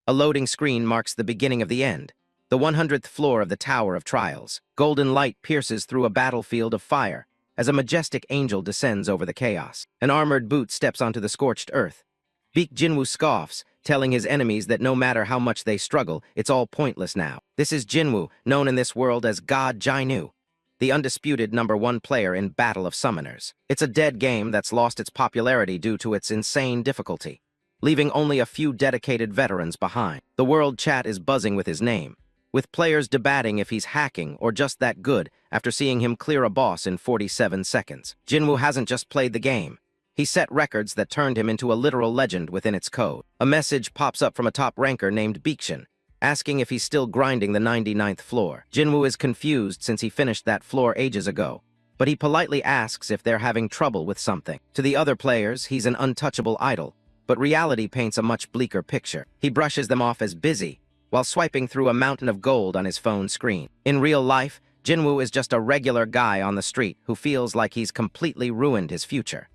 A loading screen marks the beginning of the end. The 100th floor of the Tower of Trials. Golden light pierces through a battlefield of fire as a majestic angel descends over the chaos. An armored boot steps onto the scorched earth. Baek Jinwoo scoffs, telling his enemies that no matter how much they struggle, it's all pointless now. This is Jinwoo, known in this world as God Jinwoo, the undisputed #1 player in Battle of Summoners. It's a dead game that's lost its popularity due to its insane difficulty, leaving only a few dedicated veterans behind. The world chat is buzzing with his name, with players debating if he's hacking or just that good after seeing him clear a boss in 47 seconds. Jinwoo hasn't just played the game. He set records that turned him into a literal legend within its code. A message pops up from a top ranker named Baek, asking if he's still grinding the 99th floor. Jinwoo is confused since he finished that floor ages ago, but he politely asks if they're having trouble with something. To the other players, he's an untouchable idol, but reality paints a much bleaker picture. He brushes them off as busy, while swiping through a mountain of gold on his phone screen. In real life, Jinwoo is just a regular guy on the street who feels like he's completely ruined his future.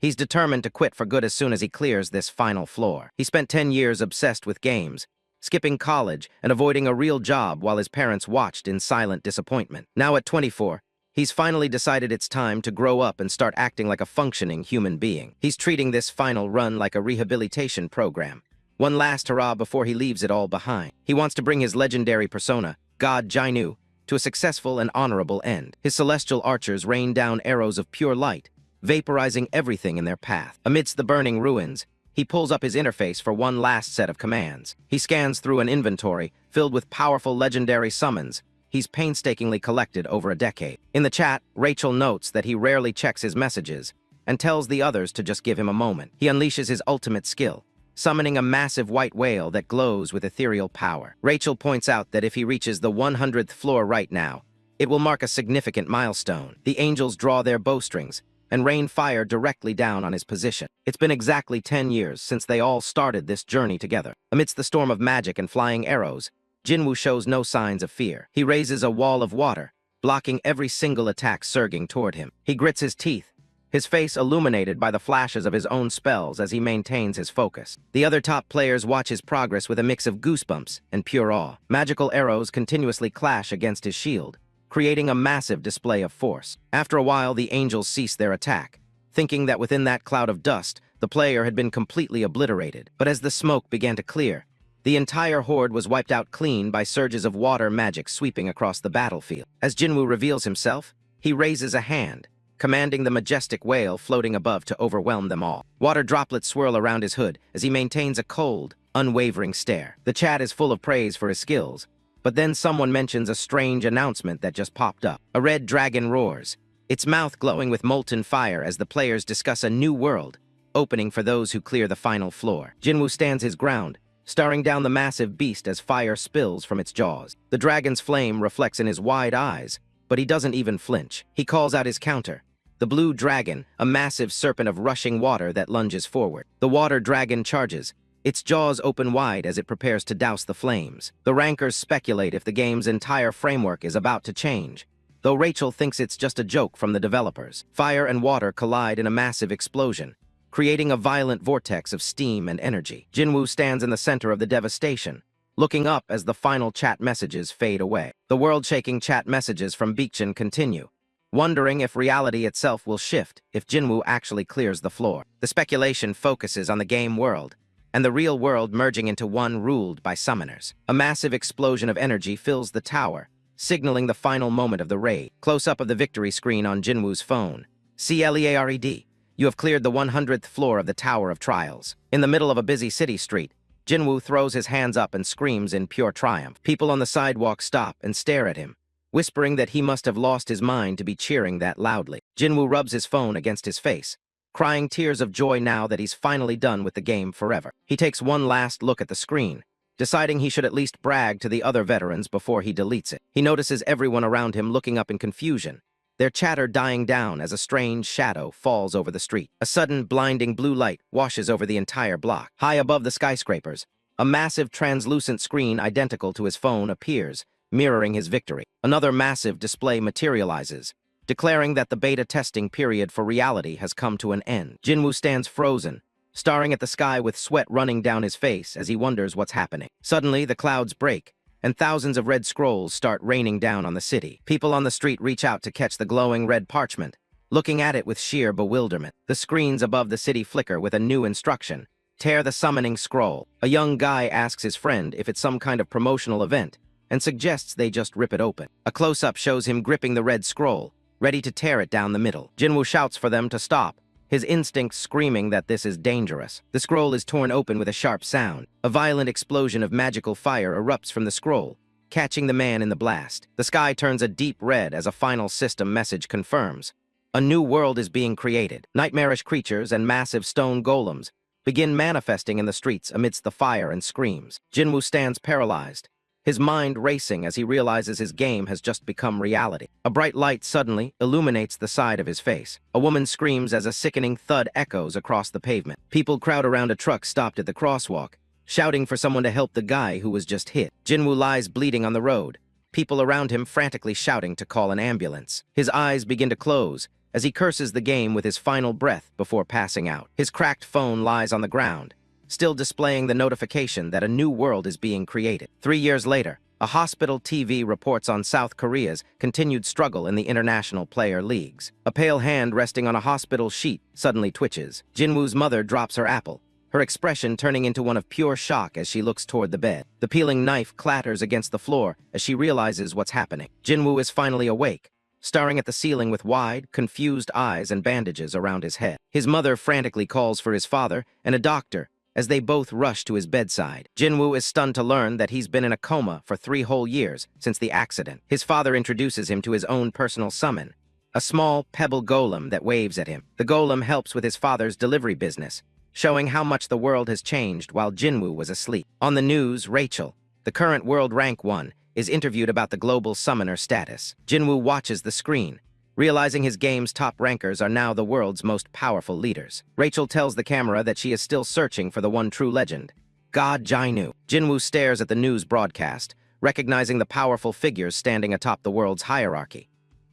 He's determined to quit for good as soon as he clears this final floor. He spent 10 years obsessed with games, skipping college and avoiding a real job while his parents watched in silent disappointment. Now at 24, he's finally decided it's time to grow up and start acting like a functioning human being. He's treating this final run like a rehabilitation program. One last hurrah before he leaves it all behind. He wants to bring his legendary persona, God Jinwoo, to a successful and honorable end. His celestial archers rain down arrows of pure light, vaporizing everything in their path. Amidst the burning ruins, he pulls up his interface for one last set of commands. He scans through an inventory filled with powerful legendary summons he's painstakingly collected over a decade. In the chat, Rachel notes that he rarely checks his messages and tells the others to just give him a moment. He unleashes his ultimate skill, summoning a massive white whale that glows with ethereal power. Rachel points out that if he reaches the 100th floor right now, it will mark a significant milestone. The angels draw their bowstrings and rain fire directly down on his position. It's been exactly 10 years since they all started this journey together. Amidst the storm of magic and flying arrows, Jinwoo shows no signs of fear. He raises a wall of water, blocking every single attack surging toward him. He grits his teeth, his face illuminated by the flashes of his own spells as he maintains his focus. The other top players watch his progress with a mix of goosebumps and pure awe. Magical arrows continuously clash against his shield, creating a massive display of force. After a while, the angels cease their attack, thinking that within that cloud of dust, the player had been completely obliterated. But as the smoke began to clear, the entire horde was wiped out clean by surges of water magic sweeping across the battlefield. As Jinwoo reveals himself, he raises a hand, commanding the majestic whale floating above to overwhelm them all. Water droplets swirl around his hood as he maintains a cold, unwavering stare. The chat is full of praise for his skills, but then someone mentions a strange announcement that just popped up. A red dragon roars, its mouth glowing with molten fire as the players discuss a new world, opening for those who clear the final floor. Jinwoo stands his ground, staring down the massive beast as fire spills from its jaws. The dragon's flame reflects in his wide eyes, but he doesn't even flinch. He calls out his counter, the blue dragon, a massive serpent of rushing water that lunges forward. The water dragon charges, its jaws open wide as it prepares to douse the flames. The rankers speculate if the game's entire framework is about to change, though Rachel thinks it's just a joke from the developers. Fire and water collide in a massive explosion, creating a violent vortex of steam and energy. Jinwoo stands in the center of the devastation, looking up as the final chat messages fade away. The world-shaking chat messages from Baek continue, wondering if reality itself will shift if Jinwoo actually clears the floor. The speculation focuses on the game world, and the real world merging into one ruled by summoners. A massive explosion of energy fills the tower, signaling the final moment of the raid. Close-up of the victory screen on Jinwoo's phone. CLEARED. You have cleared the 100th floor of the Tower of Trials. In the middle of a busy city street, Jinwoo throws his hands up and screams in pure triumph. People on the sidewalk stop and stare at him, whispering that he must have lost his mind to be cheering that loudly. Jinwoo rubs his phone against his face, crying tears of joy now that he's finally done with the game forever. He takes one last look at the screen, deciding he should at least brag to the other veterans before he deletes it. He notices everyone around him looking up in confusion, their chatter dying down as a strange shadow falls over the street. A sudden, blinding blue light washes over the entire block. High above the skyscrapers, a massive translucent screen identical to his phone appears, mirroring his victory. Another massive display materializes, declaring that the beta testing period for reality has come to an end. Jinwoo stands frozen, staring at the sky with sweat running down his face as he wonders what's happening. Suddenly, the clouds break, and thousands of red scrolls start raining down on the city. People on the street reach out to catch the glowing red parchment, looking at it with sheer bewilderment. The screens above the city flicker with a new instruction: tear the summoning scroll. A young guy asks his friend if it's some kind of promotional event, and suggests they just rip it open. A close-up shows him gripping the red scroll, ready to tear it down the middle. Jinwoo shouts for them to stop, his instincts screaming that this is dangerous. The scroll is torn open with a sharp sound. A violent explosion of magical fire erupts from the scroll, catching the man in the blast. The sky turns a deep red as a final system message confirms: a new world is being created. Nightmarish creatures and massive stone golems begin manifesting in the streets amidst the fire and screams. Jinwoo stands paralyzed, his mind racing as he realizes his game has just become reality. A bright light suddenly illuminates the side of his face. A woman screams as a sickening thud echoes across the pavement. People crowd around a truck stopped at the crosswalk, shouting for someone to help the guy who was just hit. Jinwoo lies bleeding on the road, people around him frantically shouting to call an ambulance. His eyes begin to close as he curses the game with his final breath before passing out. His cracked phone lies on the ground, still displaying the notification that a new world is being created. 3 years later, a hospital TV reports on South Korea's continued struggle in the international player leagues. A pale hand resting on a hospital sheet suddenly twitches. Jinwoo's mother drops her apple, her expression turning into one of pure shock as she looks toward the bed. The peeling knife clatters against the floor as she realizes what's happening. Jinwoo is finally awake, staring at the ceiling with wide, confused eyes and bandages around his head. His mother frantically calls for his father and a doctor as they both rush to his bedside. Jinwoo is stunned to learn that he's been in a coma for 3 whole years since the accident. His father introduces him to his own personal summon, a small pebble golem that waves at him. The golem helps with his father's delivery business, showing how much the world has changed while Jinwoo was asleep. On the news, Rachel, the current world rank 1, is interviewed about the global summoner status. Jinwoo watches the screen, realizing his game's top rankers are now the world's most powerful leaders. Rachel tells the camera that she is still searching for the one true legend, God Jinwoo. Jinwoo stares at the news broadcast, recognizing the powerful figures standing atop the world's hierarchy.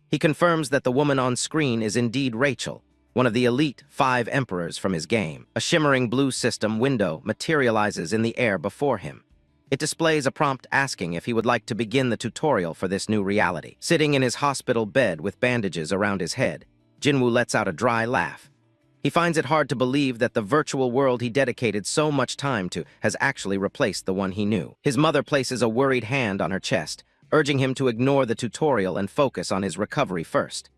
He confirms that the woman on screen is indeed Rachel, one of the elite 5 emperors from his game. A shimmering blue system window materializes in the air before him. It displays a prompt asking if he would like to begin the tutorial for this new reality. Sitting in his hospital bed with bandages around his head, Jinwoo lets out a dry laugh. He finds it hard to believe that the virtual world he dedicated so much time to has actually replaced the one he knew. His mother places a worried hand on her chest, urging him to ignore the tutorial and focus on his recovery first.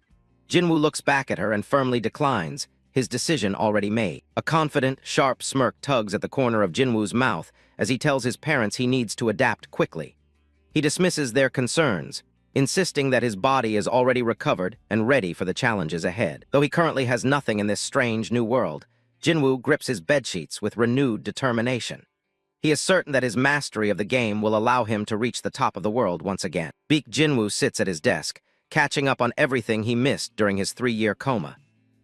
Jinwoo looks back at her and firmly declines, his decision already made. A confident, sharp smirk tugs at the corner of Jinwoo's mouth as he tells his parents he needs to adapt quickly. He dismisses their concerns, insisting that his body is already recovered and ready for the challenges ahead. Though he currently has nothing in this strange new world, Jinwoo grips his bedsheets with renewed determination. He is certain that his mastery of the game will allow him to reach the top of the world once again. Baek Jinwoo sits at his desk, catching up on everything he missed during his 3-year coma.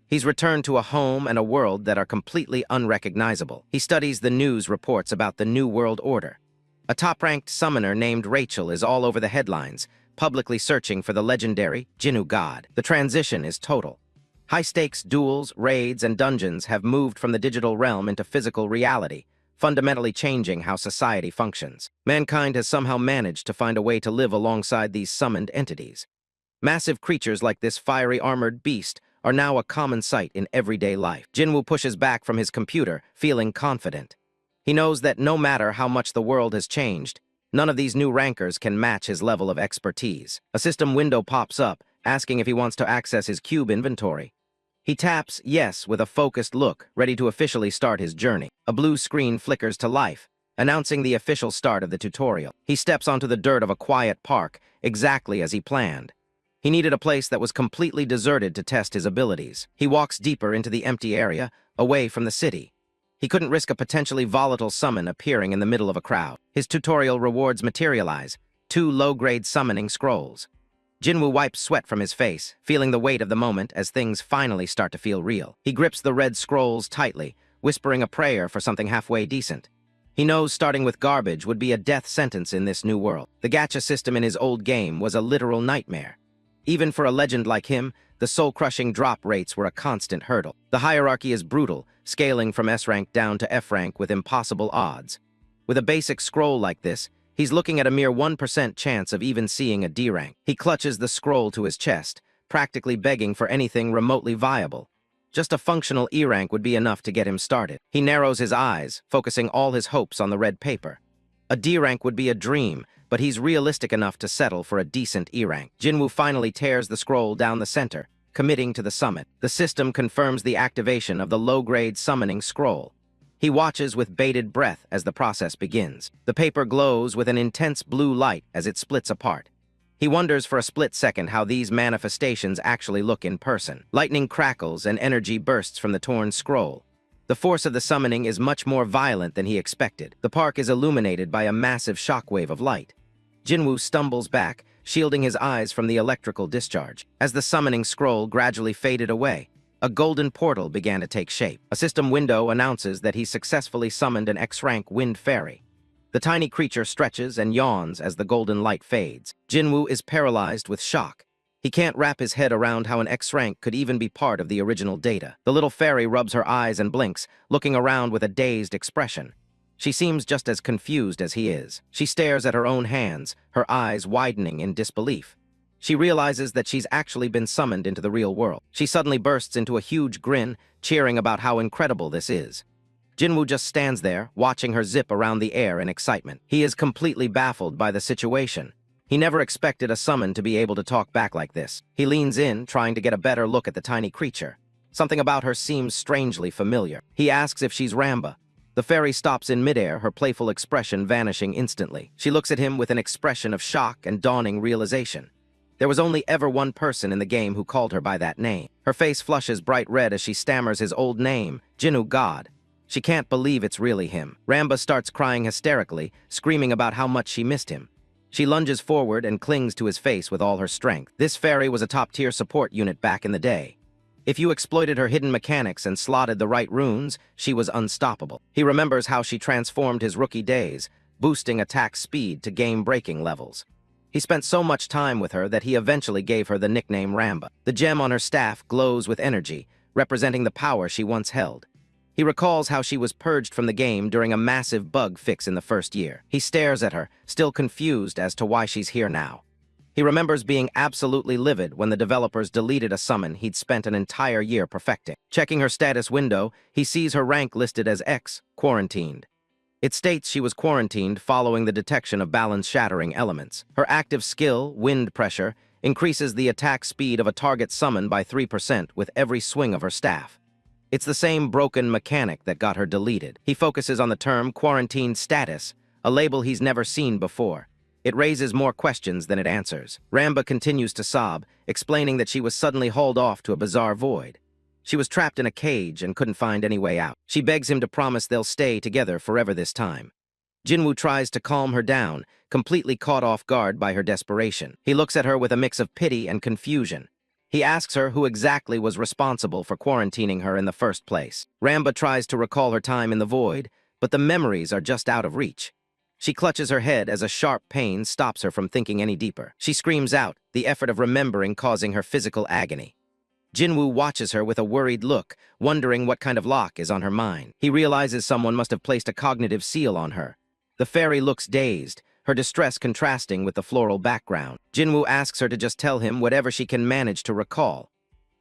He's returned to a home and a world that are completely unrecognizable. He studies the news reports about the New World Order. A top-ranked summoner named Rachel is all over the headlines, publicly searching for the legendary Jinwoo God. The transition is total. High-stakes duels, raids, and dungeons have moved from the digital realm into physical reality, fundamentally changing how society functions. Mankind has somehow managed to find a way to live alongside these summoned entities. Massive creatures like this fiery armored beast are now a common sight in everyday life. Jinwoo pushes back from his computer, feeling confident. He knows that no matter how much the world has changed, none of these new rankers can match his level of expertise. A system window pops up, asking if he wants to access his cube inventory. He taps yes with a focused look, ready to officially start his journey. A blue screen flickers to life, announcing the official start of the tutorial. He steps onto the dirt of a quiet park, exactly as he planned. He needed a place that was completely deserted to test his abilities. He walks deeper into the empty area, away from the city. He couldn't risk a potentially volatile summon appearing in the middle of a crowd. His tutorial rewards materialize, 2 low-grade summoning scrolls. Jinwoo wipes sweat from his face, feeling the weight of the moment as things finally start to feel real. He grips the red scrolls tightly, whispering a prayer for something halfway decent. He knows starting with garbage would be a death sentence in this new world. The gacha system in his old game was a literal nightmare. Even for a legend like him, the soul-crushing drop rates were a constant hurdle. The hierarchy is brutal, scaling from S rank down to F rank with impossible odds. With a basic scroll like this, he's looking at a mere 1% chance of even seeing a D rank. He clutches the scroll to his chest, practically begging for anything remotely viable. Just a functional E rank would be enough to get him started. He narrows his eyes, focusing all his hopes on the red paper. A D rank would be a dream, but he's realistic enough to settle for a decent E rank. Jinwoo finally tears the scroll down the center, committing to the summit. The system confirms the activation of the low-grade summoning scroll. He watches with bated breath as the process begins. The paper glows with an intense blue light as it splits apart. He wonders for a split second how these manifestations actually look in person. Lightning crackles and energy bursts from the torn scroll. The force of the summoning is much more violent than he expected. The park is illuminated by a massive shockwave of light. Jinwoo stumbles back, shielding his eyes from the electrical discharge. As the summoning scroll gradually faded away, a golden portal began to take shape. A system window announces that he successfully summoned an X-rank wind fairy. The tiny creature stretches and yawns as the golden light fades. Jinwoo is paralyzed with shock. He can't wrap his head around how an X-rank could even be part of the original data. The little fairy rubs her eyes and blinks, looking around with a dazed expression. She seems just as confused as he is. She stares at her own hands, her eyes widening in disbelief. She realizes that she's actually been summoned into the real world. She suddenly bursts into a huge grin, cheering about how incredible this is. Jinwoo just stands there, watching her zip around the air in excitement. He is completely baffled by the situation. He never expected a summon to be able to talk back like this. He leans in, trying to get a better look at the tiny creature. Something about her seems strangely familiar. He asks if she's Lamba. The fairy stops in midair, her playful expression vanishing instantly. She looks at him with an expression of shock and dawning realization. There was only ever one person in the game who called her by that name. Her face flushes bright red as she stammers his old name, Jinwoo God. She can't believe it's really him. Lamba starts crying hysterically, screaming about how much she missed him. She lunges forward and clings to his face with all her strength. This fairy was a top-tier support unit back in the day. If you exploited her hidden mechanics and slotted the right runes, she was unstoppable. He remembers how she transformed his rookie days, boosting attack speed to game-breaking levels. He spent so much time with her that he eventually gave her the nickname Lamba. The gem on her staff glows with energy, representing the power she once held. He recalls how she was purged from the game during a massive bug fix in the first year. He stares at her, still confused as to why she's here now. He remembers being absolutely livid when the developers deleted a summon he'd spent an entire year perfecting. Checking her status window, he sees her rank listed as X, quarantined. It states she was quarantined following the detection of balance-shattering elements. Her active skill, wind pressure, increases the attack speed of a target summon by 3% with every swing of her staff. It's the same broken mechanic that got her deleted. He focuses on the term quarantined status, a label he's never seen before. It raises more questions than it answers. Lamba continues to sob, explaining that she was suddenly hauled off to a bizarre void. She was trapped in a cage and couldn't find any way out. She begs him to promise they'll stay together forever this time. Jinwoo tries to calm her down, completely caught off guard by her desperation. He looks at her with a mix of pity and confusion. He asks her who exactly was responsible for quarantining her in the first place. Lamba tries to recall her time in the void, but the memories are just out of reach. She clutches her head as a sharp pain stops her from thinking any deeper. She screams out, the effort of remembering causing her physical agony. Jinwoo watches her with a worried look, wondering what kind of lock is on her mind. He realizes someone must have placed a cognitive seal on her. The fairy looks dazed, her distress contrasting with the floral background. Jinwoo asks her to just tell him whatever she can manage to recall.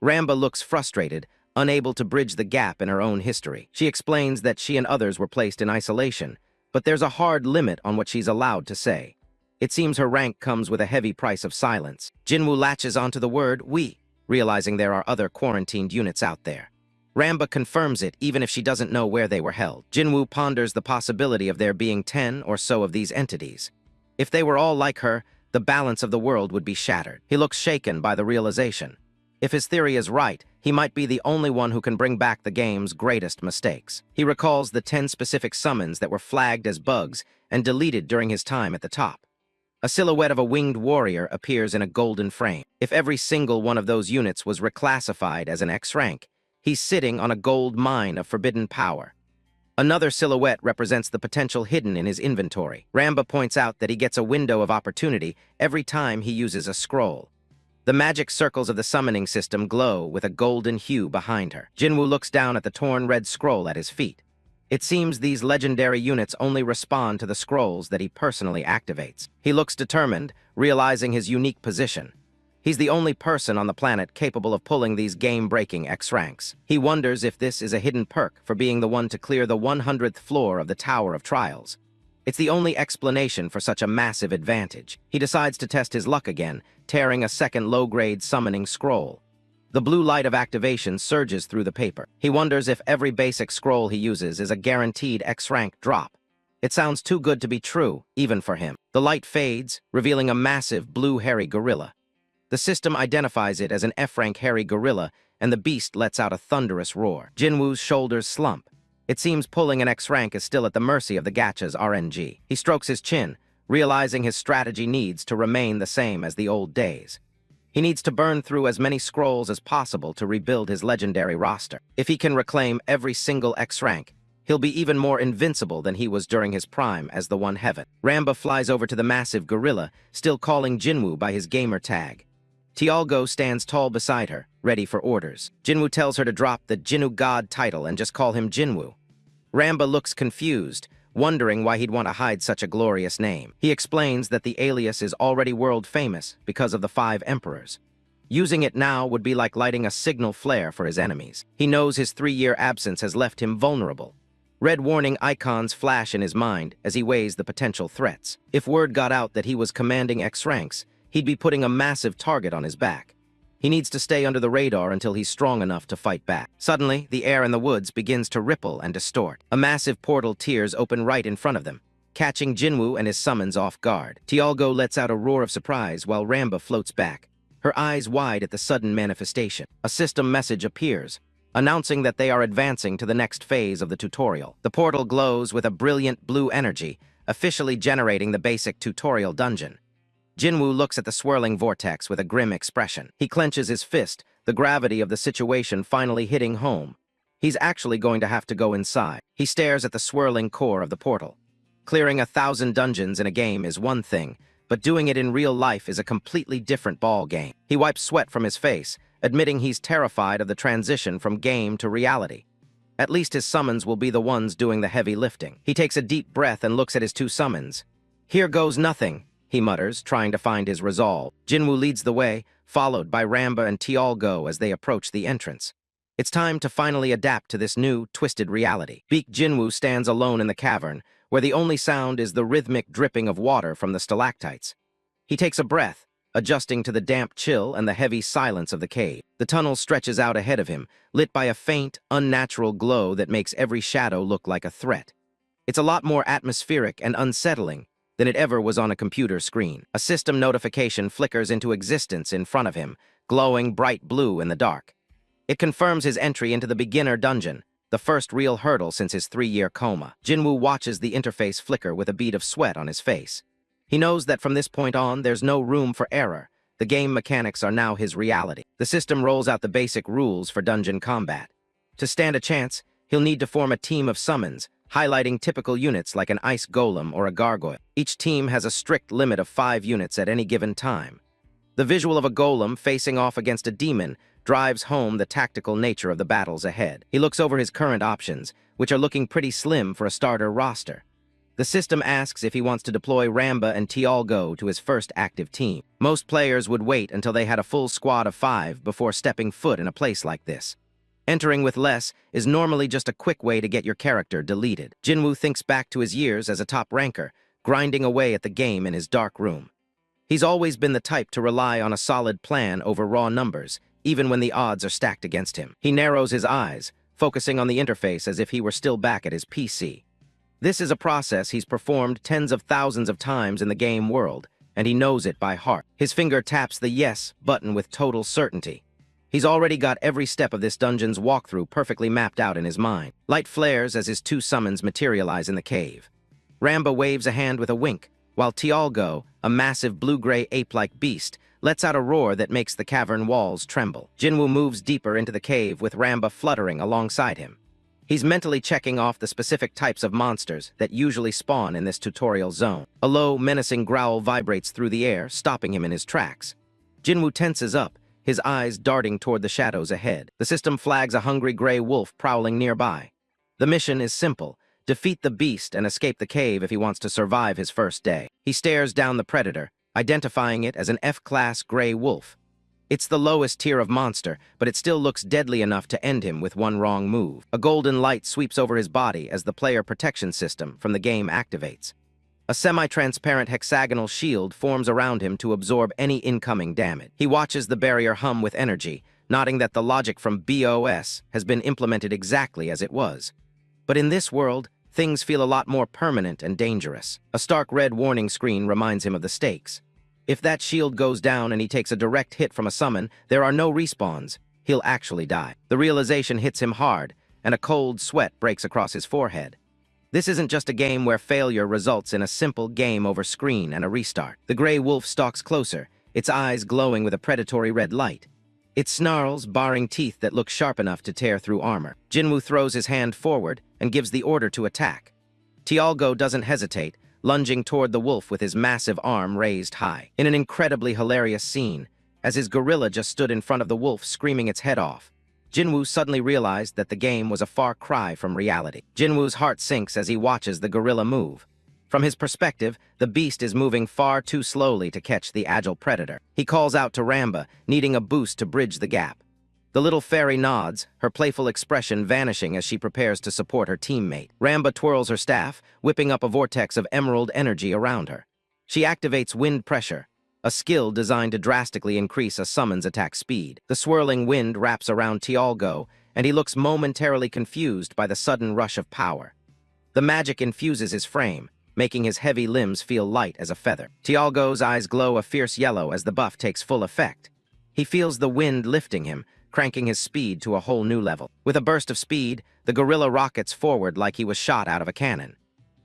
Lamba looks frustrated, unable to bridge the gap in her own history. She explains that she and others were placed in isolation, but there's a hard limit on what she's allowed to say. It seems her rank comes with a heavy price of silence. Jinwoo latches onto the word we, realizing there are other quarantined units out there. Lamba confirms it even if she doesn't know where they were held. Jinwoo ponders the possibility of there being 10 or so of these entities. If they were all like her, the balance of the world would be shattered. He looks shaken by the realization. If his theory is right, he might be the only one who can bring back the game's greatest mistakes. He recalls the 10 specific summons that were flagged as bugs and deleted during his time at the top. A silhouette of a winged warrior appears in a golden frame. If every single one of those units was reclassified as an X rank, he's sitting on a gold mine of forbidden power. Another silhouette represents the potential hidden in his inventory. Lamba points out that he gets a window of opportunity every time he uses a scroll. The magic circles of the summoning system glow with a golden hue behind her. Jinwoo looks down at the torn red scroll at his feet. It seems these legendary units only respond to the scrolls that he personally activates. He looks determined, realizing his unique position. He's the only person on the planet capable of pulling these game-breaking X ranks. He wonders if this is a hidden perk for being the one to clear the 100th floor of the Tower of Trials. It's the only explanation for such a massive advantage. He decides to test his luck again, tearing a second low-grade summoning scroll. The blue light of activation surges through the paper. He wonders if every basic scroll he uses is a guaranteed X-rank drop. It sounds too good to be true, even for him. The light fades, revealing a massive blue hairy gorilla. The system identifies it as an F-rank hairy gorilla, and the beast lets out a thunderous roar. Jinwoo's shoulders slump. It seems pulling an X-rank is still at the mercy of the Gacha's RNG. He strokes his chin, realizing his strategy needs to remain the same as the old days. He needs to burn through as many scrolls as possible to rebuild his legendary roster. If he can reclaim every single X-rank, he'll be even more invincible than he was during his prime as the One Heaven. Lamba flies over to the massive gorilla, still calling Jinwoo by his gamer tag. Tialgo stands tall beside her, ready for orders. Jinwoo tells her to drop the Jinwoo God title and just call him Jinwoo. Lamba looks confused, wondering why he'd want to hide such a glorious name. He explains that the alias is already world famous because of the 5 emperors. Using it now would be like lighting a signal flare for his enemies. He knows his 3-year absence has left him vulnerable. Red warning icons flash in his mind as he weighs the potential threats. If word got out that he was commanding X ranks, he'd be putting a massive target on his back. He needs to stay under the radar until he's strong enough to fight back. Suddenly, the air in the woods begins to ripple and distort. A massive portal tears open right in front of them, catching Jinwoo and his summons off guard. Tialgo lets out a roar of surprise while Lamba floats back, her eyes wide at the sudden manifestation. A system message appears, announcing that they are advancing to the next phase of the tutorial. The portal glows with a brilliant blue energy, officially generating the basic tutorial dungeon. Jinwoo looks at the swirling vortex with a grim expression. He clenches his fist, the gravity of the situation finally hitting home. He's actually going to have to go inside. He stares at the swirling core of the portal. Clearing 1,000 dungeons in a game is one thing, but doing it in real life is a completely different ball game. He wipes sweat from his face, admitting he's terrified of the transition from game to reality. At least his summons will be the ones doing the heavy lifting. He takes a deep breath and looks at his 2 summons. "Here goes nothing," he mutters, trying to find his resolve. Jinwoo leads the way, followed by Lamba and Tialgo as they approach the entrance. It's time to finally adapt to this new, twisted reality. Baek Jinwoo stands alone in the cavern, where the only sound is the rhythmic dripping of water from the stalactites. He takes a breath, adjusting to the damp chill and the heavy silence of the cave. The tunnel stretches out ahead of him, lit by a faint, unnatural glow that makes every shadow look like a threat. It's a lot more atmospheric and unsettling than it ever was on a computer screen. A system notification flickers into existence in front of him, glowing bright blue in the dark. It confirms his entry into the beginner dungeon, the first real hurdle since his 3-year coma. Jinwoo watches the interface flicker with a bead of sweat on his face. He knows that from this point on, there's no room for error. The game mechanics are now his reality. The system rolls out the basic rules for dungeon combat. To stand a chance, he'll need to form a team of summons, highlighting typical units like an ice golem or a gargoyle. Each team has a strict limit of 5 units at any given time. The visual of a golem facing off against a demon drives home the tactical nature of the battles ahead. He looks over his current options, which are looking pretty slim for a starter roster. The system asks if he wants to deploy Lamba and Tialgo to his first active team. Most players would wait until they had a full squad of 5 before stepping foot in a place like this. Entering with less is normally just a quick way to get your character deleted. Jinwoo thinks back to his years as a top ranker, grinding away at the game in his dark room. He's always been the type to rely on a solid plan over raw numbers, even when the odds are stacked against him. He narrows his eyes, focusing on the interface as if he were still back at his PC. This is a process he's performed tens of thousands of times in the game world, and he knows it by heart. His finger taps the yes button with total certainty. He's already got every step of this dungeon's walkthrough perfectly mapped out in his mind. Light flares as his 2 summons materialize in the cave. Lamba waves a hand with a wink, while Tialgo, a massive blue-gray ape-like beast, lets out a roar that makes the cavern walls tremble. Jinwoo moves deeper into the cave with Lamba fluttering alongside him. He's mentally checking off the specific types of monsters that usually spawn in this tutorial zone. A low, menacing growl vibrates through the air, stopping him in his tracks. Jinwoo tenses up, his eyes darting toward the shadows ahead. The system flags a hungry gray wolf prowling nearby. The mission is simple: defeat the beast and escape the cave if he wants to survive his first day. He stares down the predator, identifying it as an F-class gray wolf. It's the lowest tier of monster, but it still looks deadly enough to end him with one wrong move. A golden light sweeps over his body as the player protection system from the game activates. A semi-transparent hexagonal shield forms around him to absorb any incoming damage. He watches the barrier hum with energy, nodding that the logic from BOS has been implemented exactly as it was. But in this world, things feel a lot more permanent and dangerous. A stark red warning screen reminds him of the stakes. If that shield goes down and he takes a direct hit from a summon, there are no respawns. He'll actually die. The realization hits him hard, and a cold sweat breaks across his forehead. This isn't just a game where failure results in a simple game over screen and a restart. The gray wolf stalks closer, its eyes glowing with a predatory red light. It snarls, baring teeth that look sharp enough to tear through armor. Jinwoo throws his hand forward and gives the order to attack. Tialgo doesn't hesitate, lunging toward the wolf with his massive arm raised high. In an incredibly hilarious scene, as his gorilla just stood in front of the wolf screaming its head off, Jinwoo suddenly realized that the game was a far cry from reality. Jinwoo's heart sinks as he watches the gorilla move. From his perspective, the beast is moving far too slowly to catch the agile predator. He calls out to Lamba, needing a boost to bridge the gap. The little fairy nods, her playful expression vanishing as she prepares to support her teammate. Lamba twirls her staff, whipping up a vortex of emerald energy around her. She activates wind pressure, a skill designed to drastically increase a summon's attack speed. The swirling wind wraps around Tialgo, and he looks momentarily confused by the sudden rush of power. The magic infuses his frame, making his heavy limbs feel light as a feather. Tialgo's eyes glow a fierce yellow as the buff takes full effect. He feels the wind lifting him, cranking his speed to a whole new level. With a burst of speed, the gorilla rockets forward like he was shot out of a cannon.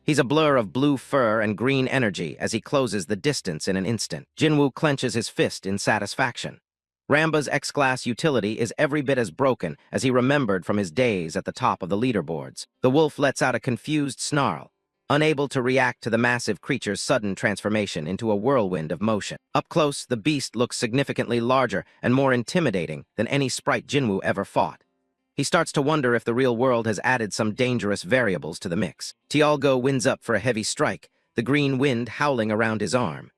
He's a blur of blue fur and green energy as he closes the distance in an instant. Jinwoo clenches his fist in satisfaction. Ramba's X-Class utility is every bit as broken as he remembered from his days at the top of the leaderboards. The wolf lets out a confused snarl, unable to react to the massive creature's sudden transformation into a whirlwind of motion. Up close, the beast looks significantly larger and more intimidating than any sprite Jinwoo ever fought. He starts to wonder if the real world has added some dangerous variables to the mix. Tialgo winds up for a heavy strike, the green wind howling around his arm.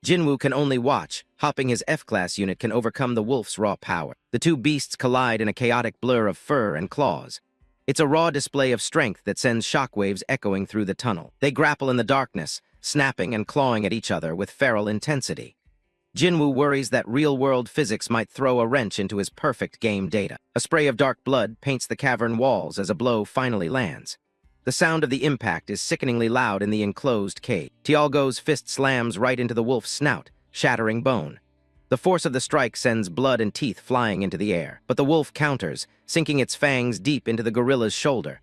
Jinwoo can only watch, hopping his F-Class unit can overcome the wolf's raw power. The two beasts collide in a chaotic blur of fur and claws. It's a raw display of strength that sends shockwaves echoing through the tunnel. They grapple in the darkness, snapping and clawing at each other with feral intensity. Jinwoo worries that real-world physics might throw a wrench into his perfect game data. A spray of dark blood paints the cavern walls as a blow finally lands. The sound of the impact is sickeningly loud in the enclosed cave. Tialgo's fist slams right into the wolf's snout, shattering bone. The force of the strike sends blood and teeth flying into the air, but the wolf counters, sinking its fangs deep into the gorilla's shoulder.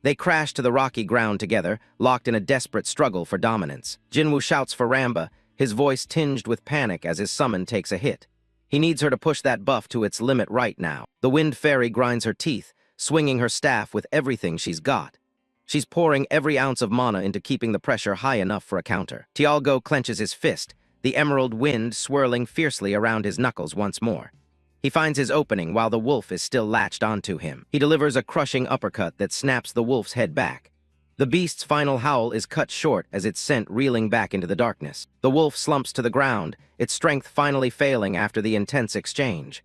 They crash to the rocky ground together, locked in a desperate struggle for dominance. Jinwoo shouts for Lamba, his voice tinged with panic as his summon takes a hit. He needs her to push that buff to its limit right now. The wind fairy grinds her teeth, swinging her staff with everything she's got. She's pouring every ounce of mana into keeping the pressure high enough for a counter. Tialgo clenches his fist, the emerald wind swirling fiercely around his knuckles once more. He finds his opening while the wolf is still latched onto him. He delivers a crushing uppercut that snaps the wolf's head back. The beast's final howl is cut short as it's sent reeling back into the darkness. The wolf slumps to the ground, its strength finally failing after the intense exchange.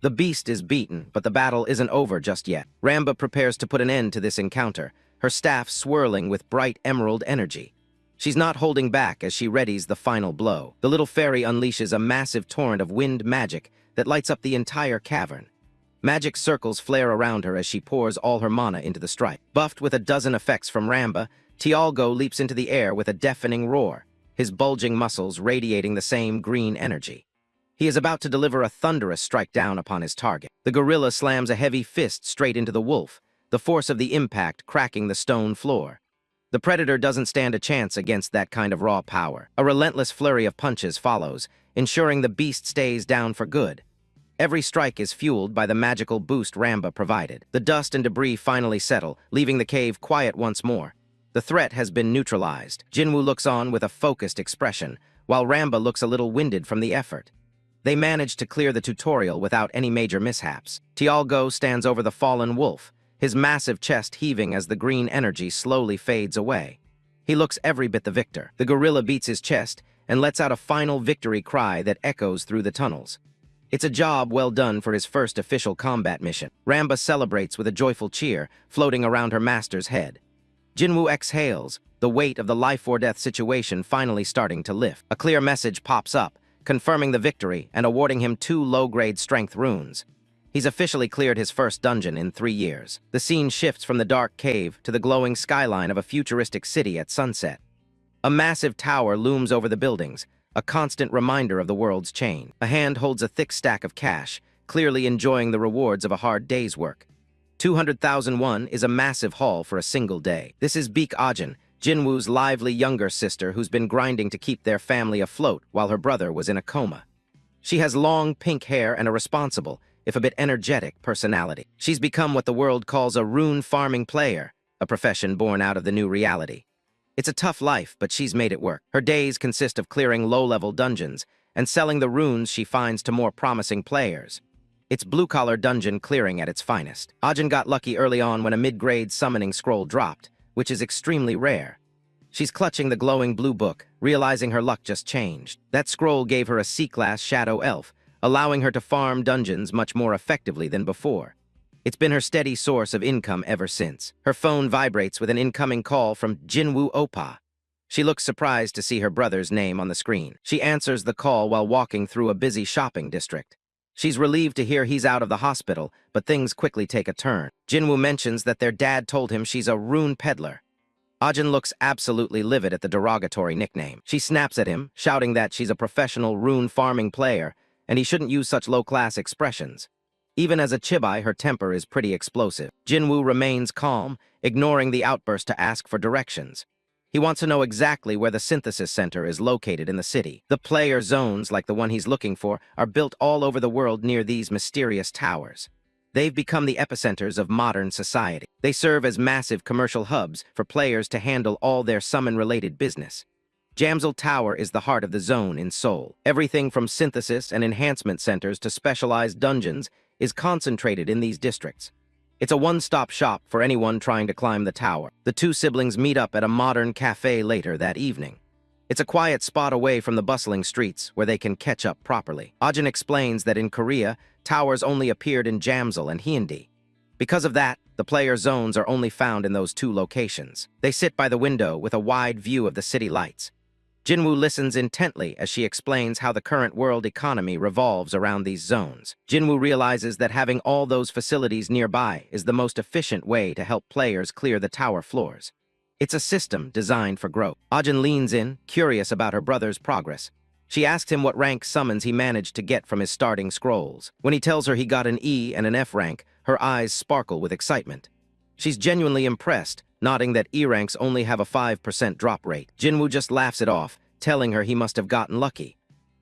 The beast is beaten, but the battle isn't over just yet. Lamba prepares to put an end to this encounter, her staff swirling with bright emerald energy. She's not holding back as she readies the final blow. The little fairy unleashes a massive torrent of wind magic that lights up the entire cavern. Magic circles flare around her as she pours all her mana into the strike. Buffed with a dozen effects from Lamba, Tialgo leaps into the air with a deafening roar, his bulging muscles radiating the same green energy. He is about to deliver a thunderous strike down upon his target. The gorilla slams a heavy fist straight into the wolf, the force of the impact cracking the stone floor. The predator doesn't stand a chance against that kind of raw power. A relentless flurry of punches follows, ensuring the beast stays down for good. Every strike is fueled by the magical boost Lamba provided. The dust and debris finally settle, leaving the cave quiet once more. The threat has been neutralized. Jinwoo looks on with a focused expression, while Lamba looks a little winded from the effort. They manage to clear the tutorial without any major mishaps. Tialgo stands over the fallen wolf, his massive chest heaving as the green energy slowly fades away. He looks every bit the victor. The gorilla beats his chest and lets out a final victory cry that echoes through the tunnels. It's a job well done for his first official combat mission. Lamba celebrates with a joyful cheer, floating around her master's head. Jinwoo exhales, the weight of the life-or-death situation finally starting to lift. A clear message pops up, confirming the victory and awarding him 2 low-grade strength runes. He's officially cleared his first dungeon in 3 years. The scene shifts from the dark cave to the glowing skyline of a futuristic city at sunset. A massive tower looms over the buildings, a constant reminder of the world's change. A hand holds a thick stack of cash, clearly enjoying the rewards of a hard day's work. 200,000 won is a massive haul for a single day. This is Baek Jinwoo's lively younger sister who's been grinding to keep their family afloat while her brother was in a coma. She has long pink hair and a responsible, if a bit energetic, personality. She's become what the world calls a rune farming player, a profession born out of the new reality. It's a tough life, but she's made it work. Her days consist of clearing low-level dungeons and selling the runes she finds to more promising players. It's blue-collar dungeon clearing at its finest. Ajin got lucky early on when a mid-grade summoning scroll dropped, which is extremely rare. She's clutching the glowing blue book, realizing her luck just changed. That scroll gave her a C-class shadow elf, allowing her to farm dungeons much more effectively than before. It's been her steady source of income ever since. Her phone vibrates with an incoming call from Jinwoo Oppa. She looks surprised to see her brother's name on the screen. She answers the call while walking through a busy shopping district. She's relieved to hear he's out of the hospital, but things quickly take a turn. Jinwoo mentions that their dad told him she's a rune peddler. Ajin looks absolutely livid at the derogatory nickname. She snaps at him, shouting that she's a professional rune farming player, and he shouldn't use such low-class expressions. Even as a chibai, her temper is pretty explosive. Jinwoo remains calm, ignoring the outburst to ask for directions. He wants to know exactly where the synthesis center is located in the city. The player zones, like the one he's looking for, are built all over the world near these mysterious towers. They've become the epicenters of modern society. They serve as massive commercial hubs for players to handle all their summon-related business. Jamsil Tower is the heart of the zone in Seoul. Everything from synthesis and enhancement centers to specialized dungeons is concentrated in these districts. It's a one-stop shop for anyone trying to climb the tower. The 2 siblings meet up at a modern cafe later that evening. It's a quiet spot away from the bustling streets where they can catch up properly. Ajin explains that in Korea, towers only appeared in Jamsil and Hyundai. Because of that, the player zones are only found in those 2 locations. They sit by the window with a wide view of the city lights. Jinwoo listens intently as she explains how the current world economy revolves around these zones. Jinwoo realizes that having all those facilities nearby is the most efficient way to help players clear the tower floors. It's a system designed for growth. Ajin leans in, curious about her brother's progress. She asks him what rank summons he managed to get from his starting scrolls. When he tells her he got an E and an F rank, her eyes sparkle with excitement. She's genuinely impressed, nodding that E ranks only have a 5% drop rate. Jinwoo just laughs it off, telling her he must have gotten lucky.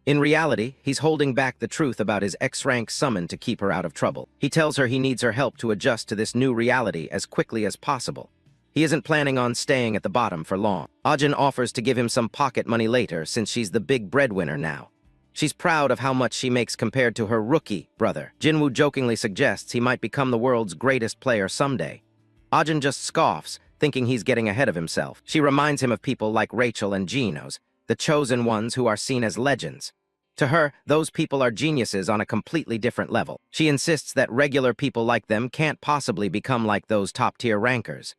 In reality, he's holding back the truth about his X-rank summon to keep her out of trouble. He tells her he needs her help to adjust to this new reality as quickly as possible. He isn't planning on staying at the bottom for long. Ajin offers to give him some pocket money later since she's the big breadwinner now. She's proud of how much she makes compared to her rookie brother. Jinwoo jokingly suggests he might become the world's greatest player someday. Ajin just scoffs, thinking he's getting ahead of himself. She reminds him of people like Rachel and Genos, the chosen ones who are seen as legends. To her, those people are geniuses on a completely different level. She insists that regular people like them can't possibly become like those top-tier rankers.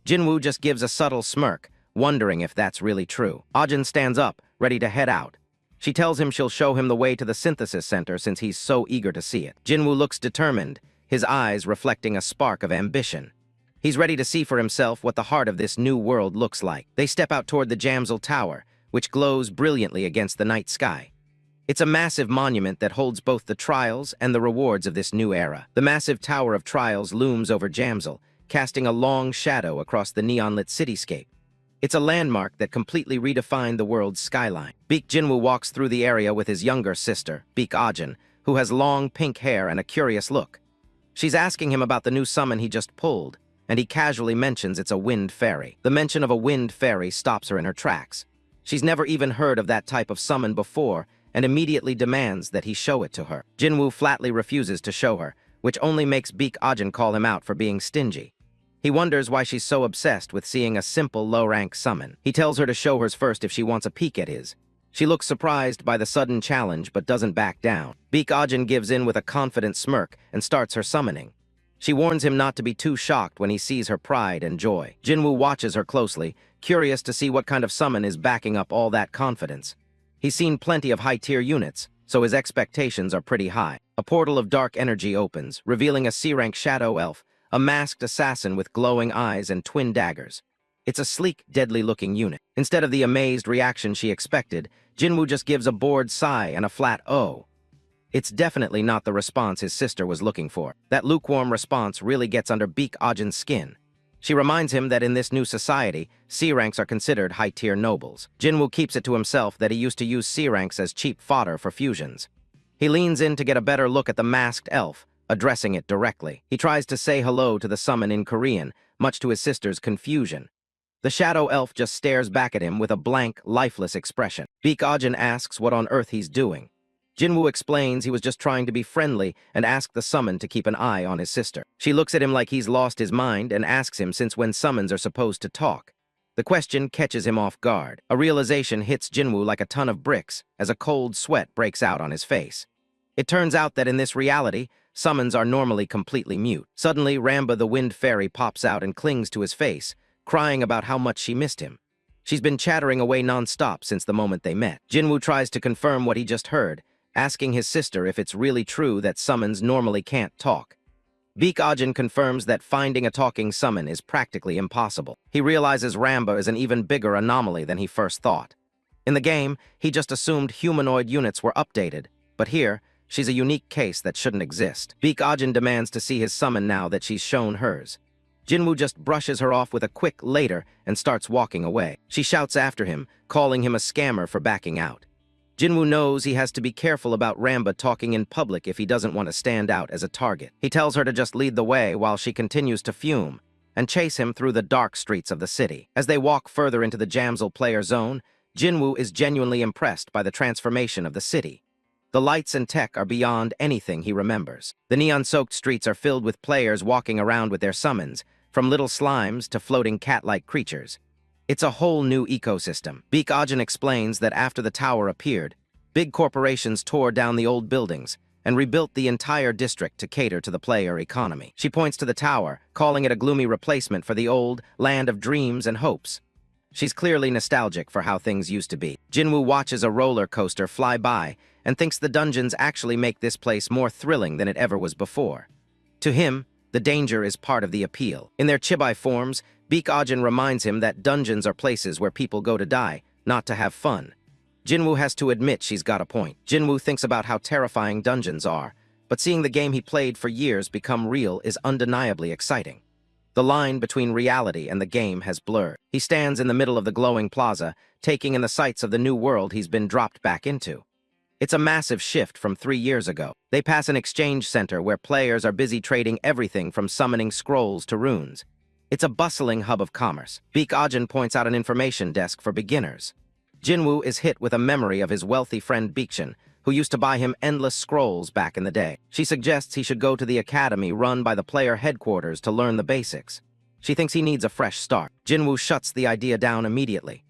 Jinwoo just gives a subtle smirk, wondering if that's really true. Ajin stands up, ready to head out. She tells him she'll show him the way to the synthesis center since he's so eager to see it. Jinwoo looks determined, his eyes reflecting a spark of ambition. He's ready to see for himself what the heart of this new world looks like. They step out toward the Jamsil Tower, which glows brilliantly against the night sky. It's a massive monument that holds both the trials and the rewards of this new era. The massive Tower of Trials looms over Jamsil, casting a long shadow across the neon-lit cityscape. It's a landmark that completely redefined the world's skyline. Baek Jinwoo walks through the area with his younger sister, Baek Ajin, who has long pink hair and a curious look. She's asking him about the new summon he just pulled, and he casually mentions it's a wind fairy. The mention of a wind fairy stops her in her tracks. She's never even heard of that type of summon before, and immediately demands that he show it to her. Jinwoo flatly refuses to show her, which only makes Baek Jinwoo call him out for being stingy. He wonders why she's so obsessed with seeing a simple low-rank summon. He tells her to show hers first if she wants a peek at his. She looks surprised by the sudden challenge but doesn't back down. Baek Jinwoo gives in with a confident smirk and starts her summoning. She warns him not to be too shocked when he sees her pride and joy. Jinwoo watches her closely, curious to see what kind of summon is backing up all that confidence. He's seen plenty of high-tier units, so his expectations are pretty high. A portal of dark energy opens, revealing a C-rank shadow elf, a masked assassin with glowing eyes and twin daggers. It's a sleek, deadly-looking unit. Instead of the amazed reaction she expected, Jinwoo just gives a bored sigh and a flat "oh." It's definitely not the response his sister was looking for. That lukewarm response really gets under Baek Jinwoo's skin. She reminds him that in this new society, C-ranks are considered high-tier nobles. Jinwoo keeps it to himself that he used to use C-ranks as cheap fodder for fusions. He leans in to get a better look at the masked elf, addressing it directly. He tries to say hello to the summon in Korean, much to his sister's confusion. The shadow elf just stares back at him with a blank, lifeless expression. Baek Jinwoo asks what on earth he's doing. Jinwoo explains he was just trying to be friendly and ask the summon to keep an eye on his sister. She looks at him like he's lost his mind and asks him since when summons are supposed to talk. The question catches him off guard. A realization hits Jinwoo like a ton of bricks as a cold sweat breaks out on his face. It turns out that in this reality, summons are normally completely mute. Suddenly, Lamba the wind fairy pops out and clings to his face, crying about how much she missed him. She's been chattering away non-stop since the moment they met. Jinwoo tries to confirm what he just heard, asking his sister if it's really true that summons normally can't talk. Baek Jinwoo confirms that finding a talking summon is practically impossible. He realizes Lamba is an even bigger anomaly than he first thought. In the game, he just assumed humanoid units were updated, but here, she's a unique case that shouldn't exist. Baek Jinwoo demands to see his summon now that she's shown hers. Jinwoo just brushes her off with a quick later and starts walking away. She shouts after him, calling him a scammer for backing out. Jinwoo knows he has to be careful about Lamba talking in public if he doesn't want to stand out as a target. He tells her to just lead the way while she continues to fume and chase him through the dark streets of the city. As they walk further into the Jamsil player zone, Jinwoo is genuinely impressed by the transformation of the city. The lights and tech are beyond anything he remembers. The neon-soaked streets are filled with players walking around with their summons, from little slimes to floating cat-like creatures. It's a whole new ecosystem. Baek Jinwoo explains that after the tower appeared, big corporations tore down the old buildings and rebuilt the entire district to cater to the player economy. She points to the tower, calling it a gloomy replacement for the old land of dreams and hopes. She's clearly nostalgic for how things used to be. Jinwoo watches a roller coaster fly by and thinks the dungeons actually make this place more thrilling than it ever was before. To him, the danger is part of the appeal. In their chibi forms, Baek Jinwoo reminds him that dungeons are places where people go to die, not to have fun. Jinwoo has to admit she's got a point. Jinwoo thinks about how terrifying dungeons are, but seeing the game he played for years become real is undeniably exciting. The line between reality and the game has blurred. He stands in the middle of the glowing plaza, taking in the sights of the new world he's been dropped back into. It's a massive shift from 3 years ago. They pass an exchange center where players are busy trading everything from summoning scrolls to runes. It's a bustling hub of commerce. Baek Jinwoo points out an information desk for beginners. Jinwoo is hit with a memory of his wealthy friend Baek, who used to buy him endless scrolls back in the day. She suggests he should go to the academy run by the player headquarters to learn the basics. She thinks he needs a fresh start. Jinwoo shuts the idea down immediately.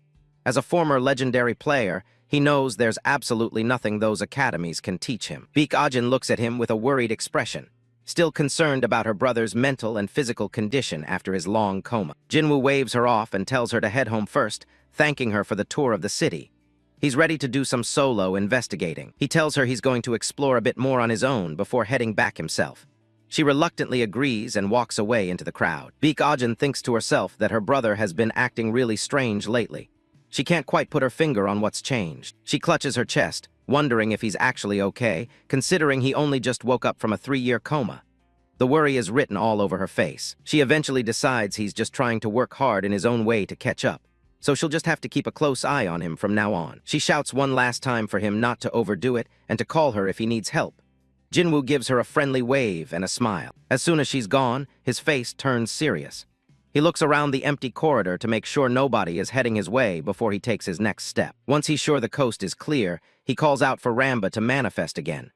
As a former legendary player, he knows there's absolutely nothing those academies can teach him. Baek Jinwoo looks at him with a worried expression, still concerned about her brother's mental and physical condition after his long coma. Jinwoo waves her off and tells her to head home first, thanking her for the tour of the city. He's ready to do some solo investigating. He tells her he's going to explore a bit more on his own before heading back himself. She reluctantly agrees and walks away into the crowd. Baek Jinwoo thinks to herself that her brother has been acting really strange lately. She can't quite put her finger on what's changed. She clutches her chest, wondering if he's actually okay, considering he only just woke up from a 3-year coma. The worry is written all over her face. She eventually decides he's just trying to work hard in his own way to catch up, so she'll just have to keep a close eye on him from now on. She shouts one last time for him not to overdo it and to call her if he needs help. Jinwoo gives her a friendly wave and a smile. As soon as she's gone, his face turns serious. He looks around the empty corridor to make sure nobody is heading his way before he takes his next step. Once he's sure the coast is clear, he calls out for Lamba to manifest again.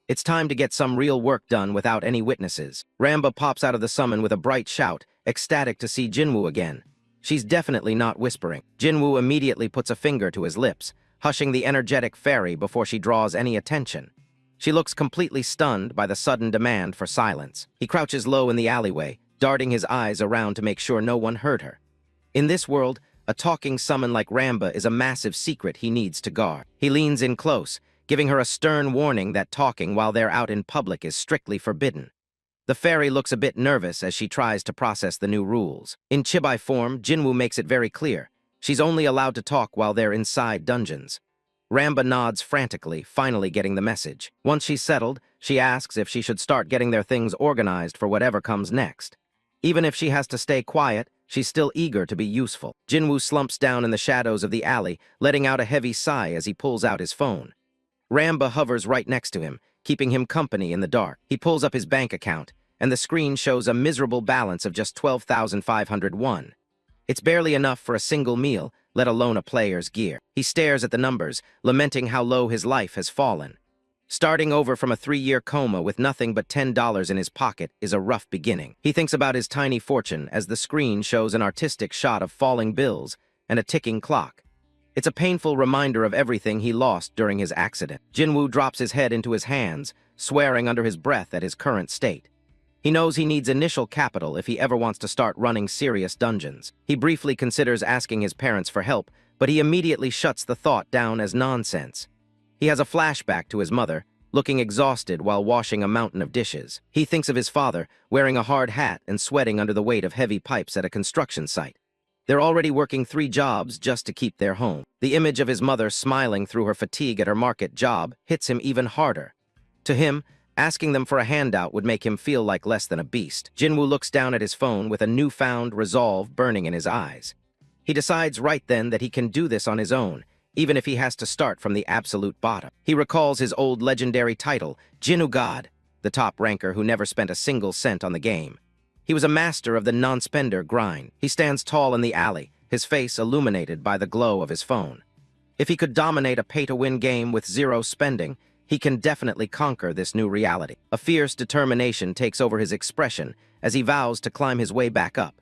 It's time to get some real work done without any witnesses. Lamba pops out of the summon with a bright shout, ecstatic to see Jinwoo again. She's definitely not whispering. Jinwoo immediately puts a finger to his lips, hushing the energetic fairy before she draws any attention. She looks completely stunned by the sudden demand for silence. He crouches low in the alleyway, darting his eyes around to make sure no one heard her. In this world, a talking summon like Lamba is a massive secret he needs to guard. He leans in close, giving her a stern warning that talking while they're out in public is strictly forbidden. The fairy looks a bit nervous as she tries to process the new rules. In chibi form, Jinwoo makes it very clear. She's only allowed to talk while they're inside dungeons. Lamba nods frantically, finally getting the message. Once she's settled, she asks if she should start getting their things organized for whatever comes next. Even if she has to stay quiet, she's still eager to be useful. Jinwoo slumps down in the shadows of the alley, letting out a heavy sigh as he pulls out his phone. Lamba hovers right next to him, keeping him company in the dark. He pulls up his bank account, and the screen shows a miserable balance of just 12,500 won. It's barely enough for a single meal, let alone a player's gear. He stares at the numbers, lamenting how low his life has fallen. Starting over from a 3-year coma with nothing but $10 in his pocket is a rough beginning. He thinks about his tiny fortune as the screen shows an artistic shot of falling bills and a ticking clock. It's a painful reminder of everything he lost during his accident. Jinwoo drops his head into his hands, swearing under his breath at his current state. He knows he needs initial capital if he ever wants to start running serious dungeons. He briefly considers asking his parents for help, but he immediately shuts the thought down as nonsense. He has a flashback to his mother, looking exhausted while washing a mountain of dishes. He thinks of his father, wearing a hard hat and sweating under the weight of heavy pipes at a construction site. They're already working 3 jobs just to keep their home. The image of his mother smiling through her fatigue at her market job hits him even harder. To him, asking them for a handout would make him feel like less than a beast. Jinwoo looks down at his phone with a newfound resolve burning in his eyes. He decides right then that he can do this on his own, even if he has to start from the absolute bottom. He recalls his old legendary title, Jinwoo God, the top ranker who never spent a single cent on the game. He was a master of the non-spender grind. He stands tall in the alley, his face illuminated by the glow of his phone. If he could dominate a pay-to-win game with 0 spending, he can definitely conquer this new reality. A fierce determination takes over his expression as he vows to climb his way back up.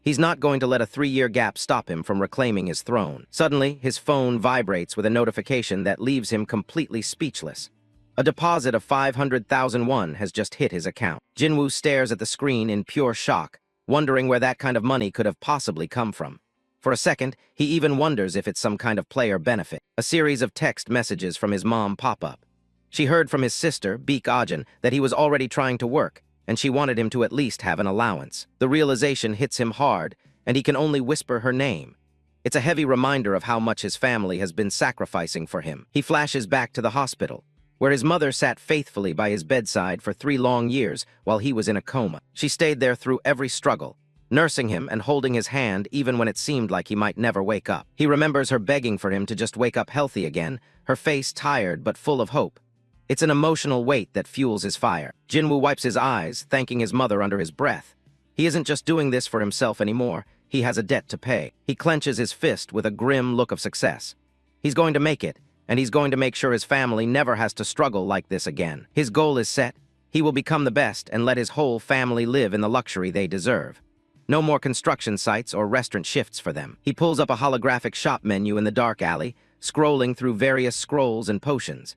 He's not going to let a 3-year gap stop him from reclaiming his throne. Suddenly, his phone vibrates with a notification that leaves him completely speechless. A deposit of 500,000 won has just hit his account. Jinwoo stares at the screen in pure shock, wondering where that kind of money could have possibly come from. For a second, he even wonders if it's some kind of player benefit. A series of text messages from his mom pop up. She heard from his sister, Baek Jinwoo, that he was already trying to work, and she wanted him to at least have an allowance. The realization hits him hard, and he can only whisper her name. It's a heavy reminder of how much his family has been sacrificing for him. He flashes back to the hospital, where his mother sat faithfully by his bedside for 3 long years while he was in a coma. She stayed there through every struggle, nursing him and holding his hand even when it seemed like he might never wake up. He remembers her begging for him to just wake up healthy again, her face tired but full of hope. It's an emotional weight that fuels his fire. Jinwoo wipes his eyes, thanking his mother under his breath. He isn't just doing this for himself anymore, he has a debt to pay. He clenches his fist with a grim look of success. He's going to make it, and he's going to make sure his family never has to struggle like this again. His goal is set. He will become the best and let his whole family live in the luxury they deserve. No more construction sites or restaurant shifts for them. He pulls up a holographic shop menu in the dark alley, scrolling through various scrolls and potions.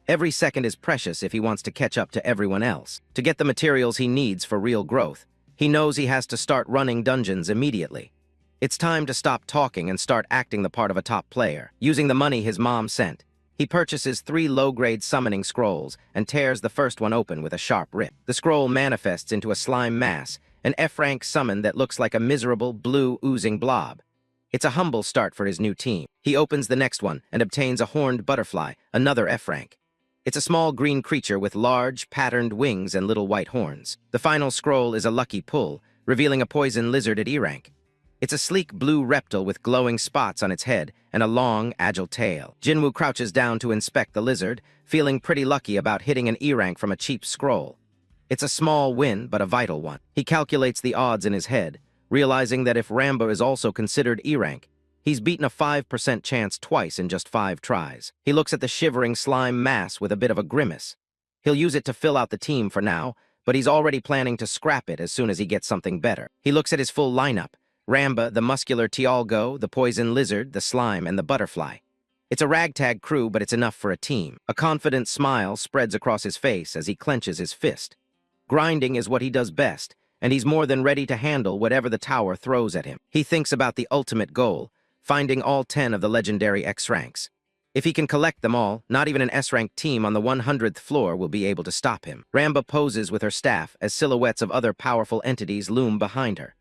Every second is precious if he wants to catch up to everyone else. To get the materials he needs for real growth, he knows he has to start running dungeons immediately. It's time to stop talking and start acting the part of a top player. Using the money his mom sent, he purchases 3 low-grade summoning scrolls and tears the first one open with a sharp rip. The scroll manifests into a slime mass, an F-rank summon that looks like a miserable, blue, oozing blob. It's a humble start for his new team. He opens the next one and obtains a horned butterfly, another F-rank. It's a small green creature with large, patterned wings and little white horns. The final scroll is a lucky pull, revealing a poison lizard at E-rank. It's a sleek blue reptile with glowing spots on its head and a long, agile tail. Jinwoo crouches down to inspect the lizard, feeling pretty lucky about hitting an E-rank from a cheap scroll. It's a small win, but a vital one. He calculates the odds in his head, realizing that if Ramba is also considered E-rank, he's beaten a 5% chance twice in just 5 tries. He looks at the shivering slime mass with a bit of a grimace. He'll use it to fill out the team for now, but he's already planning to scrap it as soon as he gets something better. He looks at his full lineup: Ramba, the muscular Tialgo, the poison lizard, the slime, and the butterfly. It's a ragtag crew, but it's enough for a team. A confident smile spreads across his face as he clenches his fist. Grinding is what he does best, and he's more than ready to handle whatever the tower throws at him. He thinks about the ultimate goal: finding all 10 of the legendary X-ranks. If he can collect them all, not even an S-rank team on the 100th floor will be able to stop him. Ramba poses with her staff as silhouettes of other powerful entities loom behind her.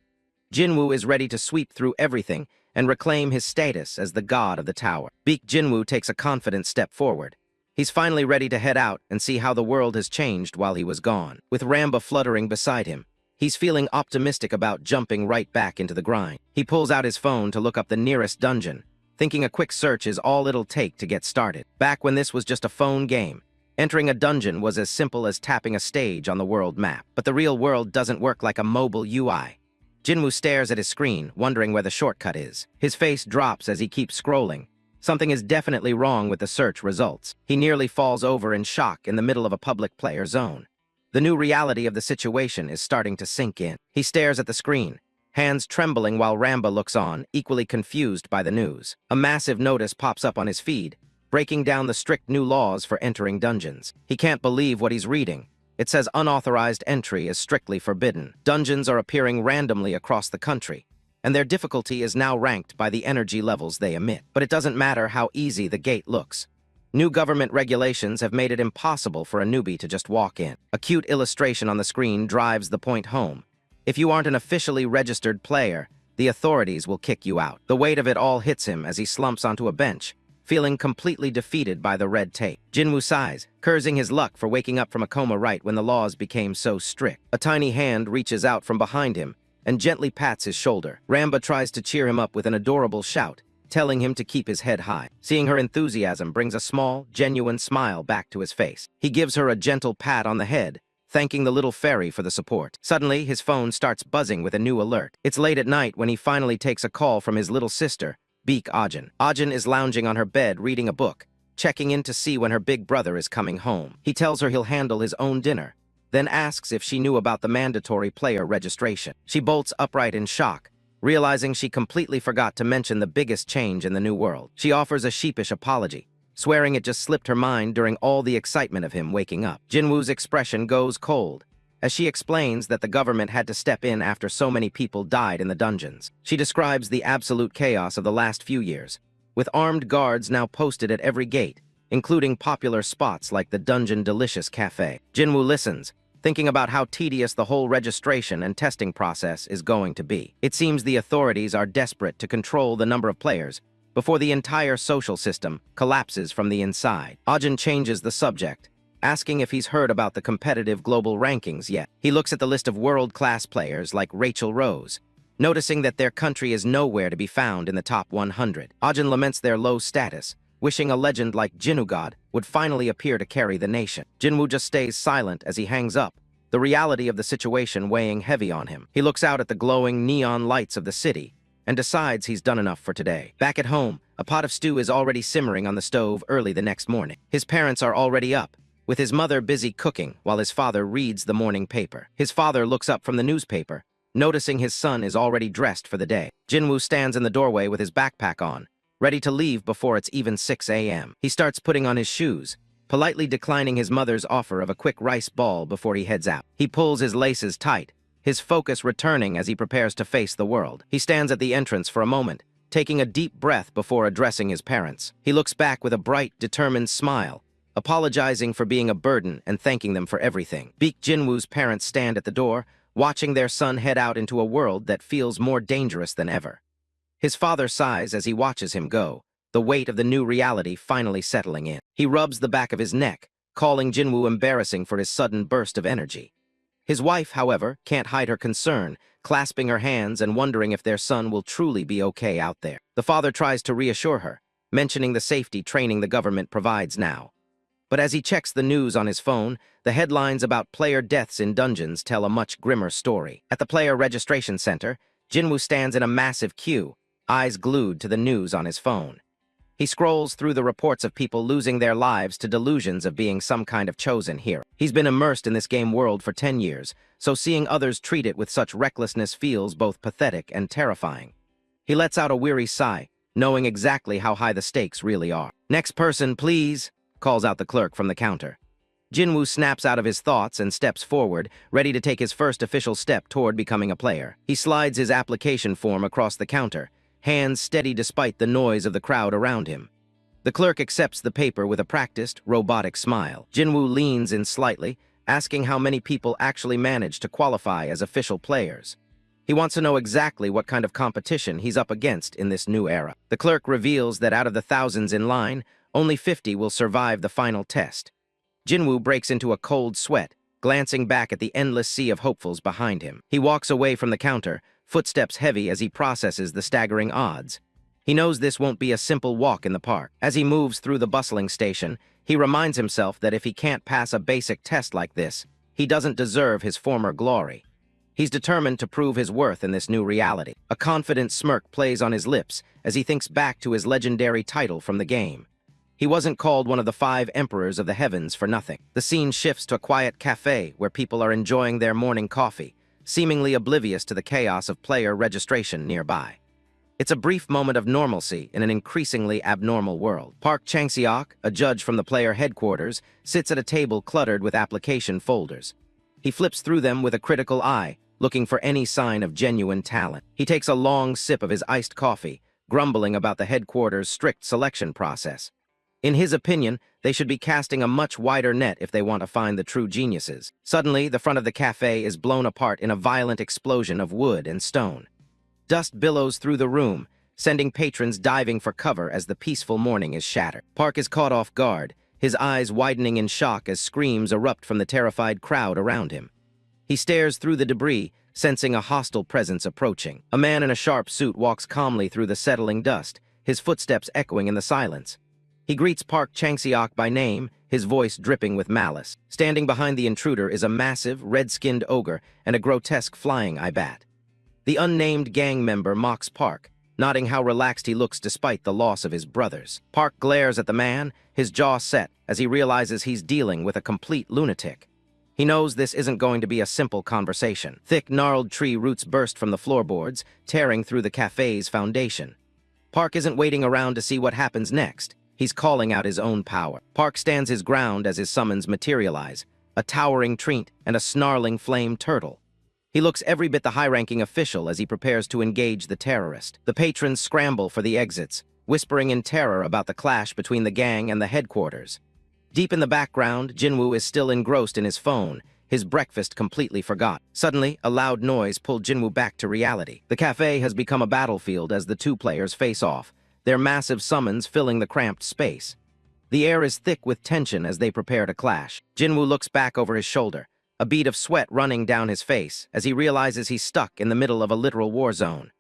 Jinwoo is ready to sweep through everything and reclaim his status as the god of the tower. Baek Jinwoo takes a confident step forward. He's finally ready to head out and see how the world has changed while he was gone. With Ramba fluttering beside him, he's feeling optimistic about jumping right back into the grind. He pulls out his phone to look up the nearest dungeon, thinking a quick search is all it'll take to get started. Back when this was just a phone game, entering a dungeon was as simple as tapping a stage on the world map. But the real world doesn't work like a mobile UI. Jinwoo stares at his screen, wondering where the shortcut is. His face drops as he keeps scrolling. Something is definitely wrong with the search results. He nearly falls over in shock in the middle of a public player zone. The new reality of the situation is starting to sink in. He stares at the screen, hands trembling while Ramba looks on, equally confused by the news. A massive notice pops up on his feed, breaking down the strict new laws for entering dungeons. He can't believe what he's reading. It says unauthorized entry is strictly forbidden. Dungeons are appearing randomly across the country, and their difficulty is now ranked by the energy levels they emit. But it doesn't matter how easy the gate looks. New government regulations have made it impossible for a newbie to just walk in. A cute illustration on the screen drives the point home. If you aren't an officially registered player, the authorities will kick you out. The weight of it all hits him as he slumps onto a bench, feeling completely defeated by the red tape. Jinwoo sighs, cursing his luck for waking up from a coma right when the laws became so strict. A tiny hand reaches out from behind him and gently pats his shoulder. Ramba tries to cheer him up with an adorable shout, telling him to keep his head high. Seeing her enthusiasm brings a small, genuine smile back to his face. He gives her a gentle pat on the head, thanking the little fairy for the support. Suddenly, his phone starts buzzing with a new alert. It's late at night when he finally takes a call from his little sister, Baek Jinwoo. Jinwoo is lounging on her bed reading a book, checking in to see when her big brother is coming home. He tells her he'll handle his own dinner, then asks if she knew about the mandatory player registration. She bolts upright in shock, realizing she completely forgot to mention the biggest change in the new world. She offers a sheepish apology, swearing it just slipped her mind during all the excitement of him waking up. Jinwoo's expression goes cold as she explains that the government had to step in after so many people died in the dungeons. She describes the absolute chaos of the last few years, with armed guards now posted at every gate, including popular spots like the Dungeon Delicious Cafe. Jinwoo listens, thinking about how tedious the whole registration and testing process is going to be. It seems the authorities are desperate to control the number of players before the entire social system collapses from the inside. Jinwoo changes the subject, asking if he's heard about the competitive global rankings yet. He looks at the list of world-class players like Rachel Rose, noticing that their country is nowhere to be found in the top 100. Jinwoo laments their low status, wishing a legend like Jinwoo would finally appear to carry the nation. Jinwoo just stays silent as he hangs up, the reality of the situation weighing heavy on him. He looks out at the glowing neon lights of the city and decides he's done enough for today. Back at home, a pot of stew is already simmering on the stove early the next morning. His parents are already up, with his mother busy cooking while his father reads the morning paper. His father looks up from the newspaper, noticing his son is already dressed for the day. Jinwoo stands in the doorway with his backpack on, ready to leave before it's even 6 a.m. He starts putting on his shoes, politely declining his mother's offer of a quick rice ball before he heads out. He pulls his laces tight, his focus returning as he prepares to face the world. He stands at the entrance for a moment, taking a deep breath before addressing his parents. He looks back with a bright, determined smile, apologizing for being a burden and thanking them for everything. Baek Jinwoo's parents stand at the door, watching their son head out into a world that feels more dangerous than ever. His father sighs as he watches him go, the weight of the new reality finally settling in. He rubs the back of his neck, calling Jinwoo embarrassing for his sudden burst of energy. His wife, however, can't hide her concern, clasping her hands and wondering if their son will truly be okay out there. The father tries to reassure her, mentioning the safety training the government provides now. But as he checks the news on his phone, the headlines about player deaths in dungeons tell a much grimmer story. At the player registration center, Jinwoo stands in a massive queue, eyes glued to the news on his phone. He scrolls through the reports of people losing their lives to delusions of being some kind of chosen hero. He's been immersed in this game world for 10 years, so seeing others treat it with such recklessness feels both pathetic and terrifying. He lets out a weary sigh, knowing exactly how high the stakes really are. "Next person, please," calls out the clerk from the counter. Jinwoo snaps out of his thoughts and steps forward, ready to take his first official step toward becoming a player. He slides his application form across the counter, hands steady despite the noise of the crowd around him. The clerk accepts the paper with a practiced, robotic smile. Jinwoo leans in slightly, asking how many people actually manage to qualify as official players. He wants to know exactly what kind of competition he's up against in this new era. The clerk reveals that out of the thousands in line, only 50 will survive the final test. Jinwoo breaks into a cold sweat, glancing back at the endless sea of hopefuls behind him. He walks away from the counter, footsteps heavy as he processes the staggering odds. He knows this won't be a simple walk in the park. As he moves through the bustling station, he reminds himself that if he can't pass a basic test like this, he doesn't deserve his former glory. He's determined to prove his worth in this new reality. A confident smirk plays on his lips as he thinks back to his legendary title from the game. He wasn't called one of the 5 emperors of the heavens for nothing. The scene shifts to a quiet cafe where people are enjoying their morning coffee, seemingly oblivious to the chaos of player registration nearby. It's a brief moment of normalcy in an increasingly abnormal world. Park Chang-seok, a judge from the player headquarters, sits at a table cluttered with application folders. He flips through them with a critical eye, looking for any sign of genuine talent. He takes a long sip of his iced coffee, grumbling about the headquarters' strict selection process. In his opinion, they should be casting a much wider net if they want to find the true geniuses. Suddenly, the front of the cafe is blown apart in a violent explosion of wood and stone. Dust billows through the room, sending patrons diving for cover as the peaceful morning is shattered. Park is caught off guard, his eyes widening in shock as screams erupt from the terrified crowd around him. He stares through the debris, sensing a hostile presence approaching. A man in a sharp suit walks calmly through the settling dust, his footsteps echoing in the silence. He greets Park Chang-seok by name, his voice dripping with malice. Standing behind the intruder is a massive, red-skinned ogre and a grotesque flying Ibat. The unnamed gang member mocks Park, noting how relaxed he looks despite the loss of his brothers. Park glares at the man, his jaw set, as he realizes he's dealing with a complete lunatic. He knows this isn't going to be a simple conversation. Thick, gnarled tree roots burst from the floorboards, tearing through the cafe's foundation. Park isn't waiting around to see what happens next. He's calling out his own power. Park stands his ground as his summons materialize, a towering treant and a snarling flame turtle. He looks every bit the high-ranking official as he prepares to engage the terrorist. The patrons scramble for the exits, whispering in terror about the clash between the gang and the headquarters. Deep in the background, Jinwoo is still engrossed in his phone, his breakfast completely forgot. Suddenly, a loud noise pulled Jinwoo back to reality. The cafe has become a battlefield as the 2 players face off, their massive summons filling the cramped space. The air is thick with tension as they prepare to clash. Jinwoo looks back over his shoulder, a bead of sweat running down his face as he realizes he's stuck in the middle of a literal war zone.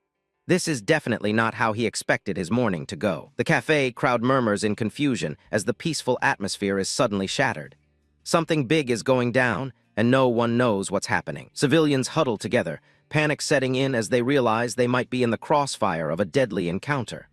This is definitely not how he expected his morning to go. The cafe crowd murmurs in confusion as the peaceful atmosphere is suddenly shattered. Something big is going down, and no one knows what's happening. Civilians huddle together, panic setting in as they realize they might be in the crossfire of a deadly encounter.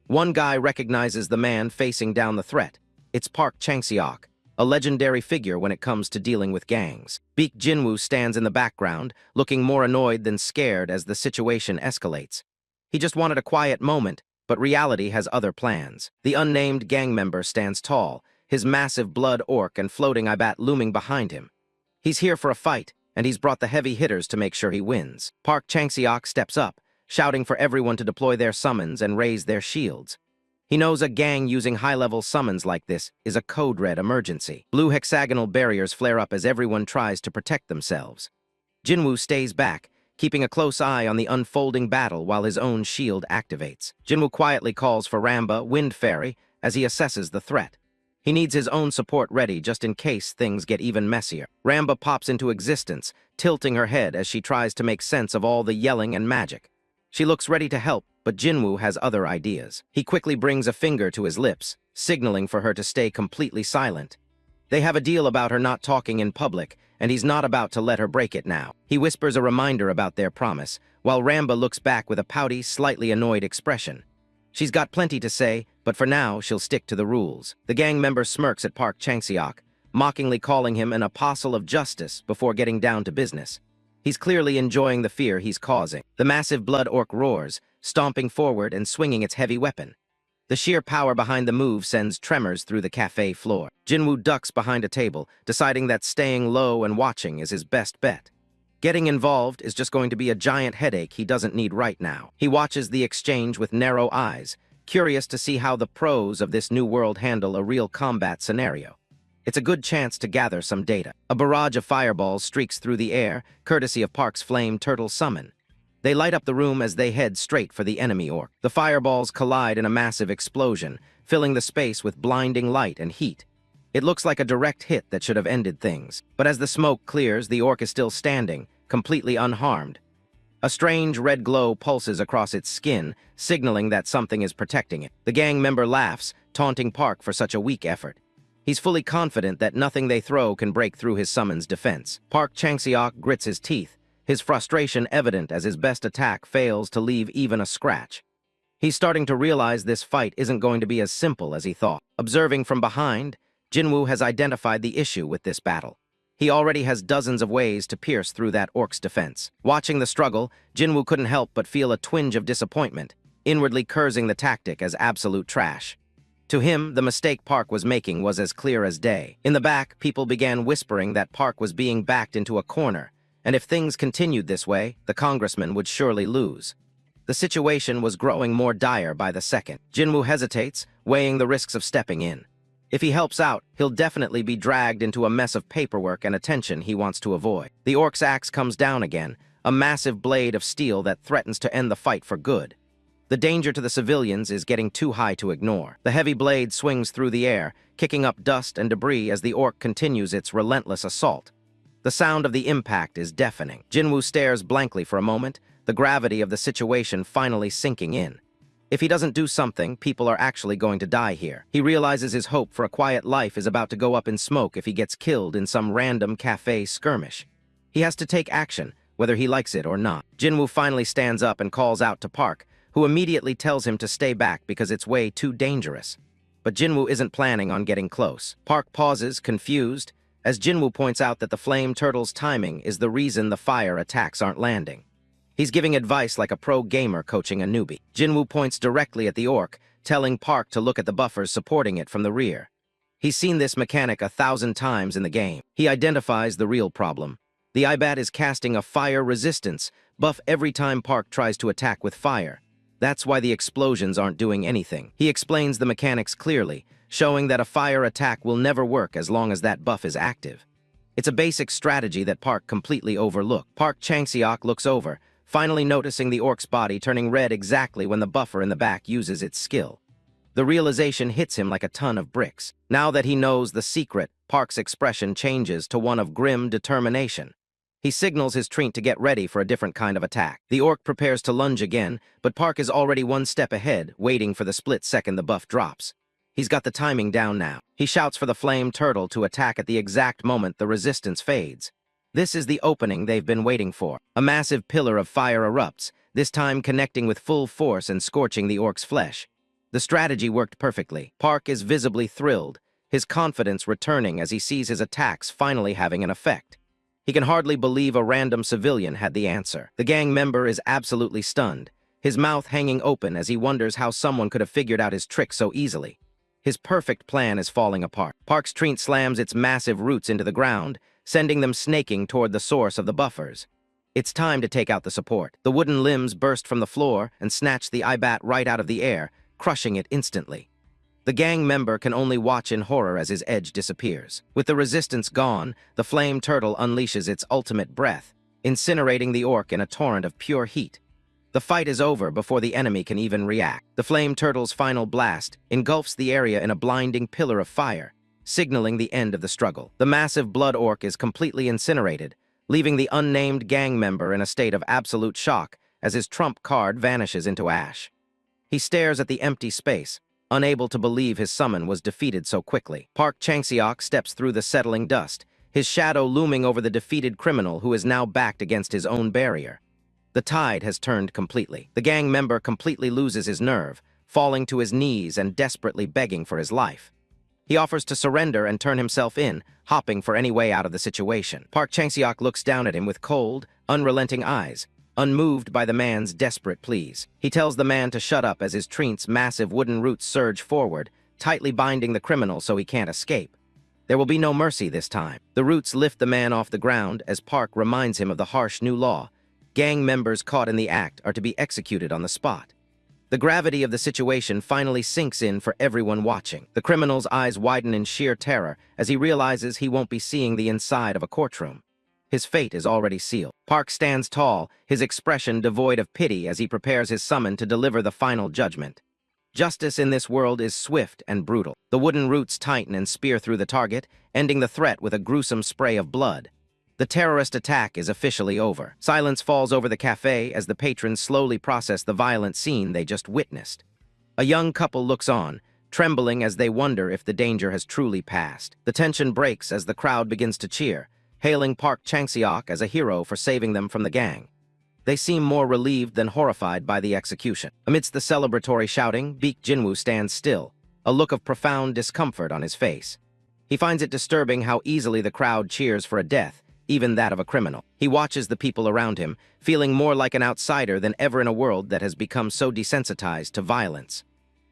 One guy recognizes the man facing down the threat. It's Park Chang-seok, a legendary figure when it comes to dealing with gangs. Baek Jinwoo stands in the background, looking more annoyed than scared as the situation escalates. He just wanted a quiet moment, but reality has other plans. The unnamed gang member stands tall, his massive blood orc and floating Ibat looming behind him. He's here for a fight, and he's brought the heavy hitters to make sure he wins. Park Chang-seok steps up, shouting for everyone to deploy their summons and raise their shields. He knows a gang using high-level summons like this is a code red emergency. Blue hexagonal barriers flare up as everyone tries to protect themselves. Jinwoo stays back, keeping a close eye on the unfolding battle while his own shield activates. Jinwoo quietly calls for Lamba, Wind Fairy, as he assesses the threat. He needs his own support ready just in case things get even messier. Lamba pops into existence, tilting her head as she tries to make sense of all the yelling and magic. She looks ready to help, but Jinwoo has other ideas. He quickly brings a finger to his lips, signaling for her to stay completely silent. They have a deal about her not talking in public, and he's not about to let her break it now. He whispers a reminder about their promise, while Ramba looks back with a pouty, slightly annoyed expression. She's got plenty to say, but for now, she'll stick to the rules. The gang member smirks at Park Chang-seok, mockingly calling him an apostle of justice before getting down to business. He's clearly enjoying the fear he's causing. The massive blood orc roars, stomping forward and swinging its heavy weapon. The sheer power behind the move sends tremors through the cafe floor. Jinwoo ducks behind a table, deciding that staying low and watching is his best bet. Getting involved is just going to be a giant headache he doesn't need right now. He watches the exchange with narrow eyes, curious to see how the pros of this new world handle a real combat scenario. It's a good chance to gather some data. A barrage of fireballs streaks through the air, courtesy of Park's flame turtle summon. They light up the room as they head straight for the enemy orc. The fireballs collide in a massive explosion, filling the space with blinding light and heat. It looks like a direct hit that should have ended things. But as the smoke clears, the orc is still standing, completely unharmed. A strange red glow pulses across its skin, signaling that something is protecting it. The gang member laughs, taunting Park for such a weak effort. He's fully confident that nothing they throw can break through his summon's defense. Park Chang-seok grits his teeth, his frustration evident as his best attack fails to leave even a scratch. He's starting to realize this fight isn't going to be as simple as he thought. Observing from behind, Jinwoo has identified the issue with this battle. He already has dozens of ways to pierce through that orc's defense. Watching the struggle, Jinwoo couldn't help but feel a twinge of disappointment, inwardly cursing the tactic as absolute trash. To him, the mistake Park was making was as clear as day. In the back, people began whispering that Park was being backed into a corner, and if things continued this way, the congressman would surely lose. The situation was growing more dire by the second. Jinwoo hesitates, weighing the risks of stepping in. If he helps out, he'll definitely be dragged into a mess of paperwork and attention he wants to avoid. The orc's axe comes down again, a massive blade of steel that threatens to end the fight for good. The danger to the civilians is getting too high to ignore. The heavy blade swings through the air, kicking up dust and debris as the orc continues its relentless assault. The sound of the impact is deafening. Jinwoo stares blankly for a moment, the gravity of the situation finally sinking in. If he doesn't do something, people are actually going to die here. He realizes his hope for a quiet life is about to go up in smoke if he gets killed in some random cafe skirmish. He has to take action, whether he likes it or not. Jinwoo finally stands up and calls out to Park, who immediately tells him to stay back because it's way too dangerous. But Jinwoo isn't planning on getting close. Park pauses, confused, as Jinwoo points out that the flame turtle's timing is the reason the fire attacks aren't landing. He's giving advice like a pro gamer coaching a newbie. Jinwoo points directly at the orc, telling Park to look at the buffers supporting it from the rear. He's seen this mechanic 1,000 times in the game. He identifies the real problem. The IBAT is casting a fire resistance buff every time Park tries to attack with fire. That's why the explosions aren't doing anything. He explains the mechanics clearly, showing that a fire attack will never work as long as that buff is active. It's a basic strategy that Park completely overlooked. Park Chang-seok looks over, finally noticing the orc's body turning red exactly when the buffer in the back uses its skill. The realization hits him like a ton of bricks. Now that he knows the secret, Park's expression changes to one of grim determination. He signals his treant to get ready for a different kind of attack. The orc prepares to lunge again, but Park is already one step ahead, waiting for the split second the buff drops. He's got the timing down now. He shouts for the flame turtle to attack at the exact moment the resistance fades. This is the opening they've been waiting for. A massive pillar of fire erupts, this time connecting with full force and scorching the orc's flesh. The strategy worked perfectly. Park is visibly thrilled, his confidence returning as he sees his attacks finally having an effect. He can hardly believe a random civilian had the answer. The gang member is absolutely stunned, his mouth hanging open as he wonders how someone could have figured out his trick so easily. His perfect plan is falling apart. Park's treant slams its massive roots into the ground, sending them snaking toward the source of the buffers. It's time to take out the support. The wooden limbs burst from the floor and snatch the IBAT right out of the air, crushing it instantly. The gang member can only watch in horror as his edge disappears. With the resistance gone, the flame turtle unleashes its ultimate breath, incinerating the orc in a torrent of pure heat. The fight is over before the enemy can even react. The flame turtle's final blast engulfs the area in a blinding pillar of fire, signaling the end of the struggle. The massive blood orc is completely incinerated, leaving the unnamed gang member in a state of absolute shock as his trump card vanishes into ash. He stares at the empty space, unable to believe his summon was defeated so quickly. Park Chang-seok steps through the settling dust, his shadow looming over the defeated criminal who is now backed against his own barrier. The tide has turned completely. The gang member completely loses his nerve, falling to his knees and desperately begging for his life. He offers to surrender and turn himself in, hopping for any way out of the situation. Park Chang-seok looks down at him with cold, unrelenting eyes, unmoved by the man's desperate pleas. He tells the man to shut up as his treant's massive wooden roots surge forward, tightly binding the criminal so he can't escape. There will be no mercy this time. The roots lift the man off the ground as Park reminds him of the harsh new law. Gang members caught in the act are to be executed on the spot. The gravity of the situation finally sinks in for everyone watching. The criminal's eyes widen in sheer terror as he realizes he won't be seeing the inside of a courtroom. His fate is already sealed. Park stands tall, his expression devoid of pity as he prepares his summon to deliver the final judgment. Justice in this world is swift and brutal. The wooden roots tighten and spear through the target, ending the threat with a gruesome spray of blood. The terrorist attack is officially over. Silence falls over the cafe as the patrons slowly process the violent scene they just witnessed. A young couple looks on, trembling as they wonder if the danger has truly passed. The tension breaks as the crowd begins to cheer, hailing Park Chang-seok as a hero for saving them from the gang. They seem more relieved than horrified by the execution. Amidst the celebratory shouting, Baek Jinwoo stands still, a look of profound discomfort on his face. He finds it disturbing how easily the crowd cheers for a death, even that of a criminal. He watches the people around him, feeling more like an outsider than ever in a world that has become so desensitized to violence.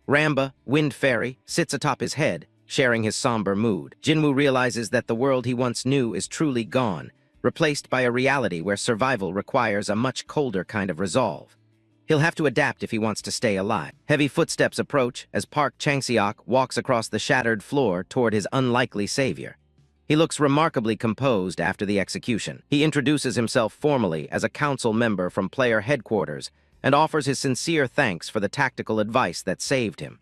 Lamba, Wind Fairy, sits atop his head, sharing his somber mood. Jinwoo realizes that the world he once knew is truly gone, replaced by a reality where survival requires a much colder kind of resolve. He'll have to adapt if he wants to stay alive. Heavy footsteps approach as Park Chang-seok walks across the shattered floor toward his unlikely savior. He looks remarkably composed after the execution. He introduces himself formally as a council member from player headquarters and offers his sincere thanks for the tactical advice that saved him.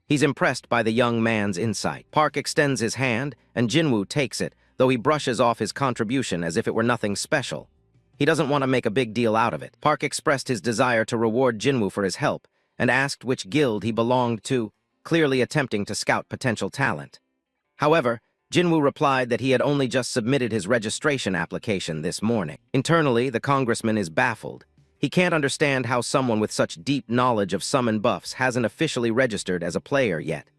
He's impressed by the young man's insight. Park extends his hand, and Jinwoo takes it, though he brushes off his contribution as if it were nothing special. He doesn't want to make a big deal out of it. Park expressed his desire to reward Jinwoo for his help and asked which guild he belonged to, clearly attempting to scout potential talent. However, Jinwoo replied that he had only just submitted his registration application this morning. Internally, the congressman is baffled. He can't understand how someone with such deep knowledge of summon buffs hasn't officially registered as a player yet.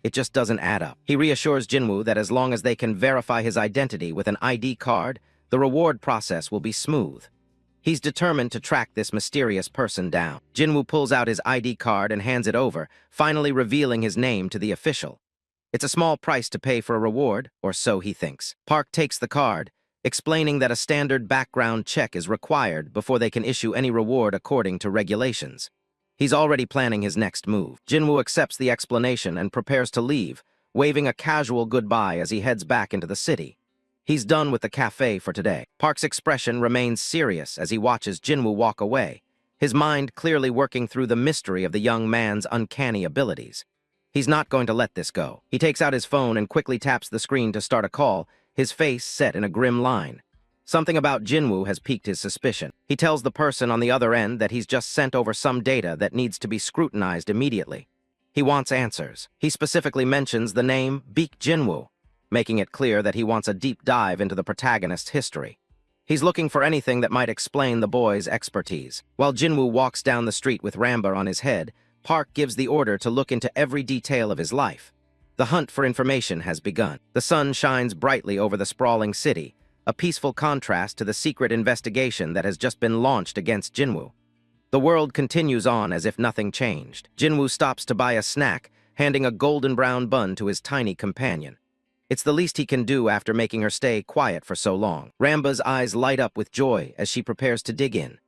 It just doesn't add up. He reassures Jinwoo that as long as they can verify his identity with an ID card, the reward process will be smooth. He's determined to track this mysterious person down. Jinwoo pulls out his ID card and hands it over, finally revealing his name to the official. It's a small price to pay for a reward, or so he thinks. Park takes the card, explaining that a standard background check is required before they can issue any reward according to regulations. He's already planning his next move. Jinwoo accepts the explanation and prepares to leave, waving a casual goodbye as he heads back into the city. He's done with the cafe for today. Park's expression remains serious as he watches Jinwoo walk away, his mind clearly working through the mystery of the young man's uncanny abilities. He's not going to let this go. He takes out his phone and quickly taps the screen to start a call, his face set in a grim line. Something about Jinwoo has piqued his suspicion. He tells the person on the other end that he's just sent over some data that needs to be scrutinized immediately. He wants answers. He specifically mentions the name Baek Jinwoo, making it clear that he wants a deep dive into the protagonist's history. He's looking for anything that might explain the boy's expertise. While Jinwoo walks down the street with Lamba on his head, Park gives the order to look into every detail of his life. The hunt for information has begun. The sun shines brightly over the sprawling city, a peaceful contrast to the secret investigation that has just been launched against Jinwoo. The world continues on as if nothing changed. Jinwoo stops to buy a snack, handing a golden brown bun to his tiny companion. It's the least he can do after making her stay quiet for so long. Ramba's eyes light up with joy as she prepares to dig in.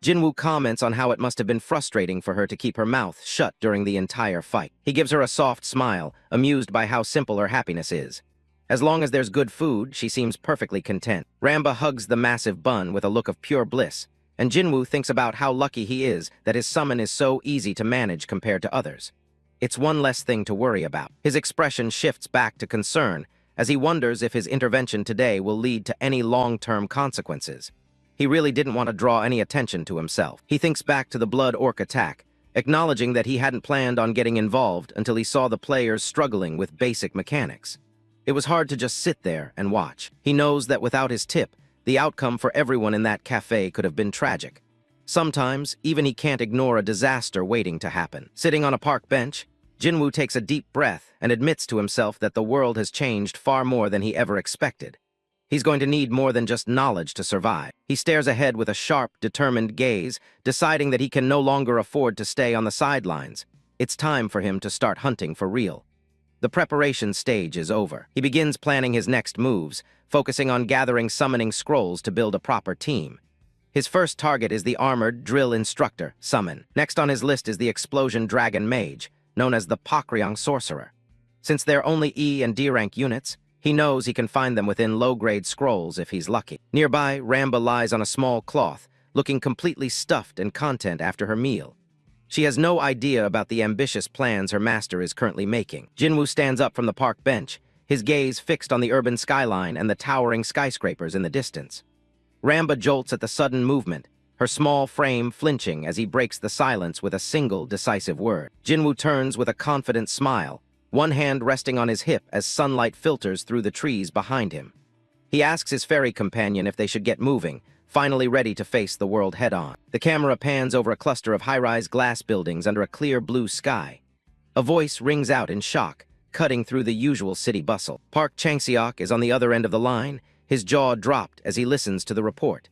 Jinwoo comments on how it must have been frustrating for her to keep her mouth shut during the entire fight. He gives her a soft smile, amused by how simple her happiness is. As long as there's good food, she seems perfectly content. Lamba hugs the massive bun with a look of pure bliss, and Jinwoo thinks about how lucky he is that his summon is so easy to manage compared to others. It's one less thing to worry about. His expression shifts back to concern as he wonders if his intervention today will lead to any long-term consequences. He really didn't want to draw any attention to himself. He thinks back to the Blood Orc attack, acknowledging that he hadn't planned on getting involved until he saw the players struggling with basic mechanics. It was hard to just sit there and watch. He knows that without his tip, the outcome for everyone in that cafe could have been tragic. Sometimes, even he can't ignore a disaster waiting to happen. Sitting on a park bench, Jinwoo takes a deep breath and admits to himself that the world has changed far more than he ever expected. He's going to need more than just knowledge to survive. He stares ahead with a sharp, determined gaze, deciding that he can no longer afford to stay on the sidelines. It's time for him to start hunting for real. The preparation stage is over. He begins planning his next moves, focusing on gathering summoning scrolls to build a proper team. His first target is the armored drill instructor, Summon. Next on his list is the explosion dragon mage, known as the Pakryang sorcerer. Since they're only E and D rank units, he knows he can find them within low-grade scrolls if he's lucky. Nearby, Lamba lies on a small cloth, looking completely stuffed and content after her meal. She has no idea about the ambitious plans her master is currently making. Jinwoo stands up from the park bench, his gaze fixed on the urban skyline and the towering skyscrapers in the distance. Lamba jolts at the sudden movement, her small frame flinching as he breaks the silence with a single decisive word. Jinwoo turns with a confident smile, one hand resting on his hip as sunlight filters through the trees behind him. He asks his fairy companion if they should get moving, finally ready to face the world head-on. The camera pans over a cluster of high-rise glass buildings under a clear blue sky. A voice rings out in shock, cutting through the usual city bustle. Park Chang-seok is on the other end of the line, his jaw dropped as he listens to the report.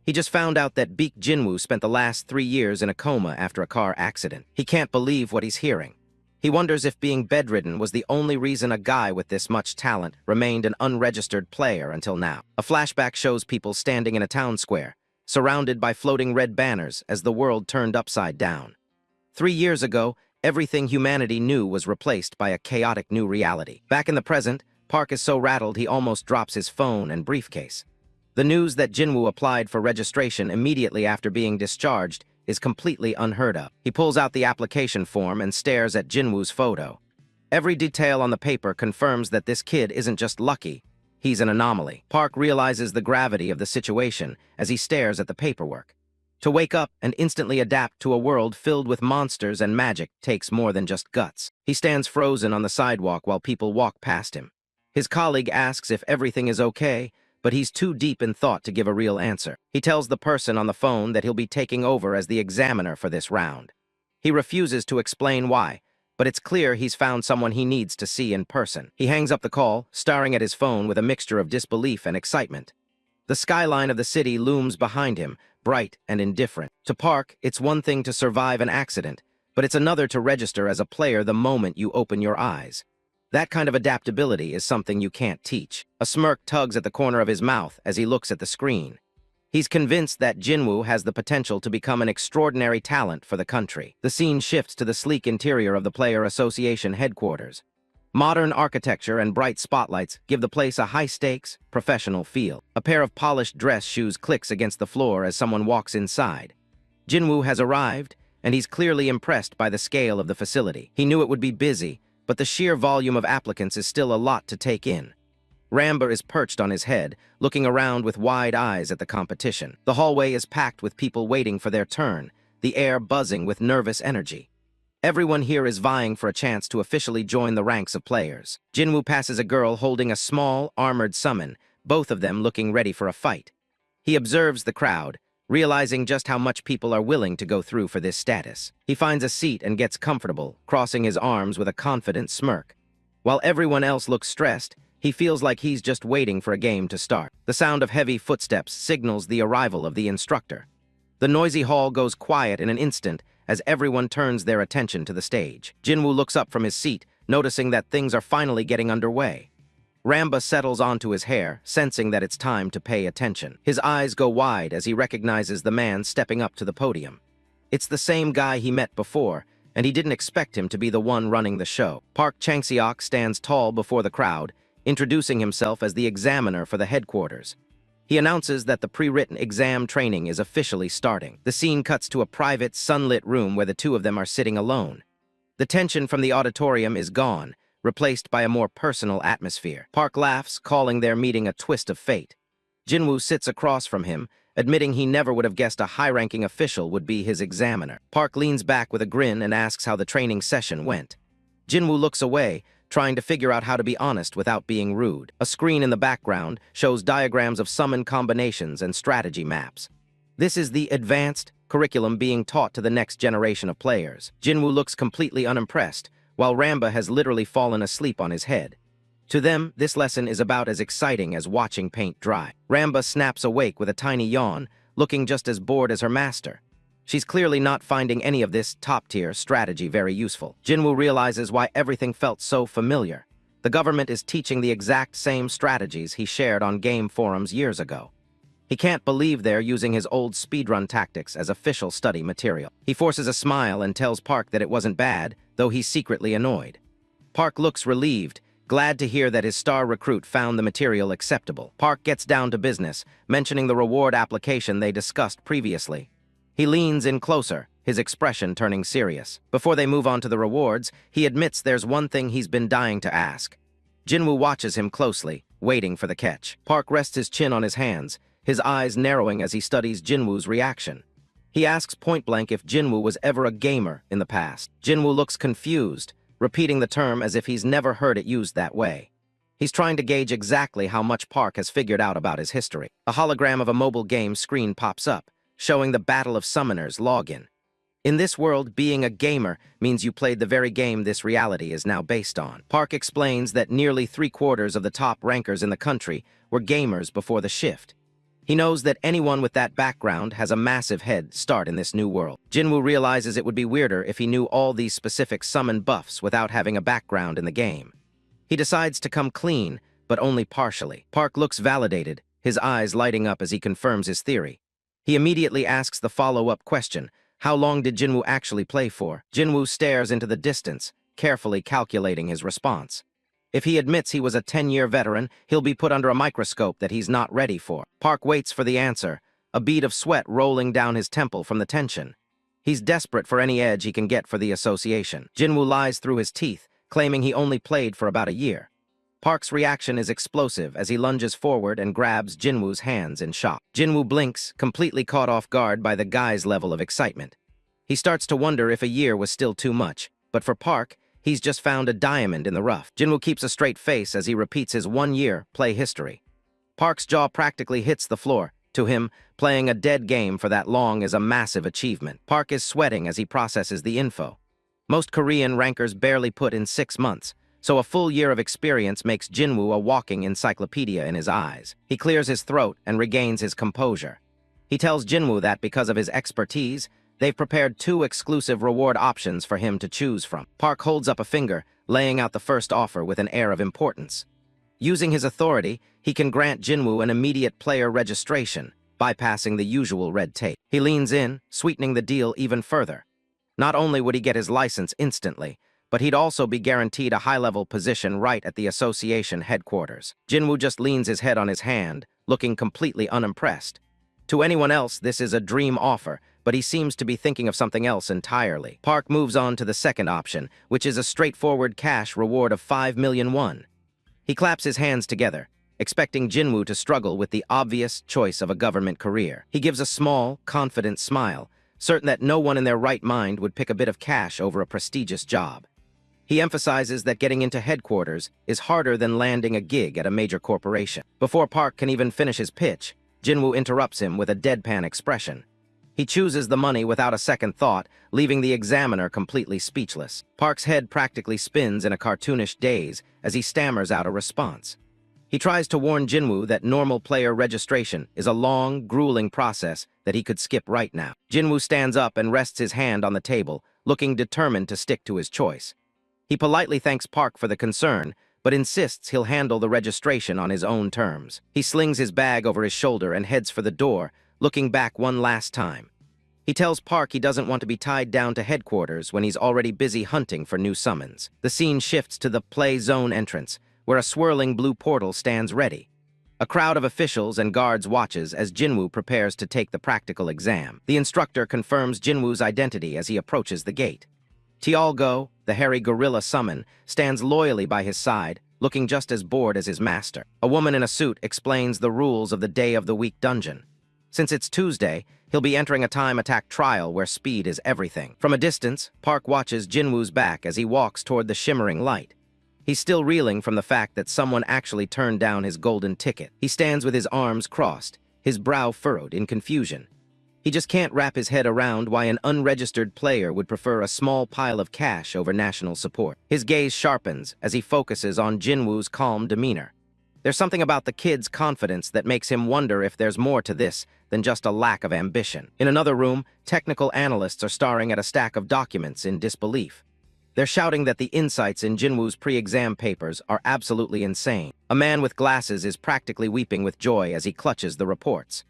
He just found out that Baek Jinwoo spent the last 3 years in a coma after a car accident. He can't believe what he's hearing. He wonders if being bedridden was the only reason a guy with this much talent remained an unregistered player until now. A flashback shows people standing in a town square, surrounded by floating red banners as the world turned upside down. 3 years ago, everything humanity knew was replaced by a chaotic new reality. Back in the present, Park is so rattled he almost drops his phone and briefcase. The news that Jinwoo applied for registration immediately after being discharged is completely unheard of. He pulls out the application form and stares at Jinwoo's photo. Every detail on the paper confirms that this kid isn't just lucky, he's an anomaly. Park realizes the gravity of the situation as he stares at the paperwork. To wake up and instantly adapt to a world filled with monsters and magic takes more than just guts. He stands frozen on the sidewalk while people walk past him. His colleague asks if everything is okay, but he's too deep in thought to give a real answer. He tells the person on the phone that he'll be taking over as the examiner for this round. He refuses to explain why, but it's clear he's found someone he needs to see in person. He hangs up the call, staring at his phone with a mixture of disbelief and excitement. The skyline of the city looms behind him, bright and indifferent. To Park, it's one thing to survive an accident, but it's another to register as a player the moment you open your eyes. That kind of adaptability is something you can't teach. A smirk tugs at the corner of his mouth as he looks at the screen. He's convinced that Jinwoo has the potential to become an extraordinary talent for the country. The scene shifts to the sleek interior of the Player Association headquarters. Modern architecture and bright spotlights give the place a high-stakes, professional feel. A pair of polished dress shoes clicks against the floor as someone walks inside. Jinwoo has arrived, and he's clearly impressed by the scale of the facility. He knew it would be busy, but the sheer volume of applicants is still a lot to take in. Lamba is perched on his head, looking around with wide eyes at the competition. The hallway is packed with people waiting for their turn, the air buzzing with nervous energy. Everyone here is vying for a chance to officially join the ranks of players. Jinwoo passes a girl holding a small, armored summon, both of them looking ready for a fight. He observes the crowd, realizing just how much people are willing to go through for this status. He finds a seat and gets comfortable, crossing his arms with a confident smirk. While everyone else looks stressed, he feels like he's just waiting for a game to start. The sound of heavy footsteps signals the arrival of the instructor. The noisy hall goes quiet in an instant as everyone turns their attention to the stage. Jinwoo looks up from his seat, noticing that things are finally getting underway. Lamba settles onto his hair, sensing that it's time to pay attention. His eyes go wide as he recognizes the man stepping up to the podium. It's the same guy he met before, and he didn't expect him to be the one running the show. Park Chang-seok stands tall before the crowd, introducing himself as the examiner for the headquarters. He announces that the pre-written exam training is officially starting. The scene cuts to a private, sunlit room where the two of them are sitting alone. The tension from the auditorium is gone, replaced by a more personal atmosphere. Park laughs, calling their meeting a twist of fate. Jinwoo sits across from him, admitting he never would have guessed a high-ranking official would be his examiner. Park leans back with a grin and asks how the training session went. Jinwoo looks away, trying to figure out how to be honest without being rude. A screen in the background shows diagrams of summon combinations and strategy maps. This is the Advanced curriculum being taught to the next generation of players. Jinwoo looks completely unimpressed, while Ramba has literally fallen asleep on his head. To them, this lesson is about as exciting as watching paint dry. Ramba snaps awake with a tiny yawn, looking just as bored as her master. She's clearly not finding any of this top-tier strategy very useful. Jinwoo realizes why everything felt so familiar. The government is teaching the exact same strategies he shared on game forums years ago. He can't believe they're using his old speedrun tactics as official study material. He forces a smile and tells Park that it wasn't bad, though he's secretly annoyed. Park looks relieved, glad to hear that his star recruit found the material acceptable. Park gets down to business, mentioning the reward application they discussed previously. He leans in closer, his expression turning serious. Before they move on to the rewards, he admits there's one thing he's been dying to ask. Jinwoo watches him closely, waiting for the catch. Park rests his chin on his hands, his eyes narrowing as he studies Jinwoo's reaction. He asks point-blank if Jinwoo was ever a gamer in the past. Jinwoo looks confused, repeating the term as if he's never heard it used that way. He's trying to gauge exactly how much Park has figured out about his history. A hologram of a mobile game screen pops up, showing the Battle of Summoners login. In this world, being a gamer means you played the very game this reality is now based on. Park explains that nearly 3/4 of the top rankers in the country were gamers before the shift. He knows that anyone with that background has a massive head start in this new world. Jinwoo realizes it would be weirder if he knew all these specific summon buffs without having a background in the game. He decides to come clean, but only partially. Park looks validated, his eyes lighting up as he confirms his theory. He immediately asks the follow-up question, how long did Jinwoo actually play for? Jinwoo stares into the distance, carefully calculating his response. If he admits he was a 10-year veteran, he'll be put under a microscope that he's not ready for. Park waits for the answer, a bead of sweat rolling down his temple from the tension. He's desperate for any edge he can get for the association. Jinwoo lies through his teeth, claiming he only played for about a year. Park's reaction is explosive as he lunges forward and grabs Jinwoo's hands in shock. Jinwoo blinks, completely caught off guard by the guy's level of excitement. He starts to wonder if a year was still too much, but for Park, he's just found a diamond in the rough. Jinwoo keeps a straight face as he repeats his 1-year play history. Park's jaw practically hits the floor. To him, playing a dead game for that long is a massive achievement. Park is sweating as he processes the info. Most Korean rankers barely put in 6 months, so a full year of experience makes Jinwoo a walking encyclopedia in his eyes. He clears his throat and regains his composure. He tells Jinwoo that because of his expertise, they've prepared 2 exclusive reward options for him to choose from. Park holds up a finger, laying out the first offer with an air of importance. Using his authority, he can grant Jinwoo an immediate player registration, bypassing the usual red tape. He leans in, sweetening the deal even further. Not only would he get his license instantly, but he'd also be guaranteed a high-level position right at the association headquarters. Jinwoo just leans his head on his hand, looking completely unimpressed. To anyone else, this is a dream offer, but he seems to be thinking of something else entirely. Park moves on to the second option, which is a straightforward cash reward of 5 million won. He claps his hands together, expecting Jinwoo to struggle with the obvious choice of a government career. He gives a small, confident smile, certain that no one in their right mind would pick a bit of cash over a prestigious job. He emphasizes that getting into headquarters is harder than landing a gig at a major corporation. Before Park can even finish his pitch, Jinwoo interrupts him with a deadpan expression. He chooses the money without a second thought, leaving the examiner completely speechless. Park's head practically spins in a cartoonish daze as he stammers out a response. He tries to warn Jinwoo that normal player registration is a long, grueling process that he could skip right now. Jinwoo stands up and rests his hand on the table, looking determined to stick to his choice. He politely thanks Park for the concern, but insists he'll handle the registration on his own terms. He slings his bag over his shoulder and heads for the door, looking back one last time. He tells Park he doesn't want to be tied down to headquarters when he's already busy hunting for new summons. The scene shifts to the play zone entrance, where a swirling blue portal stands ready. A crowd of officials and guards watches as Jinwoo prepares to take the practical exam. The instructor confirms Jinwoo's identity as he approaches the gate. Tialgo, the hairy gorilla summon, stands loyally by his side, looking just as bored as his master. A woman in a suit explains the rules of the day of the week dungeon. Since it's Tuesday, he'll be entering a time attack trial where speed is everything. From a distance, Park watches Jinwoo's back as he walks toward the shimmering light. He's still reeling from the fact that someone actually turned down his golden ticket. He stands with his arms crossed, his brow furrowed in confusion. He just can't wrap his head around why an unregistered player would prefer a small pile of cash over national support. His gaze sharpens as he focuses on Jinwoo's calm demeanor. There's something about the kid's confidence that makes him wonder if there's more to this than just a lack of ambition. In another room, technical analysts are staring at a stack of documents in disbelief. They're shouting that the insights in Jinwoo's pre-exam papers are absolutely insane. A man with glasses is practically weeping with joy as he clutches the reports.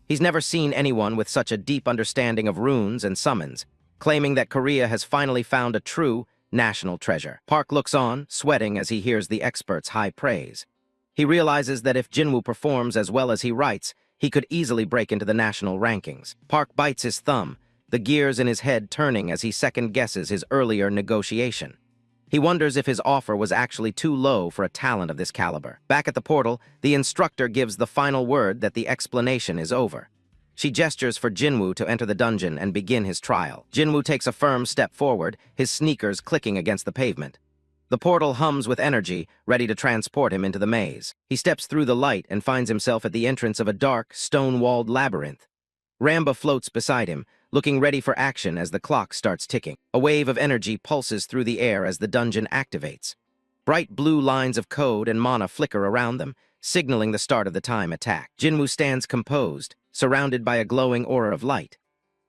He's never seen anyone with such a deep understanding of runes and summons, claiming that Korea has finally found a true national treasure. Park looks on, sweating as he hears the experts' high praise. He realizes that if Jinwoo performs as well as he writes, he could easily break into the national rankings. Park bites his thumb, the gears in his head turning as he second-guesses his earlier negotiation. He wonders if his offer was actually too low for a talent of this caliber. Back at the portal, the instructor gives the final word that the explanation is over. She gestures for Jinwoo to enter the dungeon and begin his trial. Jinwoo takes a firm step forward, his sneakers clicking against the pavement. The portal hums with energy, ready to transport him into the maze. He steps through the light and finds himself at the entrance of a dark, stone-walled labyrinth. Lamba floats beside him, looking ready for action as the clock starts ticking. A wave of energy pulses through the air as the dungeon activates. Bright blue lines of code and mana flicker around them, signaling the start of the time attack. Jinwoo stands composed, surrounded by a glowing aura of light.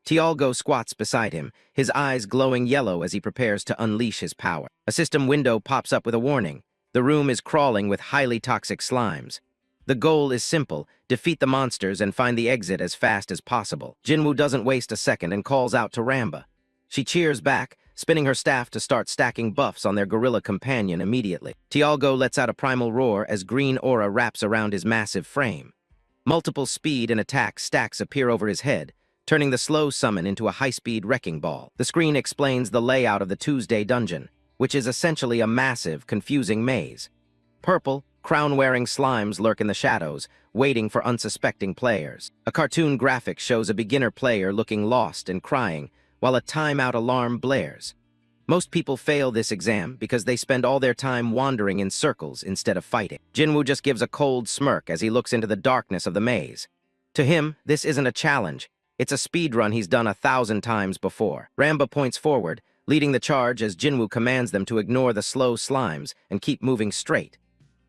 Tialgo squats beside him, his eyes glowing yellow as he prepares to unleash his power. A system window pops up with a warning. The room is crawling with highly toxic slimes. The goal is simple: defeat the monsters and find the exit as fast as possible. Jinwoo doesn't waste a second and calls out to Lamba. She cheers back, spinning her staff to start stacking buffs on their gorilla companion immediately. Tialgo lets out a primal roar as green aura wraps around his massive frame. Multiple speed and attack stacks appear over his head, turning the slow summon into a high-speed wrecking ball. The screen explains the layout of the Tuesday dungeon, which is essentially a massive, confusing maze. Purple, crown-wearing slimes lurk in the shadows, waiting for unsuspecting players. A cartoon graphic shows a beginner player looking lost and crying, while a timeout alarm blares. Most people fail this exam because they spend all their time wandering in circles instead of fighting. Jinwoo just gives a cold smirk as he looks into the darkness of the maze. To him, this isn't a challenge. It's a speedrun he's done 1,000 times before. Lamba points forward, leading the charge as Jinwoo commands them to ignore the slow slimes and keep moving straight.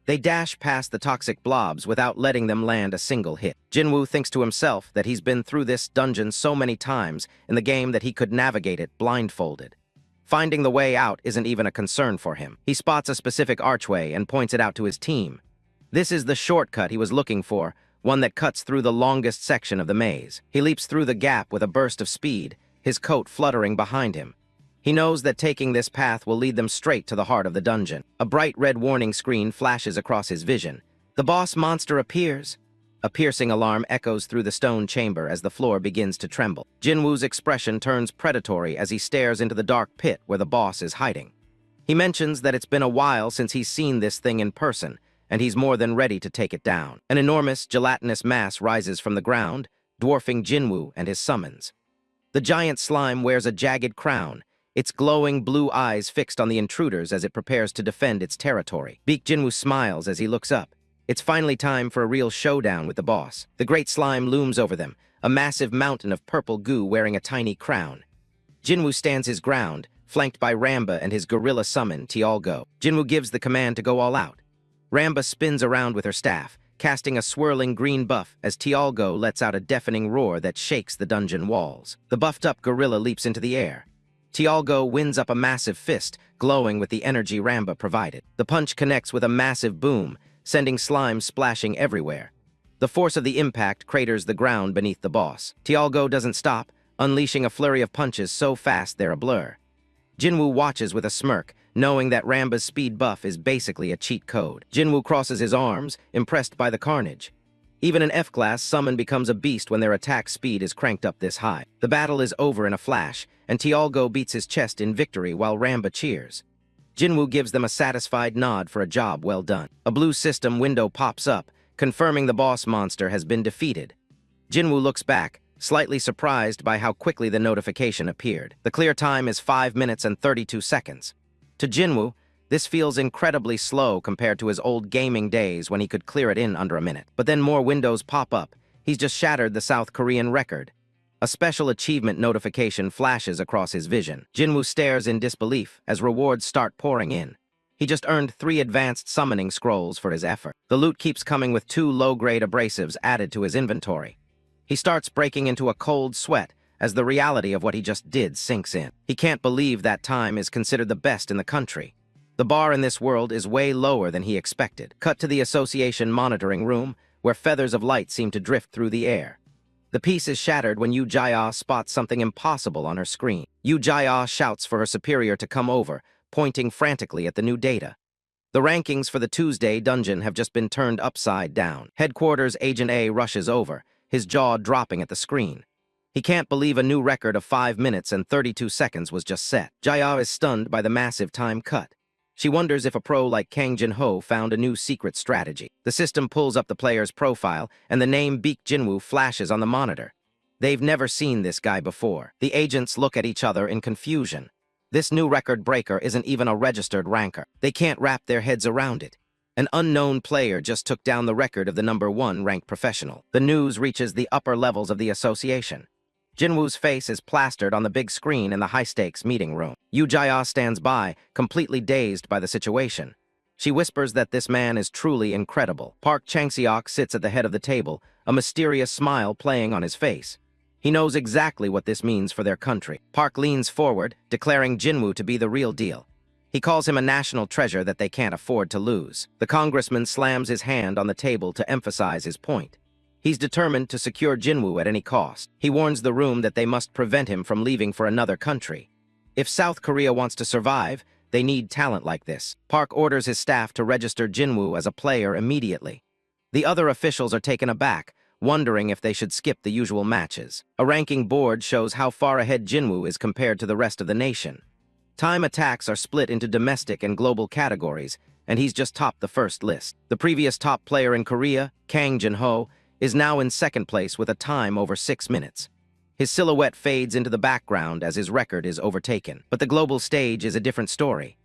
They dash past the toxic blobs without letting them land a single hit. Jinwoo thinks to himself that he's been through this dungeon so many times in the game that he could navigate it blindfolded. Finding the way out isn't even a concern for him. He spots a specific archway and points it out to his team. This is the shortcut he was looking for, one that cuts through the longest section of the maze. He leaps through the gap with a burst of speed, his coat fluttering behind him. He knows that taking this path will lead them straight to the heart of the dungeon. A bright red warning screen flashes across his vision. The boss monster appears. A piercing alarm echoes through the stone chamber as the floor begins to tremble. Jinwoo's expression turns predatory as he stares into the dark pit where the boss is hiding. He mentions that it's been a while since he's seen this thing in person, and he's more than ready to take it down. An enormous, gelatinous mass rises from the ground, dwarfing Jinwoo and his summons. The giant slime wears a jagged crown, its glowing blue eyes fixed on the intruders as it prepares to defend its territory. Baek Jinwoo smiles as he looks up. It's finally time for a real showdown with the boss. The great slime looms over them, a massive mountain of purple goo wearing a tiny crown. Jinwoo stands his ground, flanked by Lamba and his gorilla summon, Tialgo. Jinwoo gives the command to go all out. Lamba spins around with her staff, casting a swirling green buff as Tialgo lets out a deafening roar that shakes the dungeon walls. The buffed-up gorilla leaps into the air. Tialgo winds up a massive fist, glowing with the energy Lamba provided. The punch connects with a massive boom, sending slime splashing everywhere. The force of the impact craters the ground beneath the boss. Tialgo doesn't stop, unleashing a flurry of punches so fast they're a blur. Jinwoo watches with a smirk, knowing that Ramba's speed buff is basically a cheat code. Jinwoo crosses his arms, impressed by the carnage. Even an F-class summon becomes a beast when their attack speed is cranked up this high. The battle is over in a flash, and Tialgo beats his chest in victory while Lamba cheers. Jinwoo gives them a satisfied nod for a job well done. A blue system window pops up, confirming the boss monster has been defeated. Jinwoo looks back, slightly surprised by how quickly the notification appeared. The clear time is 5 minutes and 32 seconds. To Jinwoo, this feels incredibly slow compared to his old gaming days when he could clear it in under a minute. But then more windows pop up. He's just shattered the South Korean record. A special achievement notification flashes across his vision. Jinwoo stares in disbelief as rewards start pouring in. He just earned 3 advanced summoning scrolls for his effort. The loot keeps coming with 2 low-grade abrasives added to his inventory. He starts breaking into a cold sweat as the reality of what he just did sinks in. He can't believe that time is considered the best in the country. The bar in this world is way lower than he expected. Cut to the association monitoring room, where feathers of light seem to drift through the air. The peace is shattered when Yu Jia spots something impossible on her screen. Yu Jia shouts for her superior to come over, pointing frantically at the new data. The rankings for the Tuesday dungeon have just been turned upside down. Headquarters Agent A rushes over, his jaw dropping at the screen. He can't believe a new record of 5 minutes and 32 seconds was just set. Jia is stunned by the massive time cut. She wonders if a pro like Baek Jinwoo found a new secret strategy. The system pulls up the player's profile, and the name Baek Jinwoo flashes on the monitor. They've never seen this guy before. The agents look at each other in confusion. This new record breaker isn't even a registered ranker. They can't wrap their heads around it. An unknown player just took down the record of the #1 ranked professional. The news reaches the upper levels of the association. Jinwoo's face is plastered on the big screen in the high-stakes meeting room. Yu Jia stands by, completely dazed by the situation. She whispers that this man is truly incredible. Park Chang-seok sits at the head of the table, a mysterious smile playing on his face. He knows exactly what this means for their country. Park leans forward, declaring Jinwoo to be the real deal. He calls him a national treasure that they can't afford to lose. The congressman slams his hand on the table to emphasize his point. He's determined to secure Jinwoo at any cost. He warns the room that they must prevent him from leaving for another country. If South Korea wants to survive, they need talent like this. Park orders his staff to register Jinwoo as a player immediately. The other officials are taken aback, wondering if they should skip the usual matches. A ranking board shows how far ahead Jinwoo is compared to the rest of the nation. Time attacks are split into domestic and global categories, and he's just topped the first list. The previous top player in Korea, Baek Jinwoo, is now in second place with a time over 6 minutes. His silhouette fades into the background as his record is overtaken. But the global stage is a different story.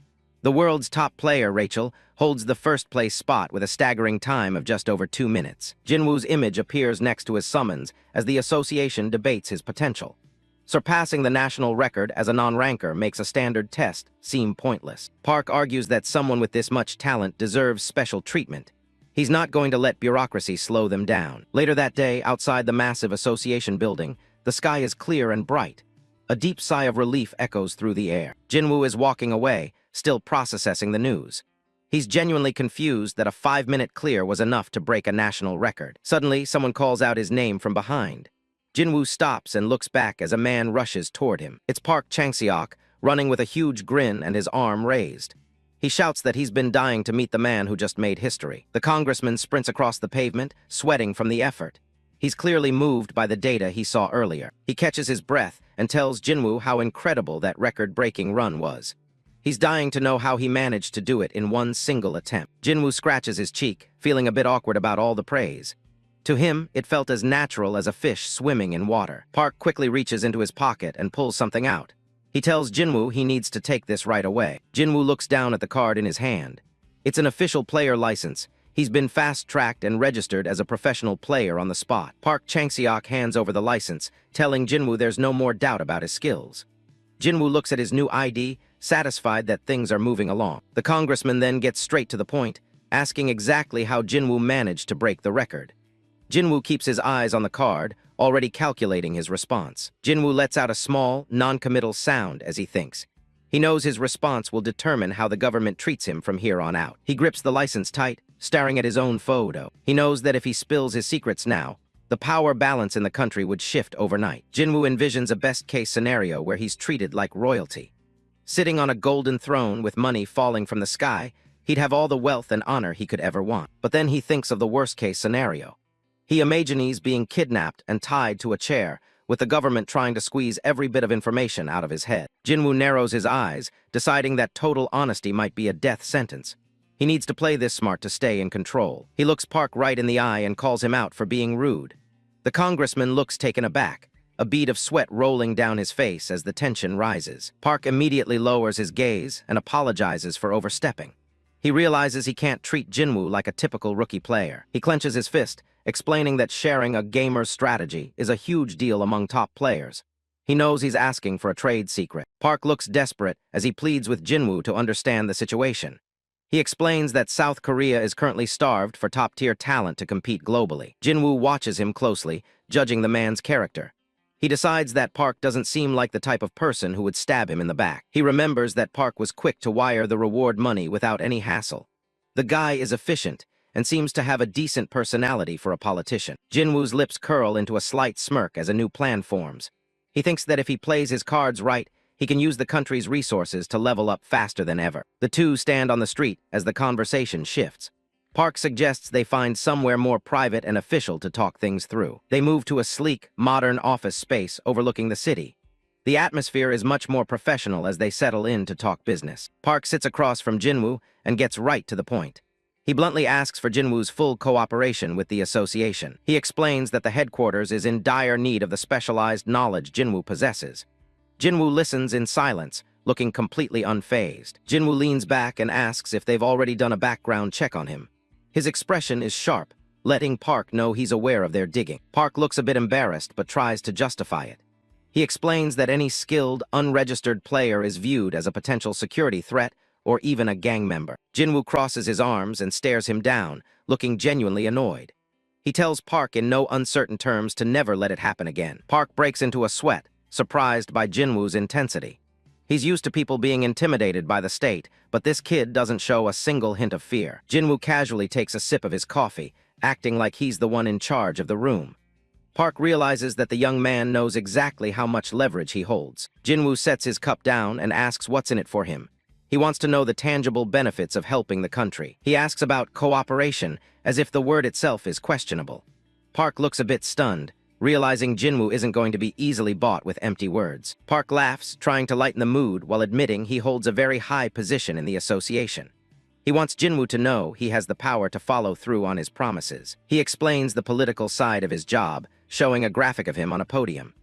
The world's top player, Rachel, holds the first-place spot with a staggering time of just over 2 minutes. Jinwoo's image appears next to his summons as the association debates his potential. Surpassing the national record as a non-ranker makes a standard test seem pointless. Park argues that someone with this much talent deserves special treatment. He's not going to let bureaucracy slow them down. Later that day, outside the massive association building, the sky is clear and bright. A deep sigh of relief echoes through the air. Jinwoo is walking away, still processing the news. He's genuinely confused that a 5-minute clear was enough to break a national record. Suddenly, someone calls out his name from behind. Jinwoo stops and looks back as a man rushes toward him. It's Park Chang-seok, running with a huge grin and his arm raised. He shouts that he's been dying to meet the man who just made history. The congressman sprints across the pavement, sweating from the effort. He's clearly moved by the data he saw earlier. He catches his breath and tells Jinwoo how incredible that record-breaking run was. He's dying to know how he managed to do it in one single attempt. Jinwoo scratches his cheek, feeling a bit awkward about all the praise. To him, it felt as natural as a fish swimming in water. Park quickly reaches into his pocket and pulls something out. He tells Jinwoo he needs to take this right away. Jinwoo looks down at the card in his hand. It's an official player license. He's been fast-tracked and registered as a professional player on the spot. Park Chang-seok hands over the license, telling Jinwoo there's no more doubt about his skills. Jinwoo looks at his new ID, satisfied that things are moving along. The congressman then gets straight to the point, asking exactly how Jinwoo managed to break the record. Jinwoo keeps his eyes on the card, already calculating his response. Jinwoo lets out a small, non-committal sound as he thinks. He knows his response will determine how the government treats him from here on out. He grips the license tight, staring at his own photo. He knows that if he spills his secrets now, the power balance in the country would shift overnight. Jinwoo envisions a best-case scenario where he's treated like royalty. Sitting on a golden throne with money falling from the sky, he'd have all the wealth and honor he could ever want. But then he thinks of the worst-case scenario. He imagines being kidnapped and tied to a chair, with the government trying to squeeze every bit of information out of his head. Jinwoo narrows his eyes, deciding that total honesty might be a death sentence. He needs to play this smart to stay in control. He looks Park right in the eye and calls him out for being rude. The congressman looks taken aback, a bead of sweat rolling down his face as the tension rises. Park immediately lowers his gaze and apologizes for overstepping. He realizes he can't treat Jinwoo like a typical rookie player. He clenches his fist, explaining that sharing a gamer's strategy is a huge deal among top players. He knows he's asking for a trade secret. Park looks desperate as he pleads with Jinwoo to understand the situation. He explains that South Korea is currently starved for top-tier talent to compete globally. Jinwoo watches him closely, judging the man's character. He decides that Park doesn't seem like the type of person who would stab him in the back. He remembers that Park was quick to wire the reward money without any hassle. The guy is efficient and seems to have a decent personality for a politician. Jinwoo's lips curl into a slight smirk as a new plan forms. He thinks that if he plays his cards right, he can use the country's resources to level up faster than ever. The two stand on the street as the conversation shifts. Park suggests they find somewhere more private and official to talk things through. They move to a sleek, modern office space overlooking the city. The atmosphere is much more professional as they settle in to talk business. Park sits across from Jinwoo and gets right to the point. He bluntly asks for Jinwoo's full cooperation with the association. He explains that the headquarters is in dire need of the specialized knowledge Jinwoo possesses. Jinwoo listens in silence, looking completely unfazed. Jinwoo leans back and asks if they've already done a background check on him. His expression is sharp, letting Park know he's aware of their digging. Park looks a bit embarrassed but tries to justify it. He explains that any skilled, unregistered player is viewed as a potential security threat or even a gang member. Jinwoo crosses his arms and stares him down, looking genuinely annoyed. He tells Park in no uncertain terms to never let it happen again. Park breaks into a sweat, surprised by Jinwoo's intensity. He's used to people being intimidated by the state, but this kid doesn't show a single hint of fear. Jinwoo casually takes a sip of his coffee, acting like he's the one in charge of the room. Park realizes that the young man knows exactly how much leverage he holds. Jinwoo sets his cup down and asks what's in it for him. He wants to know the tangible benefits of helping the country. He asks about cooperation, as if the word itself is questionable. Park looks a bit stunned, realizing Jinwoo isn't going to be easily bought with empty words. Park laughs, trying to lighten the mood while admitting he holds a very high position in the association. He wants Jinwoo to know he has the power to follow through on his promises. He explains the political side of his job, showing a graphic of him on a podium.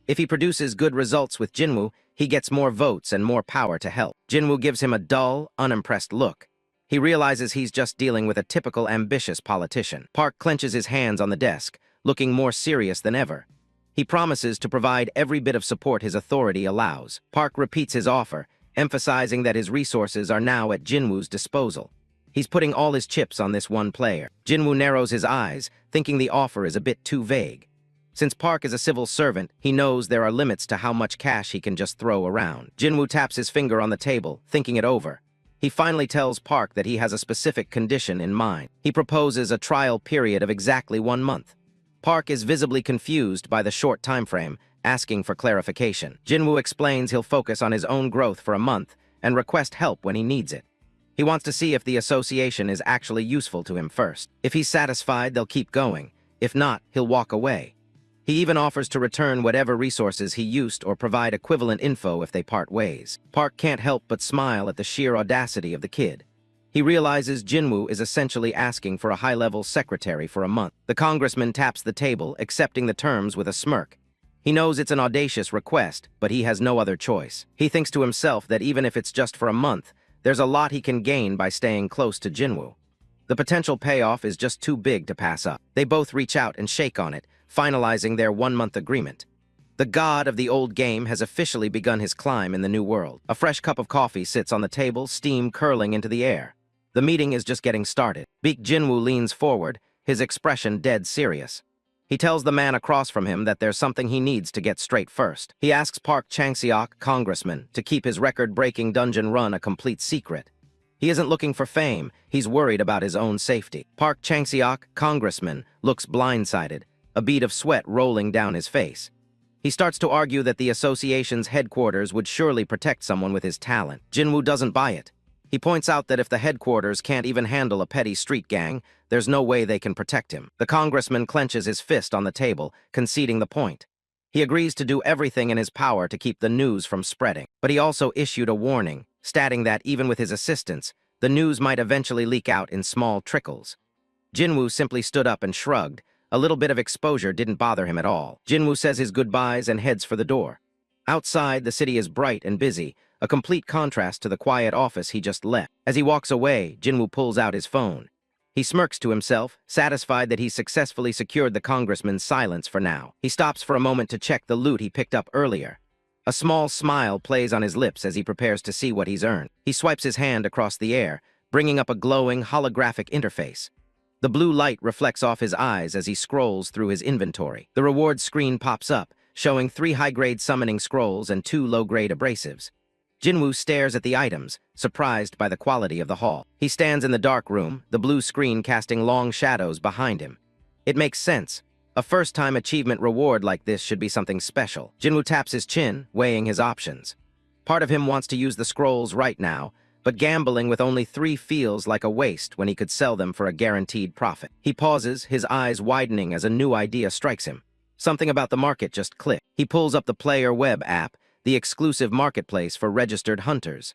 If he produces good results with Jinwoo, he gets more votes and more power to help. Jinwoo gives him a dull, unimpressed look. He realizes he's just dealing with a typical ambitious politician. Park clenches his hands on the desk, looking more serious than ever. He promises to provide every bit of support his authority allows. Park repeats his offer, emphasizing that his resources are now at Jinwoo's disposal. He's putting all his chips on this one player. Jinwoo narrows his eyes, thinking the offer is a bit too vague. Since Park is a civil servant, he knows there are limits to how much cash he can just throw around. Jinwoo taps his finger on the table, thinking it over. He finally tells Park that he has a specific condition in mind. He proposes a trial period of exactly 1 month. Park is visibly confused by the short time frame, asking for clarification. Jinwoo explains he'll focus on his own growth for a month and request help when he needs it. He wants to see if the association is actually useful to him first. If he's satisfied, they'll keep going. If not, he'll walk away. He even offers to return whatever resources he used or provide equivalent info if they part ways. Park can't help but smile at the sheer audacity of the kid. He realizes Jinwoo is essentially asking for a high-level secretary for a month. The congressman taps the table, accepting the terms with a smirk. He knows it's an audacious request, but he has no other choice. He thinks to himself that even if it's just for a month, there's a lot he can gain by staying close to Jinwoo. The potential payoff is just too big to pass up. They both reach out and shake on it, finalizing their 1-month agreement. The god of the old game has officially begun his climb in the new world. A fresh cup of coffee sits on the table, steam curling into the air. The meeting is just getting started. Baek Jinwoo leans forward, his expression dead serious. He tells the man across from him that there's something he needs to get straight first. He asks Park Chang-seok, congressman, to keep his record-breaking dungeon run a complete secret. He isn't looking for fame, he's worried about his own safety. Park Chang-seok, congressman, looks blindsided, a bead of sweat rolling down his face. He starts to argue that the association's headquarters would surely protect someone with his talent. Jinwoo doesn't buy it. He points out that if the headquarters can't even handle a petty street gang, there's no way they can protect him. The congressman clenches his fist on the table, conceding the point. He agrees to do everything in his power to keep the news from spreading. But he also issued a warning, stating that even with his assistance, the news might eventually leak out in small trickles. Jinwoo simply stood up and shrugged. A little bit of exposure didn't bother him at all. Jinwoo says his goodbyes and heads for the door. Outside, the city is bright and busy, a complete contrast to the quiet office he just left. As he walks away, Jinwoo pulls out his phone. He smirks to himself, satisfied that he successfully secured the congressman's silence for now. He stops for a moment to check the loot he picked up earlier. A small smile plays on his lips as he prepares to see what he's earned. He swipes his hand across the air, bringing up a glowing, holographic interface. The blue light reflects off his eyes as he scrolls through his inventory. The rewards screen pops up, showing 3 high-grade summoning scrolls and 2 low-grade abrasives. Jinwoo stares at the items, surprised by the quality of the haul. He stands in the dark room, the blue screen casting long shadows behind him. It makes sense. A first-time achievement reward like this should be something special. Jinwoo taps his chin, weighing his options. Part of him wants to use the scrolls right now, but gambling with only 3 feels like a waste when he could sell them for a guaranteed profit. He pauses, his eyes widening as a new idea strikes him. Something about the market just clicked. He pulls up the Player Web app, the exclusive marketplace for registered hunters.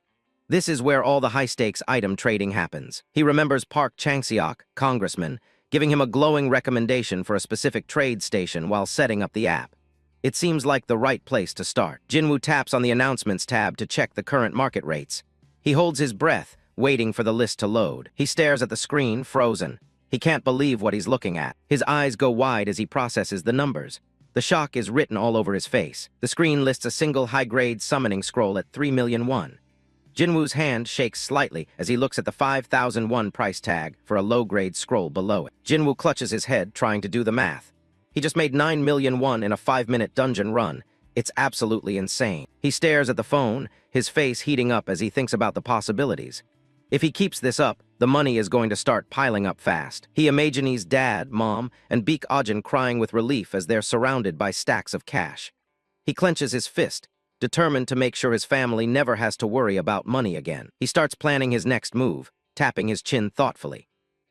This is where all the high-stakes item trading happens. He remembers Park Chang-seok, congressman, giving him a glowing recommendation for a specific trade station while setting up the app. It seems like the right place to start. Jinwoo taps on the Announcements tab to check the current market rates. He holds his breath, waiting for the list to load. He stares at the screen, frozen. He can't believe what he's looking at. His eyes go wide as he processes the numbers. The shock is written all over his face. The screen lists a single high-grade summoning scroll at 3,000,000 won. Jinwoo's hand shakes slightly as he looks at the 5,000 won price tag for a low-grade scroll below it. Jinwoo clutches his head, trying to do the math. He just made 9,000,000 won in a 5-minute dungeon run. It's absolutely insane. He stares at the phone, his face heating up as he thinks about the possibilities. If he keeps this up, the money is going to start piling up fast. He imagines dad, mom, and Baek Jinwoo crying with relief as they're surrounded by stacks of cash. He clenches his fist, determined to make sure his family never has to worry about money again. He starts planning his next move, tapping his chin thoughtfully.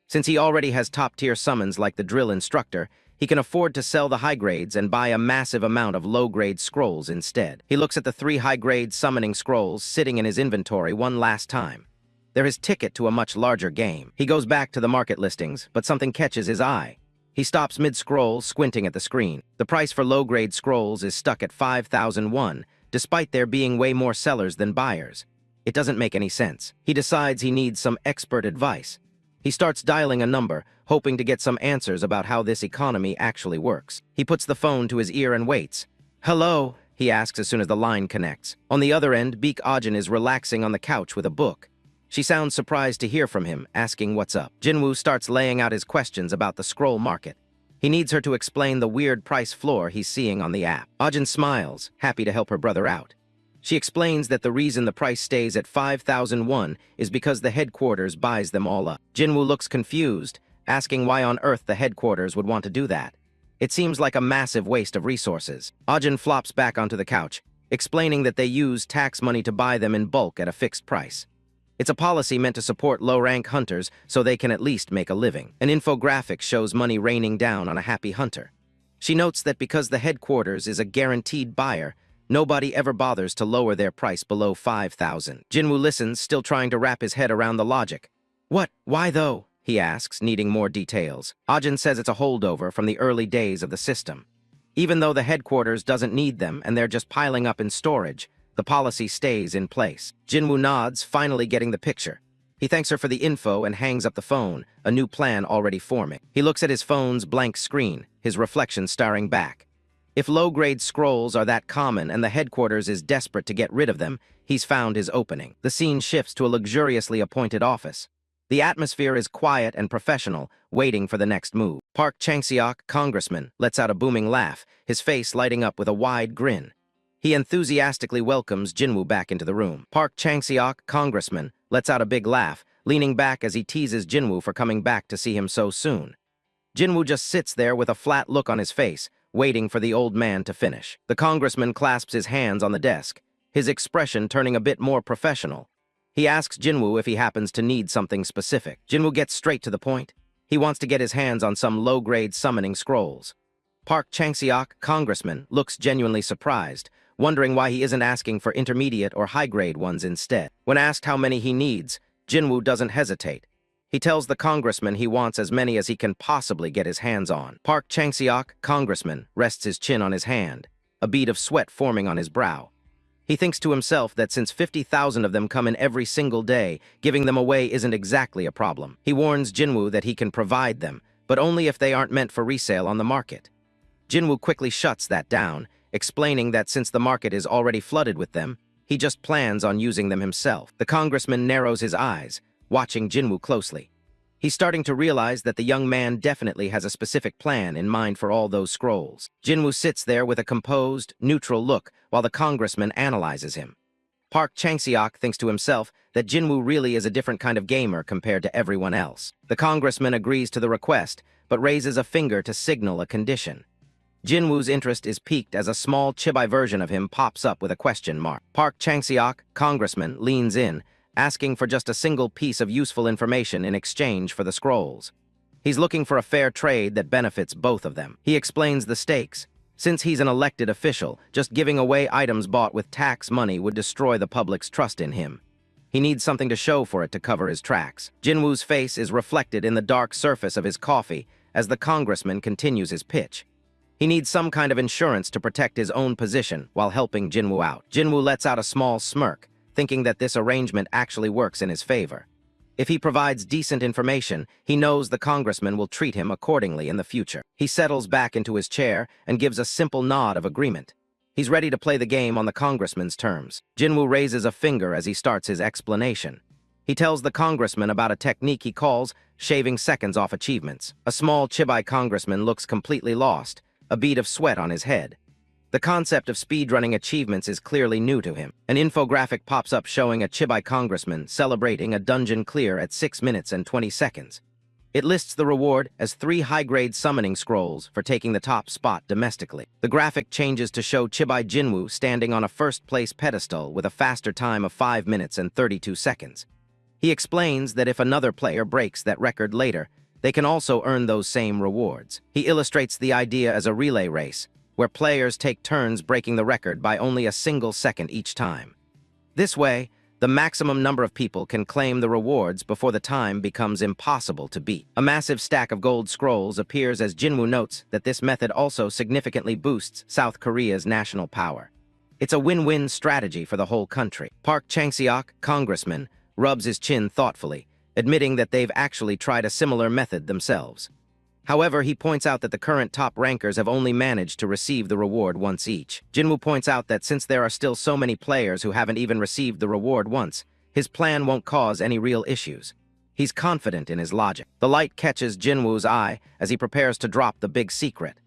Since he already has top-tier summons like the drill instructor, he can afford to sell the high grades and buy a massive amount of low-grade scrolls instead. He looks at the 3 high-grade summoning scrolls sitting in his inventory one last time. They're his ticket to a much larger game. He goes back to the market listings, but something catches his eye. He stops mid-scroll, squinting at the screen. The price for low-grade scrolls is stuck at 5,000 won, despite there being way more sellers than buyers. It doesn't make any sense. He decides he needs some expert advice. He starts dialing a number, hoping to get some answers about how this economy actually works. He puts the phone to his ear and waits. "Hello?" he asks as soon as the line connects. On the other end, Baek Jinwoo is relaxing on the couch with a book. She sounds surprised to hear from him, asking what's up. Jinwoo starts laying out his questions about the scroll market. He needs her to explain the weird price floor he's seeing on the app. Ajin smiles, happy to help her brother out. She explains that the reason the price stays at 5,000 won is because the headquarters buys them all up. Jinwoo looks confused, asking why on earth the headquarters would want to do that. It seems like a massive waste of resources. Ajin flops back onto the couch, explaining that they use tax money to buy them in bulk at a fixed price. It's a policy meant to support low-rank hunters so they can at least make a living. An infographic shows money raining down on a happy hunter. She notes that because the headquarters is a guaranteed buyer, nobody ever bothers to lower their price below 5,000. Jinwoo listens, still trying to wrap his head around the logic. "What? Why though?" he asks, needing more details. Ajin says it's a holdover from the early days of the system. Even though the headquarters doesn't need them and they're just piling up in storage, the policy stays in place. Jinwoo nods, finally getting the picture. He thanks her for the info and hangs up the phone, a new plan already forming. He looks at his phone's blank screen, his reflection staring back. If low-grade scrolls are that common and the headquarters is desperate to get rid of them, he's found his opening. The scene shifts to a luxuriously appointed office. The atmosphere is quiet and professional, waiting for the next move. Park Chang-seok, congressman, lets out a booming laugh, his face lighting up with a wide grin. He enthusiastically welcomes Jinwoo back into the room. Park Chang-seok, congressman, lets out a big laugh, leaning back as he teases Jinwoo for coming back to see him so soon. Jinwoo just sits there with a flat look on his face, waiting for the old man to finish. The congressman clasps his hands on the desk, his expression turning a bit more professional. He asks Jinwoo if he happens to need something specific. Jinwoo gets straight to the point. He wants to get his hands on some low-grade summoning scrolls. Park Chang-seok, congressman, looks genuinely surprised, wondering why he isn't asking for intermediate or high-grade ones instead. When asked how many he needs, Jinwoo doesn't hesitate. He tells the congressman he wants as many as he can possibly get his hands on. Park Chang-seok, congressman, rests his chin on his hand, a bead of sweat forming on his brow. He thinks to himself that since 50,000 of them come in every single day, giving them away isn't exactly a problem. He warns Jinwoo that he can provide them, but only if they aren't meant for resale on the market. Jinwoo quickly shuts that down, explaining that since the market is already flooded with them, he just plans on using them himself. The congressman narrows his eyes, watching Jinwoo closely. He's starting to realize that the young man definitely has a specific plan in mind for all those scrolls. Jinwoo sits there with a composed, neutral look while the congressman analyzes him. Park Chang-seok thinks to himself that Jinwoo really is a different kind of gamer compared to everyone else. The congressman agrees to the request, but raises a finger to signal a condition. Jinwoo's interest is piqued as a small chibi version of him pops up with a question mark. Park Chang-seok, congressman, leans in, asking for just a single piece of useful information in exchange for the scrolls. He's looking for a fair trade that benefits both of them. He explains the stakes. Since he's an elected official, just giving away items bought with tax money would destroy the public's trust in him. He needs something to show for it to cover his tracks. Jinwoo's face is reflected in the dark surface of his coffee as the congressman continues his pitch. He needs some kind of insurance to protect his own position while helping Jinwoo out. Jinwoo lets out a small smirk, thinking that this arrangement actually works in his favor. If he provides decent information, he knows the congressman will treat him accordingly in the future. He settles back into his chair and gives a simple nod of agreement. He's ready to play the game on the congressman's terms. Jinwoo raises a finger as he starts his explanation. He tells the congressman about a technique he calls shaving seconds off achievements. A small chibi congressman looks completely lost, a bead of sweat on his head. The concept of speedrunning achievements is clearly new to him. An infographic pops up showing a chibi congressman celebrating a dungeon clear at 6 minutes and 20 seconds. It lists the reward as 3 high-grade summoning scrolls for taking the top spot domestically. The graphic changes to show Chibi Jinwoo standing on a first-place pedestal with a faster time of 5 minutes and 32 seconds. He explains that if another player breaks that record later, they can also earn those same rewards. He illustrates the idea as a relay race, where players take turns breaking the record by only a single second each time. This way, the maximum number of people can claim the rewards before the time becomes impossible to beat. A massive stack of gold scrolls appears as Jinwoo notes that this method also significantly boosts South Korea's national power. It's a win-win strategy for the whole country. Park Chang-seok, congressman, rubs his chin thoughtfully, admitting that they've actually tried a similar method themselves. However, he points out that the current top rankers have only managed to receive the reward once each. Jinwoo points out that since there are still so many players who haven't even received the reward once, his plan won't cause any real issues. He's confident in his logic. The light catches Jinwoo's eye as he prepares to drop the big secret.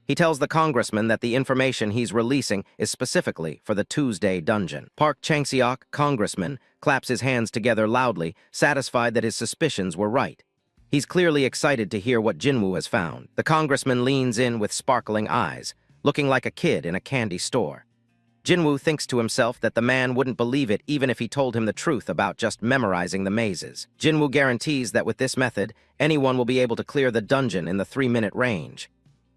He tells the congressman that the information he's releasing is specifically for the Tuesday dungeon. Park Chang-seok, congressman, claps his hands together loudly, satisfied that his suspicions were right. He's clearly excited to hear what Jinwoo has found. The congressman leans in with sparkling eyes, looking like a kid in a candy store. Jinwoo thinks to himself that the man wouldn't believe it even if he told him the truth about just memorizing the mazes. Jinwoo guarantees that with this method, anyone will be able to clear the dungeon in the 3-minute range.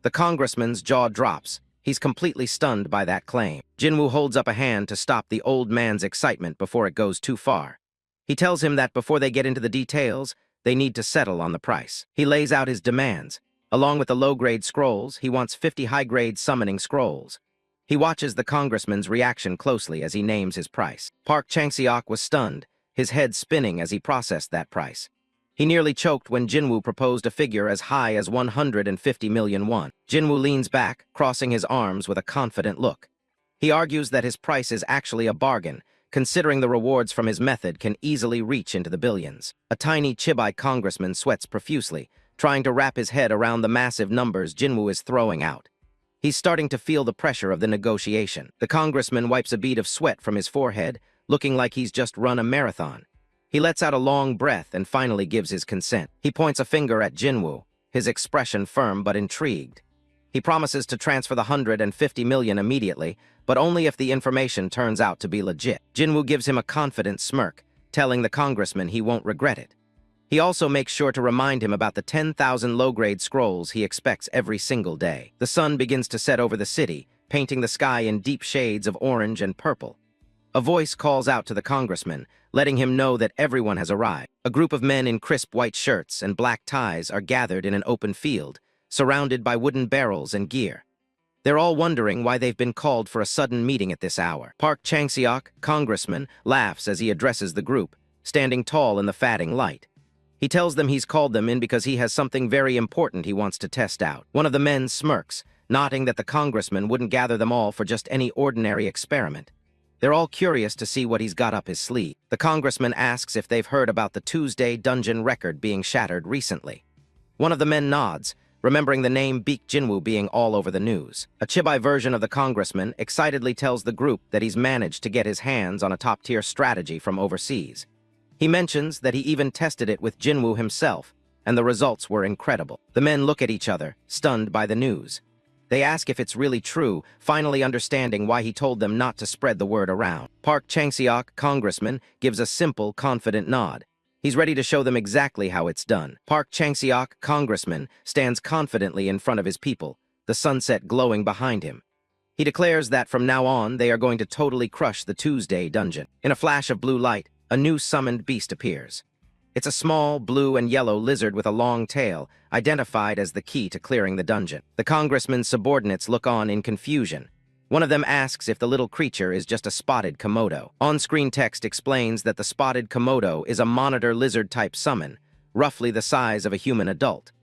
The congressman's jaw drops. He's completely stunned by that claim. Jinwoo holds up a hand to stop the old man's excitement before it goes too far. He tells him that before they get into the details, they need to settle on the price. He lays out his demands. Along with the low-grade scrolls, he wants 50 high-grade summoning scrolls. He watches the congressman's reaction closely as he names his price. Park Chang-seok was stunned, his head spinning as he processed that price. He nearly choked when Jinwoo proposed a figure as high as 150 million won. Jinwoo leans back, crossing his arms with a confident look. He argues that his price is actually a bargain, considering the rewards from his method can easily reach into the billions. A tiny chibi congressman sweats profusely, trying to wrap his head around the massive numbers Jinwoo is throwing out. He's starting to feel the pressure of the negotiation. The congressman wipes a bead of sweat from his forehead, looking like he's just run a marathon. He lets out a long breath and finally gives his consent. He points a finger at Jinwoo, his expression firm but intrigued. He promises to transfer the 150 million immediately, but only if the information turns out to be legit. Jinwoo gives him a confident smirk, telling the congressman he won't regret it. He also makes sure to remind him about the 10,000 low-grade scrolls he expects every single day. The sun begins to set over the city, painting the sky in deep shades of orange and purple. A voice calls out to the congressman, letting him know that everyone has arrived. A group of men in crisp white shirts and black ties are gathered in an open field, surrounded by wooden barrels and gear. They're all wondering why they've been called for a sudden meeting at this hour. Park Chang-seok, congressman, laughs as he addresses the group, standing tall in the fading light. He tells them he's called them in because he has something very important he wants to test out. One of the men smirks, noting that the congressman wouldn't gather them all for just any ordinary experiment. They're all curious to see what he's got up his sleeve. The congressman asks if they've heard about the Tuesday dungeon record being shattered recently. One of the men nods, remembering the name Baek Jinwoo being all over the news. A chibi version of the congressman excitedly tells the group that he's managed to get his hands on a top-tier strategy from overseas. He mentions that he even tested it with Jinwoo himself, and the results were incredible. The men look at each other, stunned by the news. They ask if it's really true, finally understanding why he told them not to spread the word around. Park Chang-seok, congressman, gives a simple, confident nod. He's ready to show them exactly how it's done. Park Chang-seok, congressman, stands confidently in front of his people, the sunset glowing behind him. He declares that from now on they are going to totally crush the Tuesday dungeon. In a flash of blue light, a new summoned beast appears. It's a small, blue and yellow lizard with a long tail, identified as the key to clearing the dungeon. The congressman's subordinates look on in confusion. One of them asks if the little creature is just a spotted Komodo. On-screen text explains that the spotted Komodo is a monitor lizard-type summon, roughly the size of a human adult.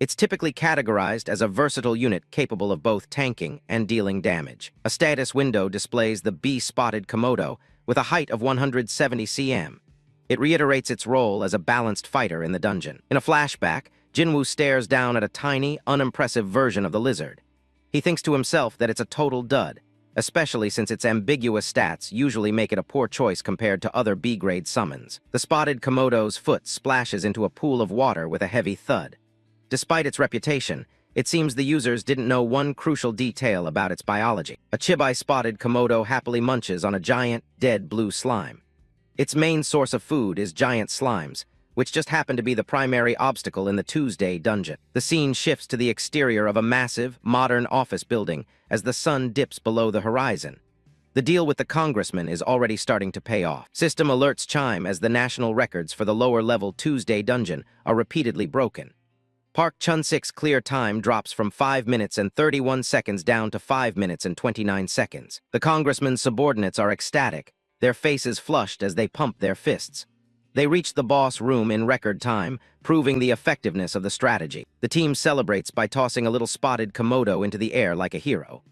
It's typically categorized as a versatile unit capable of both tanking and dealing damage. A status window displays the B-spotted Komodo with a height of 170 cm. It reiterates its role as a balanced fighter in the dungeon. In a flashback, Jinwoo stares down at a tiny, unimpressive version of the lizard. He thinks to himself that it's a total dud, especially since its ambiguous stats usually make it a poor choice compared to other B-grade summons. The spotted Komodo's foot splashes into a pool of water with a heavy thud. Despite its reputation, it seems the users didn't know one crucial detail about its biology. A chibi-spotted Komodo happily munches on a giant, dead blue slime. Its main source of food is giant slimes, which just happen to be the primary obstacle in the Tuesday dungeon. The scene shifts to the exterior of a massive, modern office building as the sun dips below the horizon. The deal with the congressman is already starting to pay off. System alerts chime as the national records for the lower-level Tuesday dungeon are repeatedly broken. Park Chun-sik's clear time drops from 5 minutes and 31 seconds down to 5 minutes and 29 seconds. The congressman's subordinates are ecstatic, their faces flushed as they pump their fists. They reach the boss room in record time, proving the effectiveness of the strategy. The team celebrates by tossing a little spotted Komodo into the air like a hero.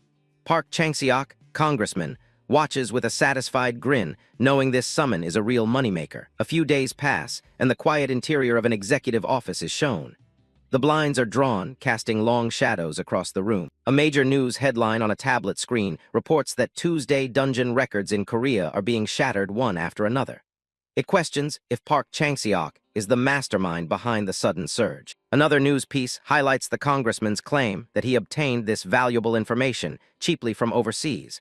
Park Chang-seok, congressman, watches with a satisfied grin, knowing this summon is a real moneymaker. A few days pass, and the quiet interior of an executive office is shown. The blinds are drawn, casting long shadows across the room. A major news headline on a tablet screen reports that Tuesday dungeon records in Korea are being shattered one after another. It questions if Park Chang-seok is the mastermind behind the sudden surge. Another news piece highlights the congressman's claim that he obtained this valuable information cheaply from overseas.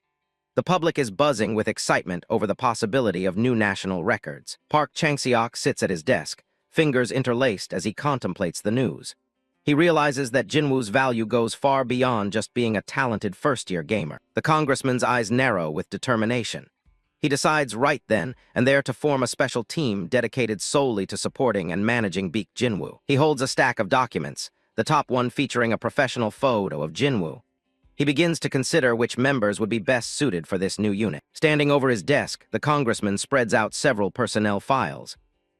The public is buzzing with excitement over the possibility of new national records. Park Chang-seok sits at his desk, fingers interlaced as he contemplates the news. He realizes that Jinwoo's value goes far beyond just being a talented first-year gamer. The congressman's eyes narrow with determination. He decides right then and there to form a special team dedicated solely to supporting and managing Baek Jinwoo. He holds a stack of documents, the top one featuring a professional photo of Jinwoo. He begins to consider which members would be best suited for this new unit. Standing over his desk, the congressman spreads out several personnel files.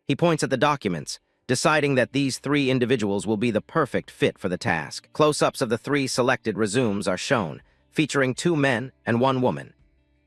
He points at the documents, deciding that these 3 individuals will be the perfect fit for the task. Close-ups of the 3 selected resumes are shown, featuring 2 men and 1 woman.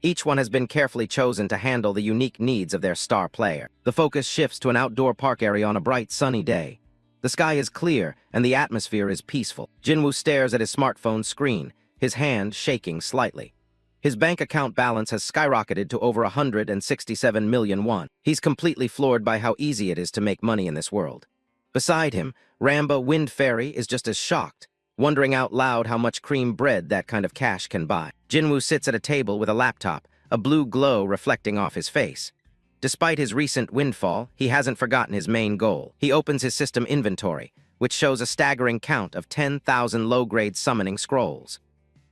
Each one has been carefully chosen to handle the unique needs of their star player. The focus shifts to an outdoor park area on a bright, sunny day. The sky is clear, and the atmosphere is peaceful. Jinwoo stares at his smartphone screen, his hand shaking slightly. His bank account balance has skyrocketed to over 167 million won. He's completely floored by how easy it is to make money in this world. Beside him, Lamba Wind Fairy is just as shocked, wondering out loud how much cream bread that kind of cash can buy. Jinwoo sits at a table with a laptop, a blue glow reflecting off his face. Despite his recent windfall, he hasn't forgotten his main goal. He opens his system inventory, which shows a staggering count of 10,000 low-grade summoning scrolls.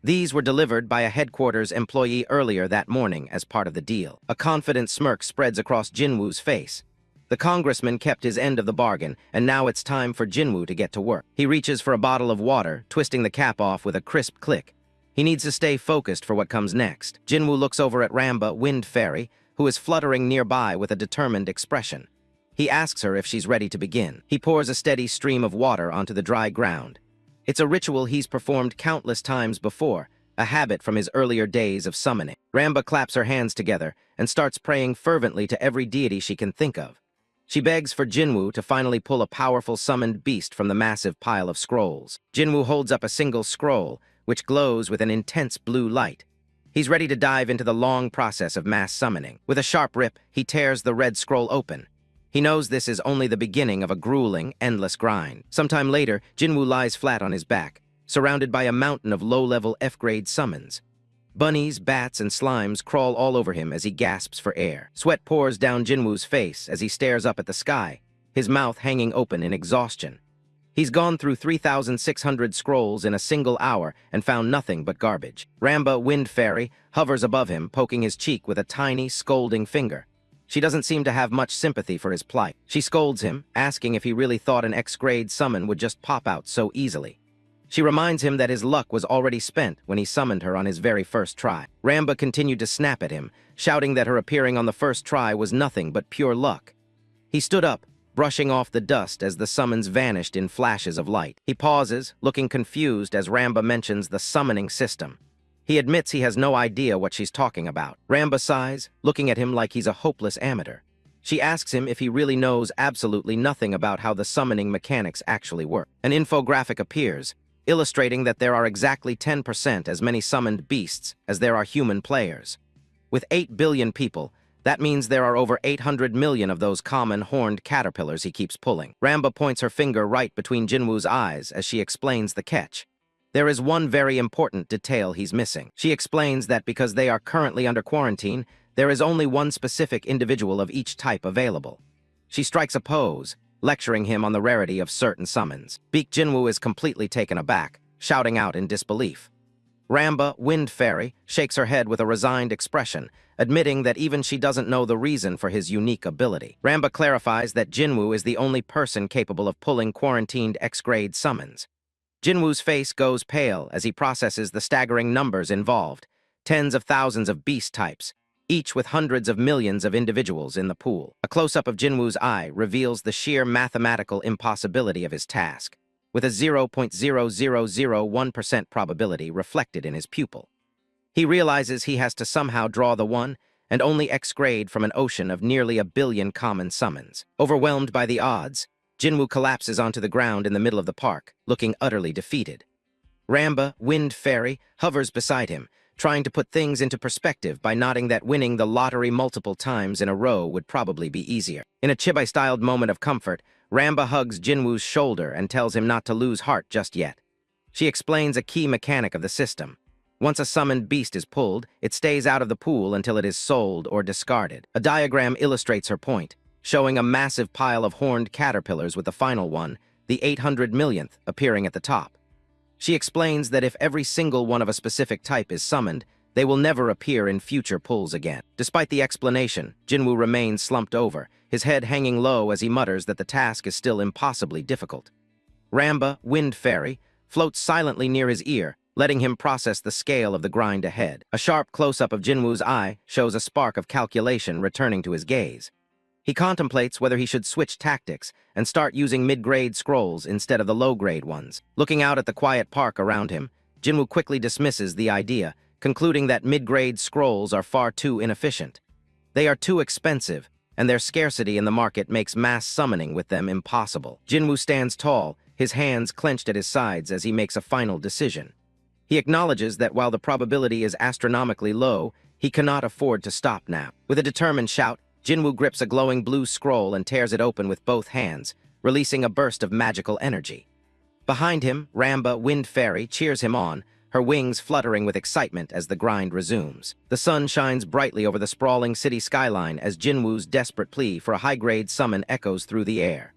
These were delivered by a headquarters employee earlier that morning as part of the deal. A confident smirk spreads across Jinwoo's face. The congressman kept his end of the bargain, and now it's time for Jinwoo to get to work. He reaches for a bottle of water, twisting the cap off with a crisp click. He needs to stay focused for what comes next. Jinwoo looks over at Lamba, Wind Fairy, who is fluttering nearby with a determined expression. He asks her if she's ready to begin. He pours a steady stream of water onto the dry ground. It's a ritual he's performed countless times before, a habit from his earlier days of summoning. Lamba claps her hands together and starts praying fervently to every deity she can think of. She begs for Jinwoo to finally pull a powerful summoned beast from the massive pile of scrolls. Jinwoo holds up a single scroll, which glows with an intense blue light. He's ready to dive into the long process of mass summoning. With a sharp rip, he tears the red scroll open. He knows this is only the beginning of a grueling, endless grind. Sometime later, Jinwoo lies flat on his back, surrounded by a mountain of low-level F-grade summons. Bunnies, bats, and slimes crawl all over him as he gasps for air. Sweat pours down Jinwoo's face as he stares up at the sky, his mouth hanging open in exhaustion. He's gone through 3,600 scrolls in a single hour and found nothing but garbage. Lamba, Wind Fairy, hovers above him, poking his cheek with a tiny, scolding finger. She doesn't seem to have much sympathy for his plight. She scolds him, asking if he really thought an X-grade summon would just pop out so easily. She reminds him that his luck was already spent when he summoned her on his very first try. Lamba continued to snap at him, shouting that her appearing on the first try was nothing but pure luck. He stood up, brushing off the dust as the summons vanished in flashes of light. He pauses, looking confused as Lamba mentions the summoning system. He admits he has no idea what she's talking about. Lamba sighs, looking at him like he's a hopeless amateur. She asks him if he really knows absolutely nothing about how the summoning mechanics actually work. An infographic appears, illustrating that there are exactly 10% as many summoned beasts as there are human players. With 8 billion people, that means there are over 800 million of those common horned caterpillars he keeps pulling. Lamba points her finger right between Jinwoo's eyes as she explains the catch. There is one very important detail he's missing. She explains that because they are currently under quarantine, there is only one specific individual of each type available. She strikes a pose, lecturing him on the rarity of certain summons. Baek Jinwoo is completely taken aback, shouting out in disbelief. Lamba, Wind Fairy, shakes her head with a resigned expression, admitting that even she doesn't know the reason for his unique ability. Lamba clarifies that Jinwoo is the only person capable of pulling quarantined X-grade summons. Jinwoo's face goes pale as he processes the staggering numbers involved, tens of thousands of beast types, each with hundreds of millions of individuals in the pool. A close-up of Jinwoo's eye reveals the sheer mathematical impossibility of his task, with a 0.0001% probability reflected in his pupil. He realizes he has to somehow draw the one and only X-grade from an ocean of nearly 1 billion common summons. Overwhelmed by the odds, Jinwoo collapses onto the ground in the middle of the park, looking utterly defeated. Lamba, Wind Fairy, hovers beside him, trying to put things into perspective by nodding that winning the lottery multiple times in a row would probably be easier. In a chibi-styled moment of comfort, Lamba hugs Jinwoo's shoulder and tells him not to lose heart just yet. She explains a key mechanic of the system. Once a summoned beast is pulled, it stays out of the pool until it is sold or discarded. A diagram illustrates her point, showing a massive pile of horned caterpillars with the final one, the 800 millionth, appearing at the top. She explains that if every single one of a specific type is summoned, they will never appear in future pulls again. Despite the explanation, Jinwoo remains slumped over, his head hanging low as he mutters that the task is still impossibly difficult. Lamba, Wind Fairy, floats silently near his ear, letting him process the scale of the grind ahead. A sharp close-up of Jinwoo's eye shows a spark of calculation returning to his gaze. He contemplates whether he should switch tactics and start using mid-grade scrolls instead of the low-grade ones. Looking out at the quiet park around him, Jinwoo quickly dismisses the idea, concluding that mid-grade scrolls are far too inefficient. They are too expensive, and their scarcity in the market makes mass summoning with them impossible. Jinwoo stands tall, his hands clenched at his sides as he makes a final decision. He acknowledges that while the probability is astronomically low, he cannot afford to stop now. With a determined shout, Jinwoo grips a glowing blue scroll and tears it open with both hands, releasing a burst of magical energy. Behind him, Lamba, Wind Fairy, cheers him on, her wings fluttering with excitement as the grind resumes. The sun shines brightly over the sprawling city skyline as Jinwoo's desperate plea for a high-grade summon echoes through the air.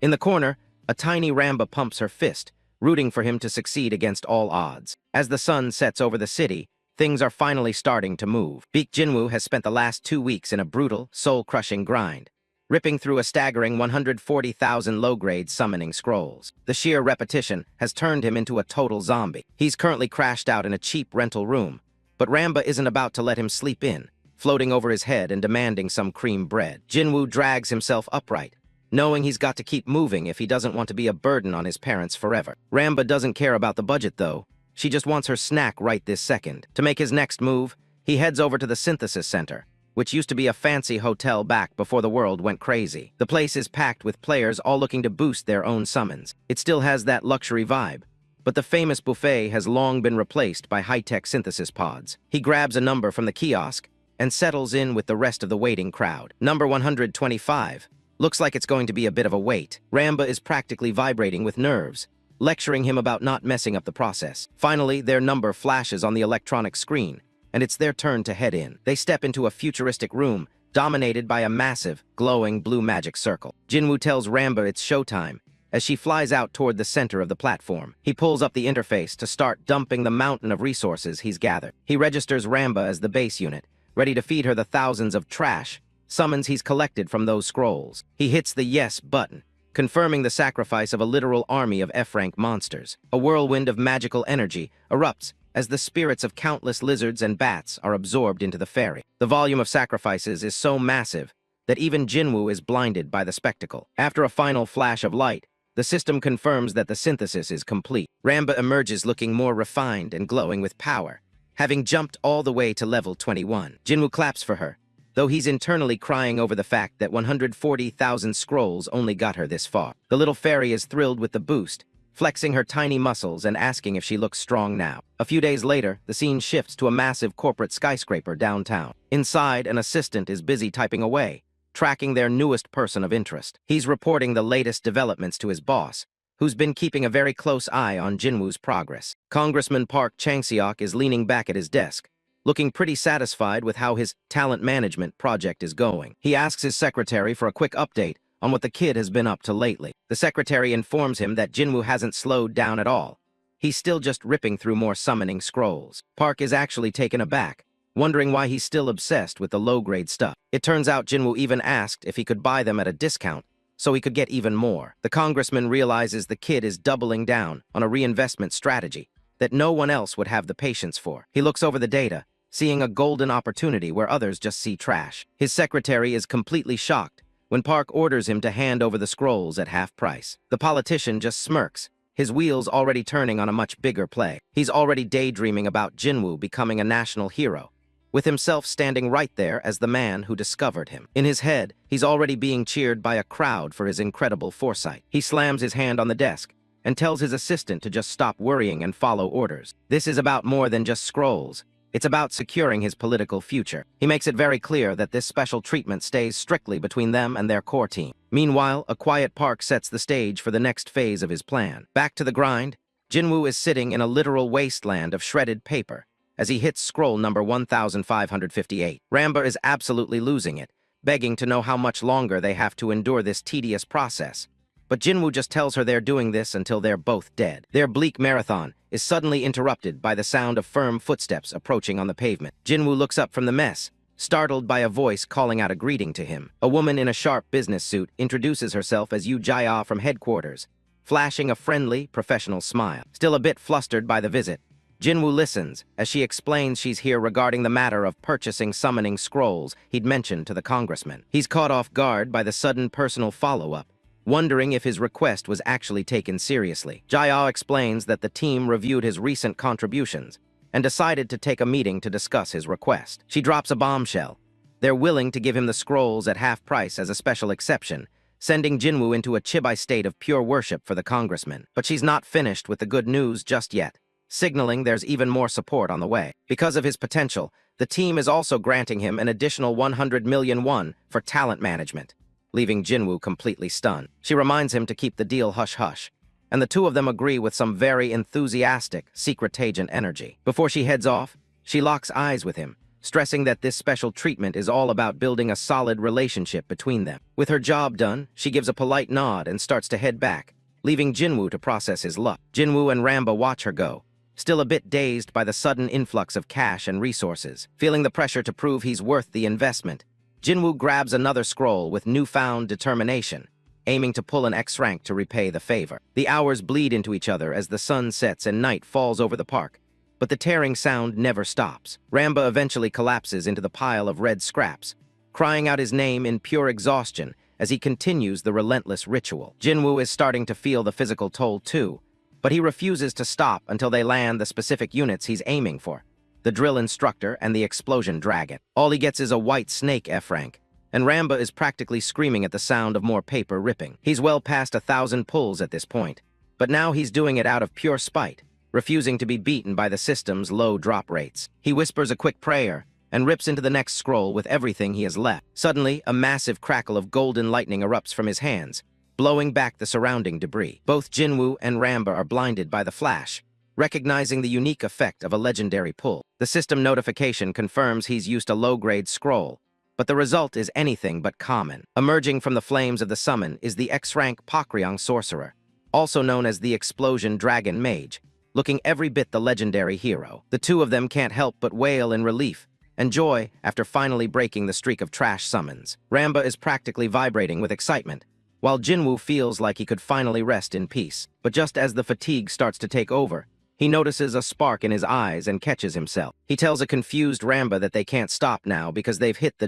In the corner, a tiny Lamba pumps her fist, rooting for him to succeed against all odds. As the sun sets over the city, things are finally starting to move. Baek Jinwoo has spent the last 2 weeks in a brutal, soul-crushing grind. ripping through a staggering 140,000 low-grade summoning scrolls. The sheer repetition has turned him into a total zombie. He's currently crashed out in a cheap rental room, but Ramba isn't about to let him sleep in, floating over his head and demanding some cream bread. Jinwoo drags himself upright, knowing he's got to keep moving if he doesn't want to be a burden on his parents forever. Ramba doesn't care about the budget, though. She just wants her snack right this second. To make his next move, he heads over to the Synthesis Center, which used to be a fancy hotel back before the world went crazy. The place is packed with players all looking to boost their own summons. It still has that luxury vibe, but the famous buffet has long been replaced by high-tech synthesis pods. He grabs a number from the kiosk and settles in with the rest of the waiting crowd. Number 125. Looks like it's going to be a bit of a wait. Ramba is practically vibrating with nerves, lecturing him about not messing up the process. Finally, their number flashes on the electronic screen, and it's their turn to head in. They step into a futuristic room, dominated by a massive, glowing blue magic circle. Jinwoo tells Ramba it's showtime, as she flies out toward the center of the platform. He pulls up the interface to start dumping the mountain of resources he's gathered. He registers Ramba as the base unit, ready to feed her the thousands of trash summons he's collected from those scrolls. He hits the yes button, confirming the sacrifice of a literal army of F-rank monsters. A whirlwind of magical energy erupts as the spirits of countless lizards and bats are absorbed into the fairy. The volume of sacrifices is so massive that even Jinwoo is blinded by the spectacle. After a final flash of light, the system confirms that the synthesis is complete. Ramba emerges looking more refined and glowing with power, having jumped all the way to level 21. Jinwoo claps for her, though he's internally crying over the fact that 140,000 scrolls only got her this far. The little fairy is thrilled with the boost, flexing her tiny muscles and asking if she looks strong now. A few days later, the scene shifts to a massive corporate skyscraper downtown. Inside, an assistant is busy typing away, tracking their newest person of interest. He's reporting the latest developments to his boss, who's been keeping a very close eye on Jinwoo's progress. Congressman Park Chang-seok is leaning back at his desk, looking pretty satisfied with how his talent management project is going. He asks his secretary for a quick update on what the kid has been up to lately. The secretary informs him that Jinwoo hasn't slowed down at all. He's still just ripping through more summoning scrolls. Park is actually taken aback, wondering why he's still obsessed with the low-grade stuff. It turns out Jinwoo even asked if he could buy them at a discount, so he could get even more. The congressman realizes the kid is doubling down on a reinvestment strategy that no one else would have the patience for. He looks over the data, seeing a golden opportunity where others just see trash. His secretary is completely shocked when Park orders him to hand over the scrolls at half price. The politician just smirks, his wheels already turning on a much bigger play. He's already daydreaming about Jinwoo becoming a national hero, with himself standing right there as the man who discovered him. In his head, he's already being cheered by a crowd for his incredible foresight. He slams his hand on the desk and tells his assistant to just stop worrying and follow orders. This is about more than just scrolls. It's about securing his political future. He makes it very clear that this special treatment stays strictly between them and their core team. Meanwhile, a quiet Park sets the stage for the next phase of his plan. Back to the grind, Jinwoo is sitting in a literal wasteland of shredded paper as he hits scroll number 1558. Ramba is absolutely losing it, begging to know how much longer they have to endure this tedious process. But Jinwoo just tells her they're doing this until they're both dead. Their bleak marathon is suddenly interrupted by the sound of firm footsteps approaching on the pavement. Jinwoo looks up from the mess, startled by a voice calling out a greeting to him. A woman in a sharp business suit introduces herself as Yu Jia from headquarters, flashing a friendly, professional smile. Still a bit flustered by the visit, Jinwoo listens as she explains she's here regarding the matter of purchasing summoning scrolls he'd mentioned to the congressman. He's caught off guard by the sudden personal follow-up, wondering if his request was actually taken seriously. Jia explains that the team reviewed his recent contributions and decided to take a meeting to discuss his request. She drops a bombshell. They're willing to give him the scrolls at half price as a special exception, sending Jinwoo into a chibai state of pure worship for the congressman. But she's not finished with the good news just yet, signaling there's even more support on the way. Because of his potential, the team is also granting him an additional 100 million won for talent management, leaving Jinwoo completely stunned. She reminds him to keep the deal hush-hush, and the two of them agree with some very enthusiastic, secret-agent energy. Before she heads off, she locks eyes with him, stressing that this special treatment is all about building a solid relationship between them. With her job done, she gives a polite nod and starts to head back, leaving Jinwoo to process his luck. Jinwoo and Ramba watch her go, still a bit dazed by the sudden influx of cash and resources. Feeling the pressure to prove he's worth the investment, Jinwoo grabs another scroll with newfound determination, aiming to pull an X rank to repay the favor. The hours bleed into each other as the sun sets and night falls over the park, but the tearing sound never stops. Lamba eventually collapses into the pile of red scraps, crying out his name in pure exhaustion as he continues the relentless ritual. Jinwoo is starting to feel the physical toll too, but he refuses to stop until they land the specific units he's aiming for: the drill instructor and the explosion dragon. All he gets is a white snake F rank, and Lamba is practically screaming at the sound of more paper ripping. He's well past 1,000 pulls at this point, but now he's doing it out of pure spite, refusing to be beaten by the system's low drop rates. He whispers a quick prayer and rips into the next scroll with everything he has left. Suddenly, a massive crackle of golden lightning erupts from his hands, blowing back the surrounding debris. Both Jinwoo and Lamba are blinded by the flash, recognizing the unique effect of a legendary pull. The system notification confirms he's used a low-grade scroll, but the result is anything but common. Emerging from the flames of the summon is the X-rank Pakryong sorcerer, also known as the Explosion Dragon Mage, looking every bit the legendary hero. The two of them can't help but wail in relief and joy after finally breaking the streak of trash summons. Lamba is practically vibrating with excitement, while Jinwoo feels like he could finally rest in peace. But just as the fatigue starts to take over, he notices a spark in his eyes and catches himself. He tells a confused Lamba that they can't stop now because they've hit the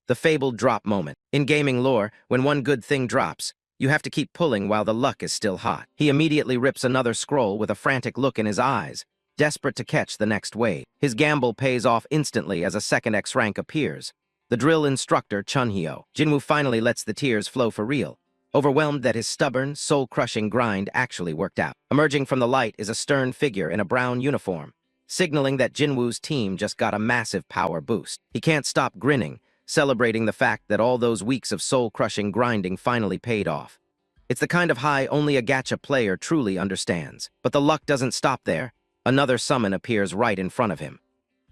the fabled drop moment. In gaming lore, when one good thing drops, you have to keep pulling while the luck is still hot. He immediately rips another scroll with a frantic look in his eyes, desperate to catch the next wave. His gamble pays off instantly as a second X rank appears: the drill instructor Chunhyo. Jinwoo finally lets the tears flow for real, overwhelmed that his stubborn, soul-crushing grind actually worked out. Emerging from the light is a stern figure in a brown uniform, signaling that Jinwoo's team just got a massive power boost. He can't stop grinning, celebrating the fact that all those weeks of soul-crushing grinding finally paid off. It's the kind of high only a gacha player truly understands. But the luck doesn't stop there. Another summon appears right in front of him.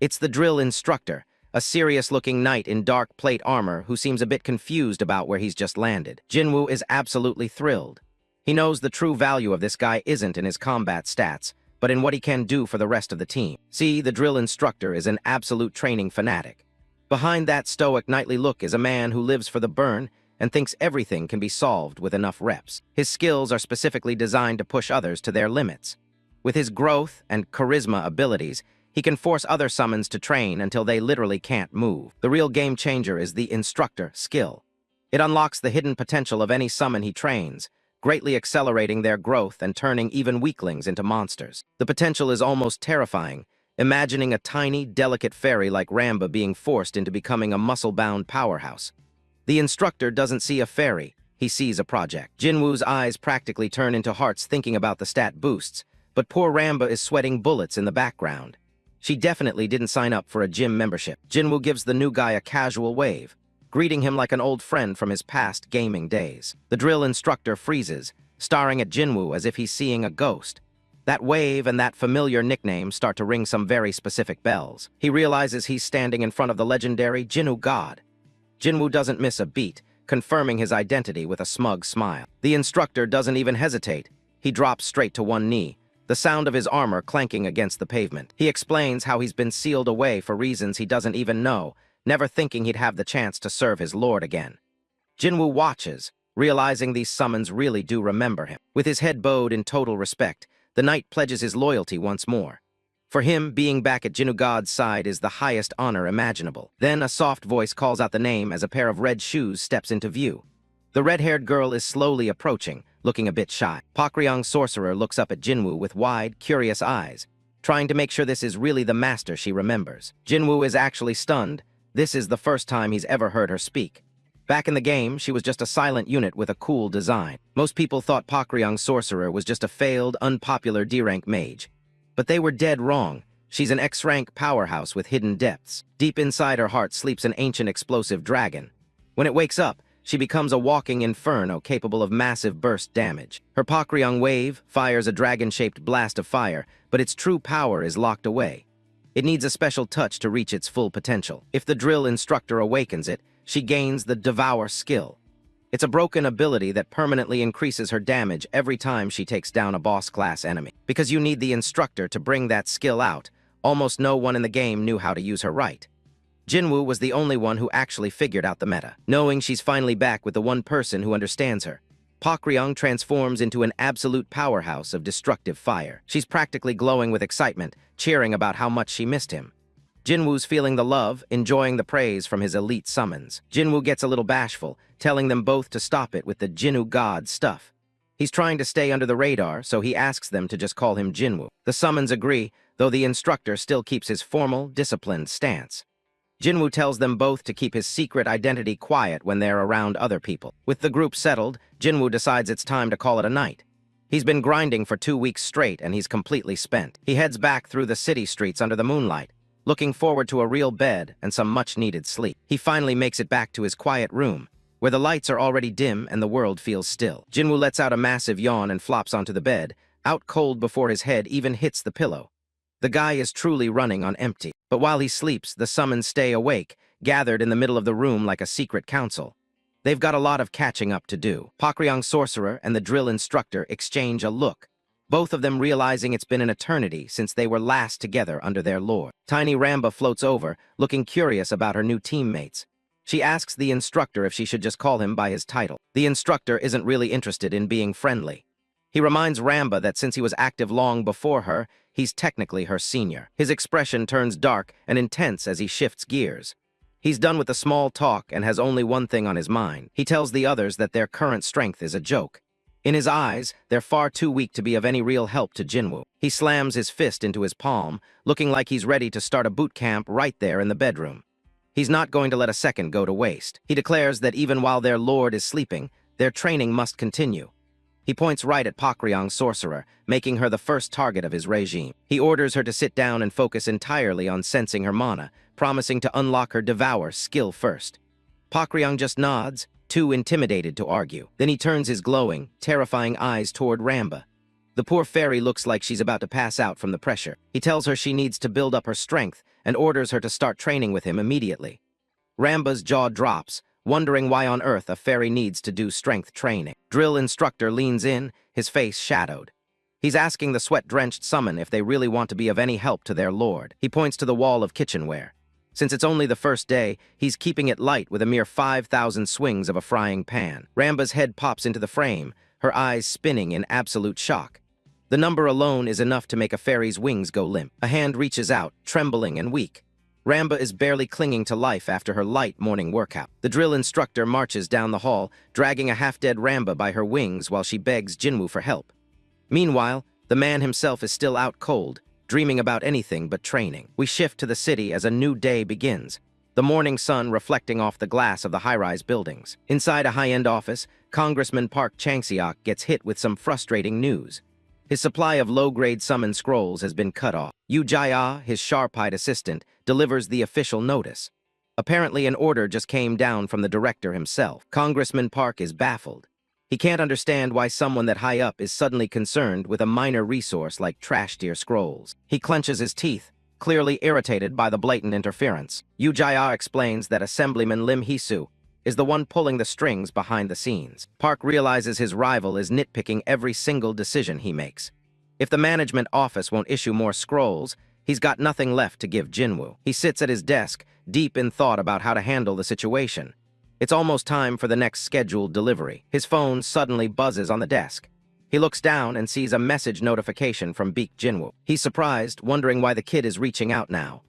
It's the drill instructor, a serious-looking knight in dark plate armor who seems a bit confused about where he's just landed. Jinwoo is absolutely thrilled. He knows the true value of this guy isn't in his combat stats, but in what he can do for the rest of the team. See, the drill instructor is an absolute training fanatic. Behind that stoic knightly look is a man who lives for the burn and thinks everything can be solved with enough reps. His skills are specifically designed to push others to their limits. With his growth and charisma abilities, he can force other summons to train until they literally can't move. The real game changer is the instructor skill. It unlocks the hidden potential of any summon he trains, greatly accelerating their growth and turning even weaklings into monsters. The potential is almost terrifying, imagining a tiny, delicate fairy like Lamba being forced into becoming a muscle-bound powerhouse. The instructor doesn't see a fairy, he sees a project. Jinwoo's eyes practically turn into hearts thinking about the stat boosts, but poor Lamba is sweating bullets in the background. She definitely didn't sign up for a gym membership. Jinwoo gives the new guy a casual wave, greeting him like an old friend from his past gaming days. The drill instructor freezes, staring at Jinwoo as if he's seeing a ghost. That wave and that familiar nickname start to ring some very specific bells. He realizes he's standing in front of the legendary Jinwoo God. Jinwoo doesn't miss a beat, confirming his identity with a smug smile. The instructor doesn't even hesitate. He drops straight to one knee, the sound of his armor clanking against the pavement. He explains how he's been sealed away for reasons he doesn't even know, never thinking he'd have the chance to serve his lord again. Jinwoo watches, realizing these summons really do remember him. With his head bowed in total respect, the knight pledges his loyalty once more. For him, being back at Jinwoo God's side is the highest honor imaginable. Then a soft voice calls out the name as a pair of red shoes steps into view. The red-haired girl is slowly approaching, looking a bit shy. Pakryong sorcerer looks up at Jinwoo with wide, curious eyes, trying to make sure this is really the master she remembers. Jinwoo is actually stunned. This is the first time he's ever heard her speak. Back in the game, she was just a silent unit with a cool design. Most people thought Pakryong sorcerer was just a failed, unpopular D-rank mage. But they were dead wrong. She's an X-rank powerhouse with hidden depths. Deep inside her heart sleeps an ancient explosive dragon. When it wakes up, she becomes a walking inferno capable of massive burst damage. Her Pakryong wave fires a dragon-shaped blast of fire, but its true power is locked away. It needs a special touch to reach its full potential. If the drill instructor awakens it, she gains the Devour skill. It's a broken ability that permanently increases her damage every time she takes down a boss-class enemy. Because you need the instructor to bring that skill out, almost no one in the game knew how to use her right. Jinwoo was the only one who actually figured out the meta. Knowing she's finally back with the one person who understands her, Park Ryung transforms into an absolute powerhouse of destructive fire. She's practically glowing with excitement, cheering about how much she missed him. Jinwoo's feeling the love, enjoying the praise from his elite summons. Jinwoo gets a little bashful, telling them both to stop it with the Jinwoo God stuff. He's trying to stay under the radar, so he asks them to just call him Jinwoo. The summons agree, though the instructor still keeps his formal, disciplined stance. Jinwoo tells them both to keep his secret identity quiet when they're around other people. With the group settled, Jinwoo decides it's time to call it a night. He's been grinding for 2 weeks straight and he's completely spent. He heads back through the city streets under the moonlight, looking forward to a real bed and some much-needed sleep. He finally makes it back to his quiet room, where the lights are already dim and the world feels still. Jinwoo lets out a massive yawn and flops onto the bed, out cold before his head even hits the pillow. The guy is truly running on empty. But while he sleeps, the summons stay awake, gathered in the middle of the room like a secret council. They've got a lot of catching up to do. Park Ryung's sorcerer and the drill instructor exchange a look, both of them realizing it's been an eternity since they were last together under their lord. Tiny Ramba floats over, looking curious about her new teammates. She asks the instructor if she should just call him by his title. The instructor isn't really interested in being friendly. He reminds Ramba that since he was active long before her, he's technically her senior. His expression turns dark and intense as he shifts gears. He's done with the small talk and has only one thing on his mind. He tells the others that their current strength is a joke. In his eyes, they're far too weak to be of any real help to Jinwoo. He slams his fist into his palm, looking like he's ready to start a boot camp right there in the bedroom. He's not going to let a second go to waste. He declares that even while their lord is sleeping, their training must continue. He points right at Park Ryung's sorcerer, making her the first target of his regime. He orders her to sit down and focus entirely on sensing her mana, promising to unlock her devour skill first. Park Ryung just nods, too intimidated to argue. Then he turns his glowing, terrifying eyes toward Ramba. The poor fairy looks like she's about to pass out from the pressure. He tells her she needs to build up her strength and orders her to start training with him immediately. Ramba's jaw drops, wondering why on earth a fairy needs to do strength training. Drill instructor leans in, his face shadowed. He's asking the sweat-drenched summon if they really want to be of any help to their lord. He points to the wall of kitchenware. Since it's only the first day, he's keeping it light with a mere 5,000 swings of a frying pan. Ramba's head pops into the frame, her eyes spinning in absolute shock. The number alone is enough to make a fairy's wings go limp. A hand reaches out, trembling and weak. Ramba is barely clinging to life after her light morning workout. The drill instructor marches down the hall, dragging a half-dead Ramba by her wings while she begs Jinwoo for help. Meanwhile, the man himself is still out cold, dreaming about anything but training. We shift to the city as a new day begins, the morning sun reflecting off the glass of the high-rise buildings. Inside a high-end office, Congressman Park Chang-seok gets hit with some frustrating news. His supply of low-grade summon scrolls has been cut off. Yu Jia, his sharp-eyed assistant, delivers the official notice. Apparently an order just came down from the director himself. Congressman Park is baffled. He can't understand why someone that high up is suddenly concerned with a minor resource like trash-tier scrolls. He clenches his teeth, clearly irritated by the blatant interference. Yu Jia explains that Assemblyman Lim Hee-soo is the one pulling the strings behind the scenes. Park realizes his rival is nitpicking every single decision he makes. If the management office won't issue more scrolls, he's got nothing left to give Jinwoo. He sits at his desk, deep in thought about how to handle the situation. It's almost time for the next scheduled delivery. His phone suddenly buzzes on the desk. He looks down and sees a message notification from Baek Jinwoo. He's surprised, wondering why the kid is reaching out now.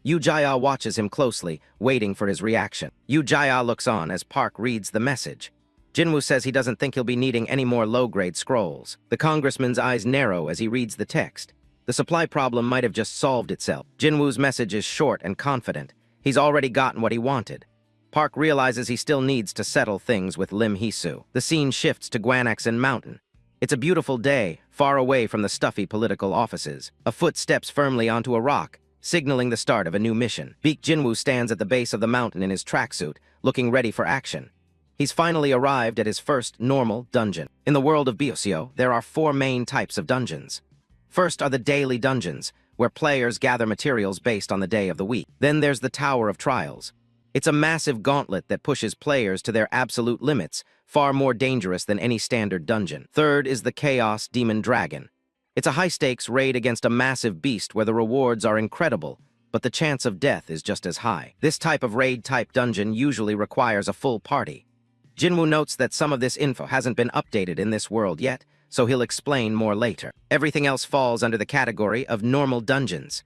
Yu Jia watches him closely, waiting for his reaction. Yu Jia looks on as Park reads the message. Jinwoo says he doesn't think he'll be needing any more low-grade scrolls. The congressman's eyes narrow as he reads the text. The supply problem might have just solved itself. Jinwoo's message is short and confident. He's already gotten what he wanted. Park realizes he still needs to settle things with Lim Hee-soo. The scene shifts to Gwanakson Mountain. It's a beautiful day, far away from the stuffy political offices. A foot steps firmly onto a rock, signaling the start of a new mission. Baek Jinwoo stands at the base of the mountain in his tracksuit, looking ready for action. He's finally arrived at his first normal dungeon. In the world of Biosio, there are 4 main types of dungeons. First are the daily dungeons, where players gather materials based on the day of the week. Then there's the Tower of Trials. It's a massive gauntlet that pushes players to their absolute limits, far more dangerous than any standard dungeon. Third is the Chaos Demon Dragon. It's a high-stakes raid against a massive beast where the rewards are incredible, but the chance of death is just as high. This type of raid-type dungeon usually requires a full party. Jinwoo notes that some of this info hasn't been updated in this world yet, so he'll explain more later. Everything else falls under the category of normal dungeons.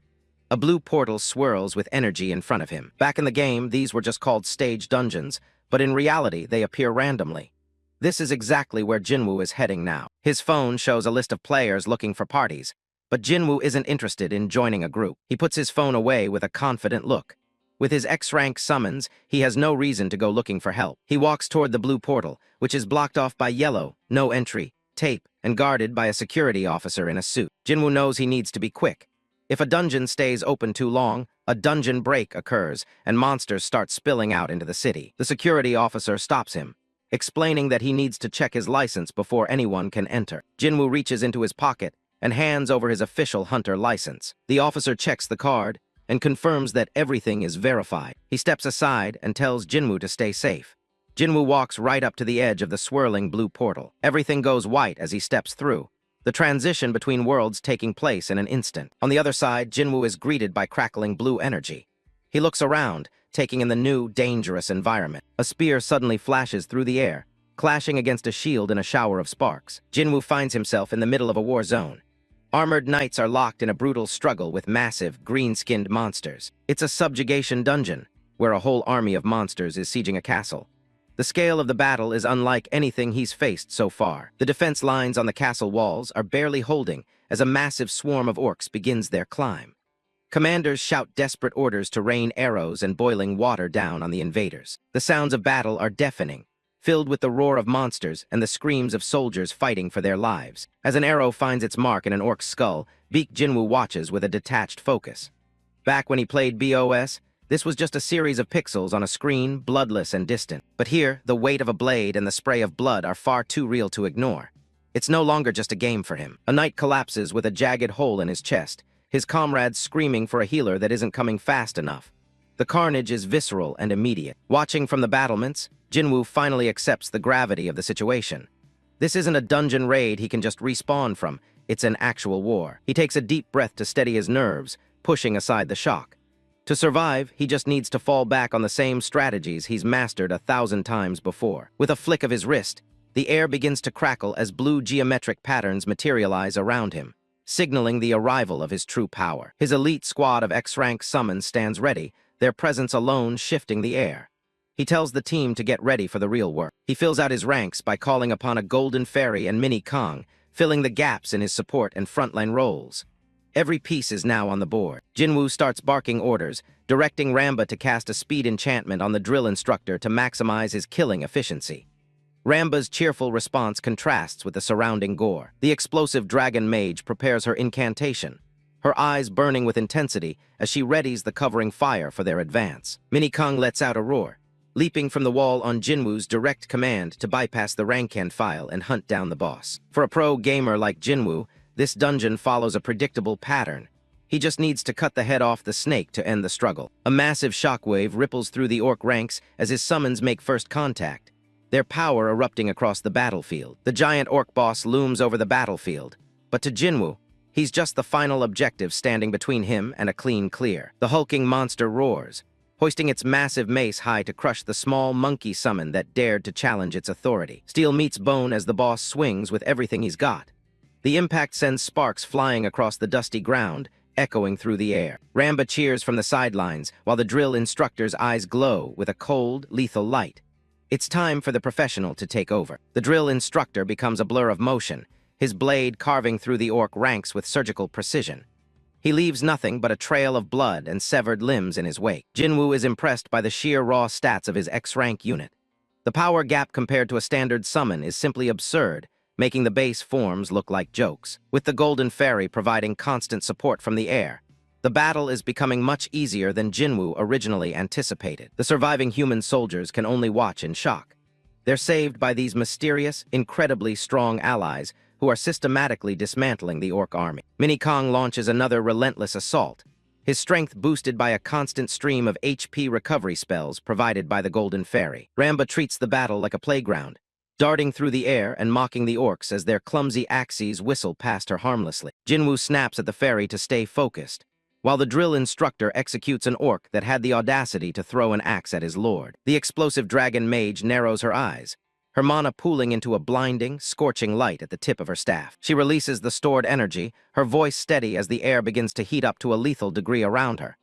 A blue portal swirls with energy in front of him. Back in the game, these were just called stage dungeons, but in reality, they appear randomly. This is exactly where Jinwoo is heading now. His phone shows a list of players looking for parties, but Jinwoo isn't interested in joining a group. He puts his phone away with a confident look. With his X-rank summons, he has no reason to go looking for help. He walks toward the blue portal, which is blocked off by yellow, no entry, tape, and guarded by a security officer in a suit. Jinwoo knows he needs to be quick. If a dungeon stays open too long, a dungeon break occurs, and monsters start spilling out into the city. The security officer stops him, explaining that he needs to check his license before anyone can enter. Jinwoo reaches into his pocket and hands over his official hunter license. The officer checks the card and confirms that everything is verified. He steps aside and tells Jinwoo to stay safe. Jinwoo walks right up to the edge of the swirling blue portal. Everything goes white as he steps through, the transition between worlds taking place in an instant. On the other side, Jinwoo is greeted by crackling blue energy. He looks around, taking in the new, dangerous environment. A spear suddenly flashes through the air, clashing against a shield in a shower of sparks. Jinwoo finds himself in the middle of a war zone. Armored knights are locked in a brutal struggle with massive, green-skinned monsters. It's a subjugation dungeon, where a whole army of monsters is sieging a castle. The scale of the battle is unlike anything he's faced so far. The defense lines on the castle walls are barely holding as a massive swarm of orcs begins their climb. Commanders shout desperate orders to rain arrows and boiling water down on the invaders. The sounds of battle are deafening, filled with the roar of monsters and the screams of soldiers fighting for their lives. As an arrow finds its mark in an orc's skull, Baek Jinwoo watches with a detached focus. Back when he played BOS, this was just a series of pixels on a screen, bloodless and distant. But here, the weight of a blade and the spray of blood are far too real to ignore. It's no longer just a game for him. A knight collapses with a jagged hole in his chest, his comrades screaming for a healer that isn't coming fast enough. The carnage is visceral and immediate. Watching from the battlements, Jinwoo finally accepts the gravity of the situation. This isn't a dungeon raid he can just respawn from, it's an actual war. He takes a deep breath to steady his nerves, pushing aside the shock. To survive, he just needs to fall back on the same strategies he's mastered 1,000 times before. With a flick of his wrist, the air begins to crackle as blue geometric patterns materialize around him, signaling the arrival of his true power. His elite squad of X-rank summons stands ready, their presence alone shifting the air. He tells the team to get ready for the real work. He fills out his ranks by calling upon a Golden Fairy and Mini Kong, filling the gaps in his support and frontline roles. Every piece is now on the board. Jinwoo starts barking orders, directing Lamba to cast a speed enchantment on the drill instructor to maximize his killing efficiency. Ramba's cheerful response contrasts with the surrounding gore. The explosive dragon mage prepares her incantation, her eyes burning with intensity as she readies the covering fire for their advance. Mini Kong lets out a roar, leaping from the wall on Jinwoo's direct command to bypass the Rankan file and hunt down the boss. For a pro gamer like Jinwoo, this dungeon follows a predictable pattern. He just needs to cut the head off the snake to end the struggle. A massive shockwave ripples through the orc ranks as his summons make first contact, their power erupting across the battlefield. The giant orc boss looms over the battlefield, but to Jinwoo, he's just the final objective standing between him and a clean clear. The hulking monster roars, hoisting its massive mace high to crush the small monkey summon that dared to challenge its authority. Steel meets bone as the boss swings with everything he's got. The impact sends sparks flying across the dusty ground, echoing through the air. Lamba cheers from the sidelines, while the drill instructor's eyes glow with a cold, lethal light. It's time for the professional to take over. The drill instructor becomes a blur of motion, his blade carving through the orc ranks with surgical precision. He leaves nothing but a trail of blood and severed limbs in his wake. Jinwoo is impressed by the sheer raw stats of his X-rank unit. The power gap compared to a standard summon is simply absurd, making the base forms look like jokes. With the Golden Fairy providing constant support from the air, the battle is becoming much easier than Jinwoo originally anticipated. The surviving human soldiers can only watch in shock. They're saved by these mysterious, incredibly strong allies who are systematically dismantling the orc army. Mini Kong launches another relentless assault, his strength boosted by a constant stream of HP recovery spells provided by the Golden Fairy. Lamba treats the battle like a playground, darting through the air and mocking the orcs as their clumsy axes whistle past her harmlessly. Jinwoo snaps at the fairy to stay focused, while the drill instructor executes an orc that had the audacity to throw an axe at his lord. The explosive dragon mage narrows her eyes, her mana pooling into a blinding, scorching light at the tip of her staff. She releases the stored energy, her voice steady as the air begins to heat up to a lethal degree around her.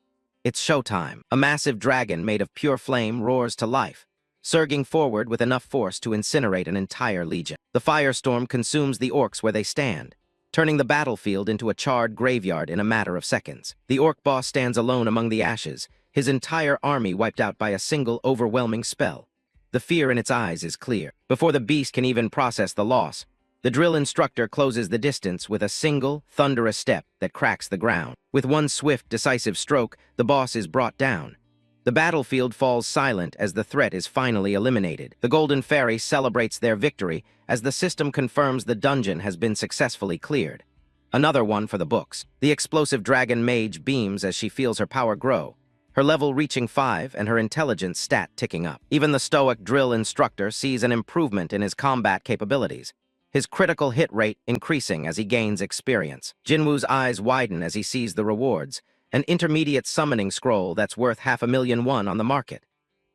It's showtime. A massive dragon made of pure flame roars to life, surging forward with enough force to incinerate an entire legion. The firestorm consumes the orcs where they stand, turning the battlefield into a charred graveyard in a matter of seconds. The orc boss stands alone among the ashes, his entire army wiped out by a single overwhelming spell. The fear in its eyes is clear. Before the beast can even process the loss, the drill instructor closes the distance with a single, thunderous step that cracks the ground. With one swift, decisive stroke, the boss is brought down. The battlefield falls silent as the threat is finally eliminated. The Golden Fairy celebrates their victory as the system confirms the dungeon has been successfully cleared. Another one for the books. The explosive dragon mage beams as she feels her power grow, her level reaching 5 and her intelligence stat ticking up. Even the stoic drill instructor sees an improvement in his combat capabilities, his critical hit rate increasing as he gains experience. Jinwoo's eyes widen as he sees the rewards, an intermediate summoning scroll that's worth $500,000 on the market.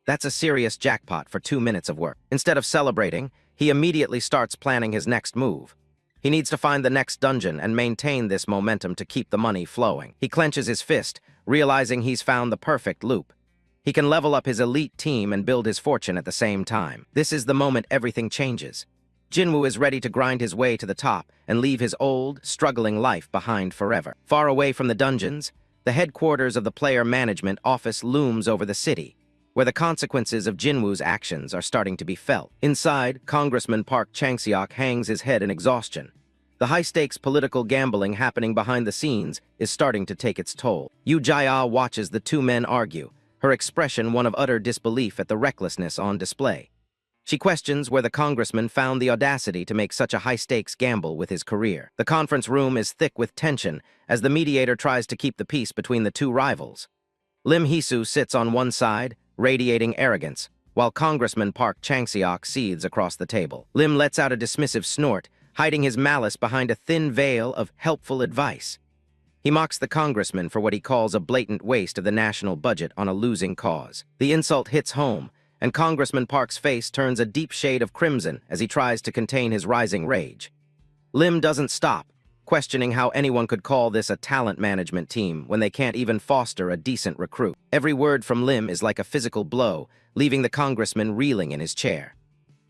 That's a serious jackpot for 2 minutes of work. Instead of celebrating, he immediately starts planning his next move. He needs to find the next dungeon and maintain this momentum to keep the money flowing. He clenches his fist, realizing he's found the perfect loop. He can level up his elite team and build his fortune at the same time. This is the moment everything changes. Jinwoo is ready to grind his way to the top and leave his old, struggling life behind forever. Far away from the dungeons, the headquarters of the player management office looms over the city, where the consequences of Jinwoo's actions are starting to be felt. Inside, Congressman Park Chang-seok hangs his head in exhaustion. The high-stakes political gambling happening behind the scenes is starting to take its toll. Yoo Jae-ah watches the two men argue, her expression one of utter disbelief at the recklessness on display. She questions where the congressman found the audacity to make such a high-stakes gamble with his career. The conference room is thick with tension as the mediator tries to keep the peace between the two rivals. Lim Hee-soo sits on one side, radiating arrogance, while Congressman Park Chang-seok seethes across the table. Lim lets out a dismissive snort, hiding his malice behind a thin veil of helpful advice. He mocks the congressman for what he calls a blatant waste of the national budget on a losing cause. The insult hits home, and Congressman Park's face turns a deep shade of crimson as he tries to contain his rising rage. Lim doesn't stop, questioning how anyone could call this a talent management team when they can't even foster a decent recruit. Every word from Lim is like a physical blow, leaving the congressman reeling in his chair.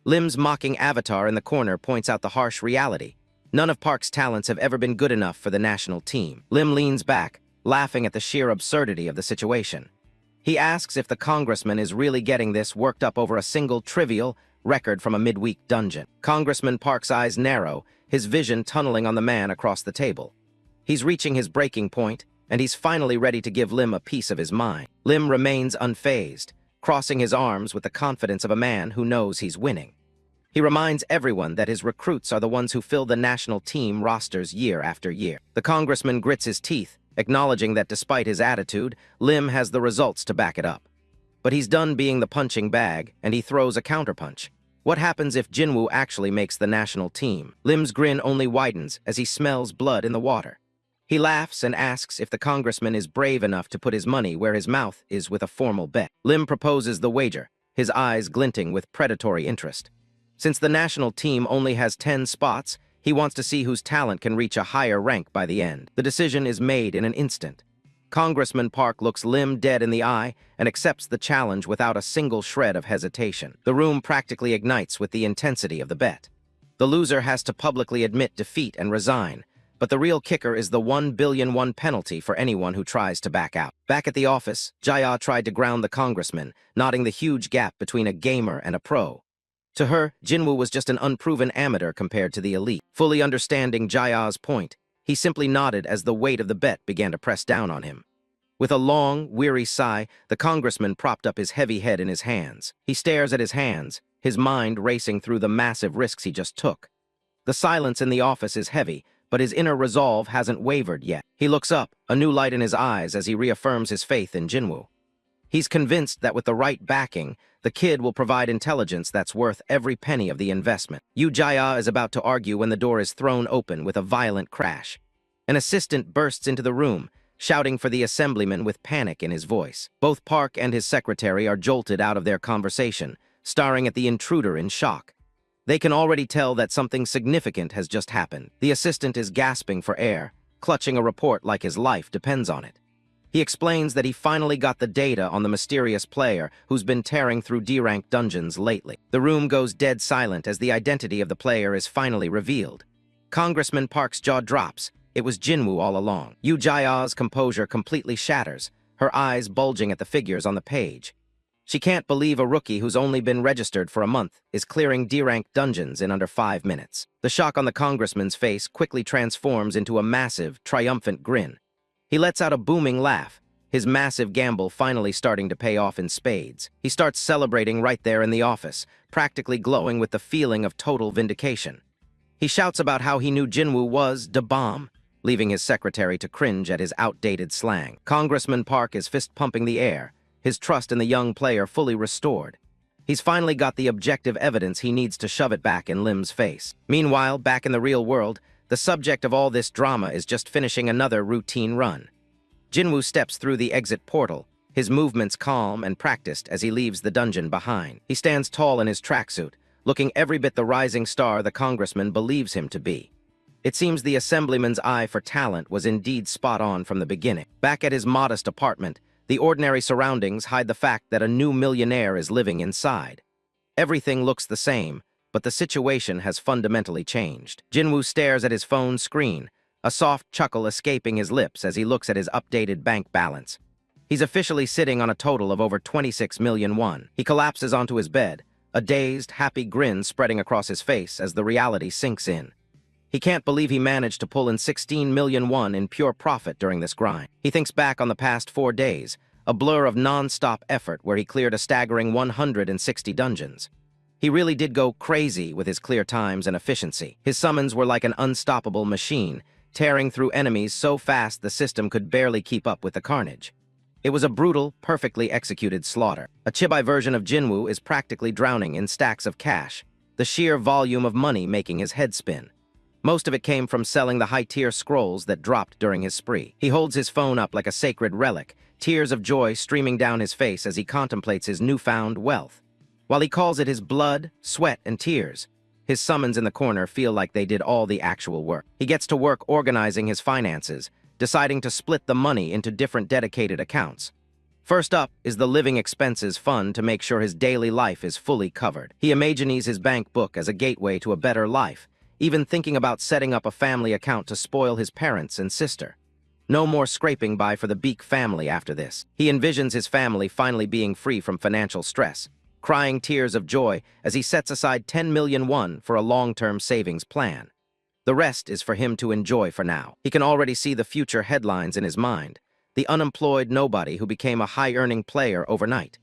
Lim's mocking avatar in the corner points out the harsh reality. None of Park's talents have ever been good enough for the national team. Lim leans back, laughing at the sheer absurdity of the situation. He asks if the congressman is really getting this worked up over a single trivial record from a midweek dungeon. Congressman Park's eyes narrow, his vision tunneling on the man across the table. He's reaching his breaking point, and he's finally ready to give Lim a piece of his mind. Lim remains unfazed, crossing his arms with the confidence of a man who knows he's winning. He reminds everyone that his recruits are the ones who fill the national team rosters year after year. The congressman grits his teeth, acknowledging that despite his attitude, Lim has the results to back it up. But he's done being the punching bag, and he throws a counterpunch. What happens if Jinwoo actually makes the national team? Lim's grin only widens as he smells blood in the water. He laughs and asks if the congressman is brave enough to put his money where his mouth is with a formal bet. Lim proposes the wager, his eyes glinting with predatory interest. Since the national team only has 10 spots, he wants to see whose talent can reach a higher rank by the end. The decision is made in an instant. Congressman Park looks Lim dead in the eye and accepts the challenge without a single shred of hesitation. The room practically ignites with the intensity of the bet. The loser has to publicly admit defeat and resign, but the real kicker is the $1 billion penalty for anyone who tries to back out. Back at the office, Jae-ah tried to ground the congressman, noting the huge gap between a gamer and a pro. To her, Jinwoo was just an unproven amateur compared to the elite. Fully understanding Jae-ah's point, he simply nodded as the weight of the bet began to press down on him. With a long, weary sigh, the congressman propped up his heavy head in his hands. He stares at his hands, his mind racing through the massive risks he just took. The silence in the office is heavy, but his inner resolve hasn't wavered yet. He looks up, a new light in his eyes as he reaffirms his faith in Jinwoo. He's convinced that with the right backing, the kid will provide intelligence that's worth every penny of the investment. Yoo Jae-ah is about to argue when the door is thrown open with a violent crash. An assistant bursts into the room, shouting for the assemblyman with panic in his voice. Both Park and his secretary are jolted out of their conversation, staring at the intruder in shock. They can already tell that something significant has just happened. The assistant is gasping for air, clutching a report like his life depends on it. He explains that he finally got the data on the mysterious player who's been tearing through D-rank dungeons lately. The room goes dead silent as the identity of the player is finally revealed. Congressman Park's jaw drops. It was Jinwoo all along. Yu Jae's composure completely shatters, her eyes bulging at the figures on the page. She can't believe a rookie who's only been registered for a month is clearing D-rank dungeons in under 5 minutes. The shock on the congressman's face quickly transforms into a massive, triumphant grin. He lets out a booming laugh, his massive gamble finally starting to pay off in spades. He starts celebrating right there in the office, practically glowing with the feeling of total vindication. He shouts about how he knew Jinwoo was da bomb, leaving his secretary to cringe at his outdated slang. Congressman Park is fist-pumping the air, his trust in the young player fully restored. He's finally got the objective evidence he needs to shove it back in Lim's face. Meanwhile, back in the real world, the subject of all this drama is just finishing another routine run. Jinwoo steps through the exit portal, his movements calm and practiced as he leaves the dungeon behind. He stands tall in his tracksuit, looking every bit the rising star the congressman believes him to be. It seems the assemblyman's eye for talent was indeed spot on from the beginning. Back at his modest apartment, the ordinary surroundings hide the fact that a new millionaire is living inside. Everything looks the same, but the situation has fundamentally changed. Jinwoo stares at his phone screen, a soft chuckle escaping his lips as he looks at his updated bank balance. He's officially sitting on a total of over 26 million won. He collapses onto his bed, a dazed, happy grin spreading across his face as the reality sinks in. He can't believe he managed to pull in 16 million won in pure profit during this grind. He thinks back on the past 4 days, a blur of non-stop effort where he cleared a staggering 160 dungeons. He really did go crazy with his clear times and efficiency. His summons were like an unstoppable machine, tearing through enemies so fast the system could barely keep up with the carnage. It was a brutal, perfectly executed slaughter. A chibi version of Jinwoo is practically drowning in stacks of cash, the sheer volume of money making his head spin. Most of it came from selling the high-tier scrolls that dropped during his spree. He holds his phone up like a sacred relic, tears of joy streaming down his face as he contemplates his newfound wealth. While he calls it his blood, sweat, and tears, his summons in the corner feel like they did all the actual work. He gets to work organizing his finances, deciding to split the money into different dedicated accounts. First up is the living expenses fund to make sure his daily life is fully covered. He imagines his bank book as a gateway to a better life, even thinking about setting up a family account to spoil his parents and sister. No more scraping by for the Baek family after this. He envisions his family finally being free from financial stress, crying tears of joy as he sets aside 10 million won for a long-term savings plan. The rest is for him to enjoy for now. He can already see the future headlines in his mind, the unemployed nobody who became a high-earning player overnight.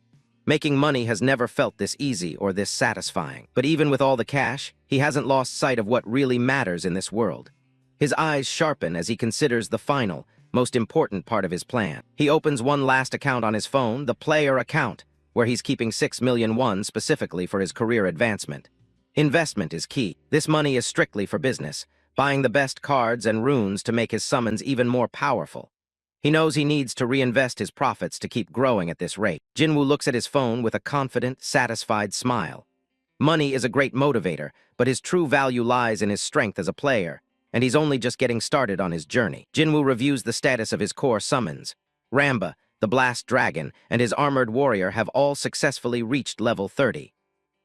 Making money has never felt this easy or this satisfying. But even with all the cash, he hasn't lost sight of what really matters in this world. His eyes sharpen as he considers the final, most important part of his plan. He opens one last account on his phone, the player account, where he's keeping 6 million won specifically for his career advancement. Investment is key. This money is strictly for business, buying the best cards and runes to make his summons even more powerful. He knows he needs to reinvest his profits to keep growing at this rate. Jinwoo looks at his phone with a confident, satisfied smile. Money is a great motivator, but his true value lies in his strength as a player, and he's only just getting started on his journey. Jinwoo reviews the status of his core summons. Lamba, the Blast Dragon, and his Armored Warrior have all successfully reached level 30.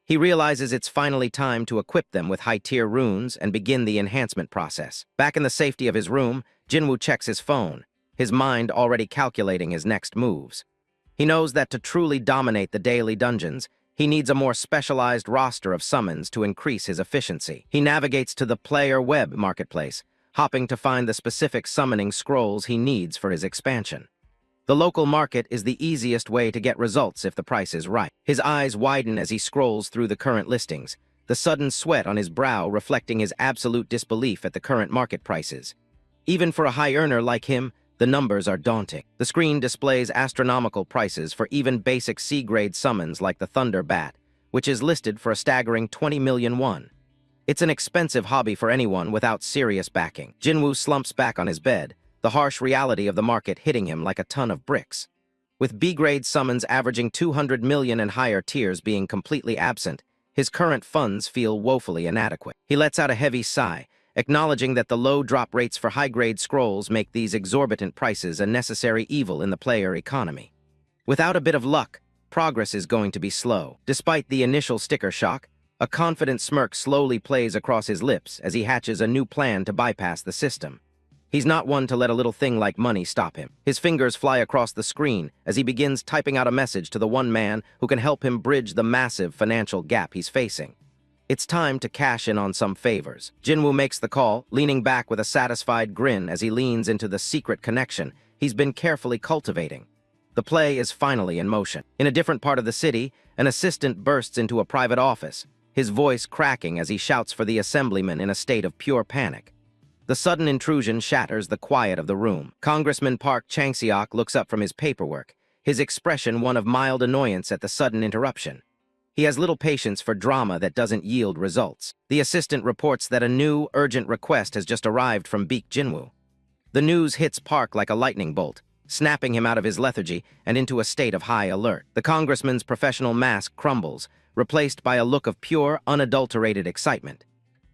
He realizes it's finally time to equip them with high-tier runes and begin the enhancement process. Back in the safety of his room, Jinwoo checks his phone, his mind already calculating his next moves. He knows that to truly dominate the daily dungeons, he needs a more specialized roster of summons to increase his efficiency. He navigates to the player web marketplace, hopping to find the specific summoning scrolls he needs for his expansion. The local market is the easiest way to get results if the price is right. His eyes widen as he scrolls through the current listings, the sudden sweat on his brow reflecting his absolute disbelief at the current market prices. Even for a high earner like him, the numbers are daunting. The screen displays astronomical prices for even basic C-grade summons like the Thunder Bat, which is listed for a staggering 20 million won. It's an expensive hobby for anyone without serious backing. Jinwoo slumps back on his bed, the harsh reality of the market hitting him like a ton of bricks. With B-grade summons averaging 200 million and higher tiers being completely absent, his current funds feel woefully inadequate. He lets out a heavy sigh, acknowledging that the low drop rates for high-grade scrolls make these exorbitant prices a necessary evil in the player economy. Without a bit of luck, progress is going to be slow. Despite the initial sticker shock, a confident smirk slowly plays across his lips as he hatches a new plan to bypass the system. He's not one to let a little thing like money stop him. His fingers fly across the screen as he begins typing out a message to the one man who can help him bridge the massive financial gap he's facing. It's time to cash in on some favors. Jinwoo makes the call, leaning back with a satisfied grin as he leans into the secret connection he's been carefully cultivating. The play is finally in motion. In a different part of the city, an assistant bursts into a private office, his voice cracking as he shouts for the assemblyman in a state of pure panic. The sudden intrusion shatters the quiet of the room. Congressman Park Chang-seok looks up from his paperwork, his expression one of mild annoyance at the sudden interruption. He has little patience for drama that doesn't yield results. The assistant reports that a new, urgent request has just arrived from Baek Jinwoo. The news hits Park like a lightning bolt, snapping him out of his lethargy and into a state of high alert. The congressman's professional mask crumbles, replaced by a look of pure, unadulterated excitement.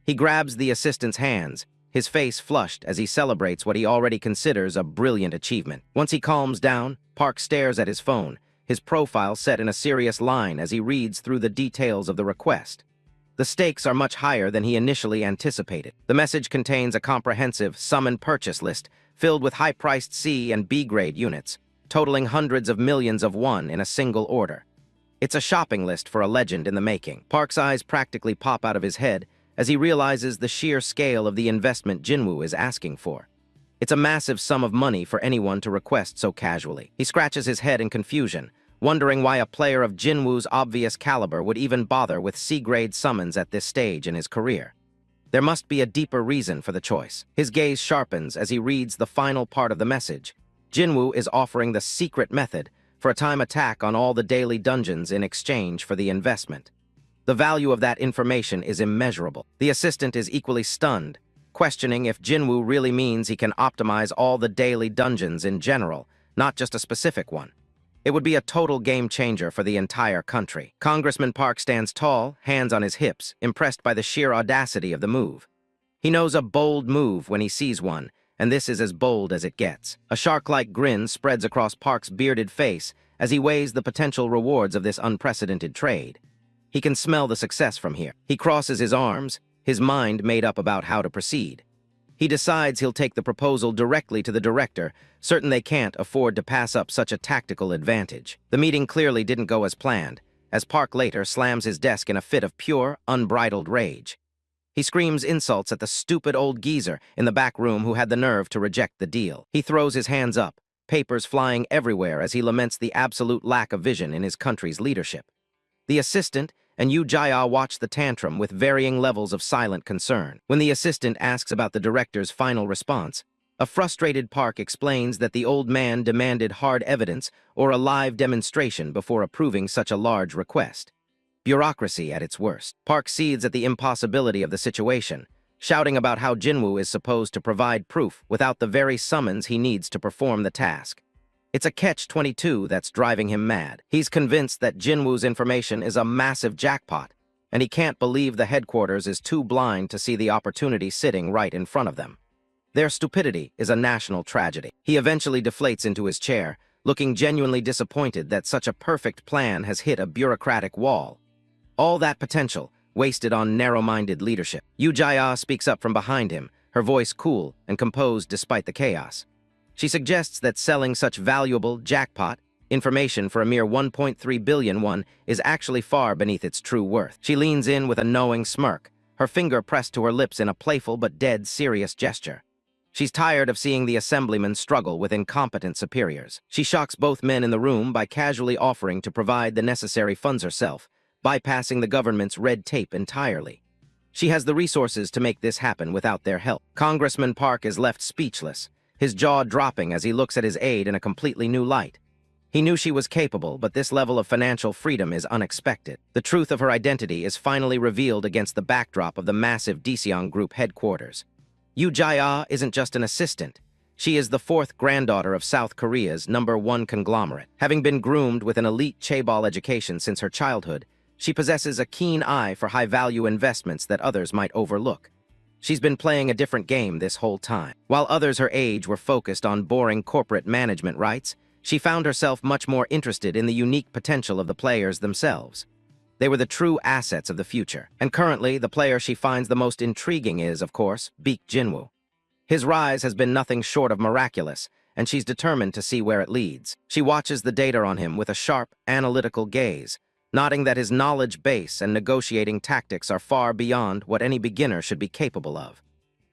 He grabs the assistant's hands, his face flushed as he celebrates what he already considers a brilliant achievement. Once he calms down, Park stares at his phone, his profile set in a serious line as he reads through the details of the request. The stakes are much higher than he initially anticipated. The message contains a comprehensive summon purchase list filled with high-priced C and B-grade units, totaling hundreds of millions of won in a single order. It's a shopping list for a legend in the making. Park's eyes practically pop out of his head as he realizes the sheer scale of the investment Jinwoo is asking for. It's a massive sum of money for anyone to request so casually. He scratches his head in confusion, wondering why a player of Jinwoo's obvious caliber would even bother with C-grade summons at this stage in his career. There must be a deeper reason for the choice. His gaze sharpens as he reads the final part of the message. Jinwoo is offering the secret method for a time attack on all the daily dungeons in exchange for the investment. The value of that information is immeasurable. The assistant is equally stunned, questioning if Jinwoo really means he can optimize all the daily dungeons in general, not just a specific one. It would be a total game changer for the entire country. Congressman Park stands tall, hands on his hips, impressed by the sheer audacity of the move. He knows a bold move when he sees one, and this is as bold as it gets. A shark-like grin spreads across Park's bearded face as he weighs the potential rewards of this unprecedented trade. He can smell the success from here. He crosses his arms, his mind made up about how to proceed. He decides he'll take the proposal directly to the director, certain they can't afford to pass up such a tactical advantage. The meeting clearly didn't go as planned, as Park later slams his desk in a fit of pure, unbridled rage. He screams insults at the stupid old geezer in the back room who had the nerve to reject the deal. He throws his hands up, papers flying everywhere as he laments the absolute lack of vision in his country's leadership. The assistant and Yu Jia watch the tantrum with varying levels of silent concern. When the assistant asks about the director's final response, a frustrated Park explains that the old man demanded hard evidence or a live demonstration before approving such a large request. Bureaucracy at its worst. Park seethes at the impossibility of the situation, shouting about how Jinwoo is supposed to provide proof without the very summons he needs to perform the task. It's a catch-22 that's driving him mad. He's convinced that Jinwoo's information is a massive jackpot, and he can't believe the headquarters is too blind to see the opportunity sitting right in front of them. Their stupidity is a national tragedy. He eventually deflates into his chair, looking genuinely disappointed that such a perfect plan has hit a bureaucratic wall. All that potential, wasted on narrow-minded leadership. Yu Jia speaks up from behind him, her voice cool and composed despite the chaos. She suggests that selling such valuable, jackpot, information for a mere 1.3 billion won is actually far beneath its true worth. She leans in with a knowing smirk, her finger pressed to her lips in a playful but dead serious gesture. She's tired of seeing the assemblyman struggle with incompetent superiors. She shocks both men in the room by casually offering to provide the necessary funds herself, bypassing the government's red tape entirely. She has the resources to make this happen without their help. Congressman Park is left speechless, his jaw dropping as he looks at his aide in a completely new light. He knew she was capable, but this level of financial freedom is unexpected. The truth of her identity is finally revealed against the backdrop of the massive Daeseong Group headquarters. Yu Jia isn't just an assistant. She is the fourth granddaughter of South Korea's #1 conglomerate. Having been groomed with an elite chaebol education since her childhood, she possesses a keen eye for high-value investments that others might overlook. She's been playing a different game this whole time. While others her age were focused on boring corporate management rights, she found herself much more interested in the unique potential of the players themselves. They were the true assets of the future. And currently, the player she finds the most intriguing is, of course, Baek Jinwoo. His rise has been nothing short of miraculous, and she's determined to see where it leads. She watches the data on him with a sharp, analytical gaze, noting that his knowledge base and negotiating tactics are far beyond what any beginner should be capable of.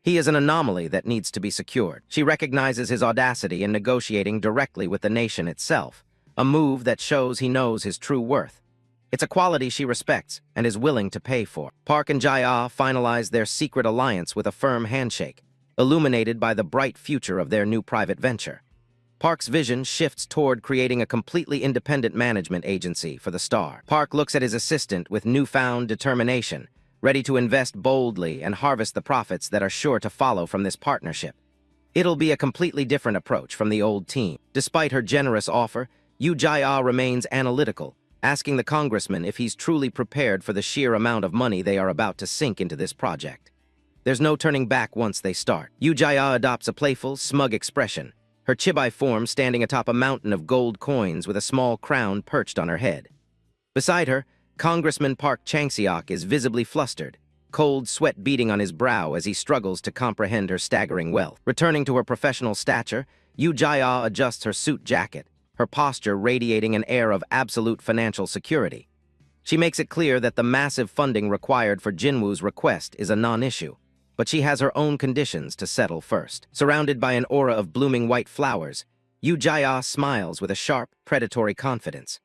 He is an anomaly that needs to be secured. She recognizes his audacity in negotiating directly with the nation itself, a move that shows he knows his true worth. It's a quality she respects and is willing to pay for. Park and Jae-ah finalize their secret alliance with a firm handshake, illuminated by the bright future of their new private venture. Park's vision shifts toward creating a completely independent management agency for the star. Park looks at his assistant with newfound determination, ready to invest boldly and harvest the profits that are sure to follow from this partnership. It'll be a completely different approach from the old team. Despite her generous offer, Yoo Jae-ah remains analytical, asking the congressman if he's truly prepared for the sheer amount of money they are about to sink into this project. There's no turning back once they start. Yoo Jae-ah adopts a playful, smug expression, her chibai form standing atop a mountain of gold coins with a small crown perched on her head. Beside her, Congressman Park Chang-seok is visibly flustered, cold sweat beading on his brow as he struggles to comprehend her staggering wealth. Returning to her professional stature, Yoo Jae-ah adjusts her suit jacket, her posture radiating an air of absolute financial security. She makes it clear that the massive funding required for Jinwoo's request is a non-issue, but she has her own conditions to settle first. Surrounded by an aura of blooming white flowers, Yoo Jae-ah smiles with a sharp, predatory confidence.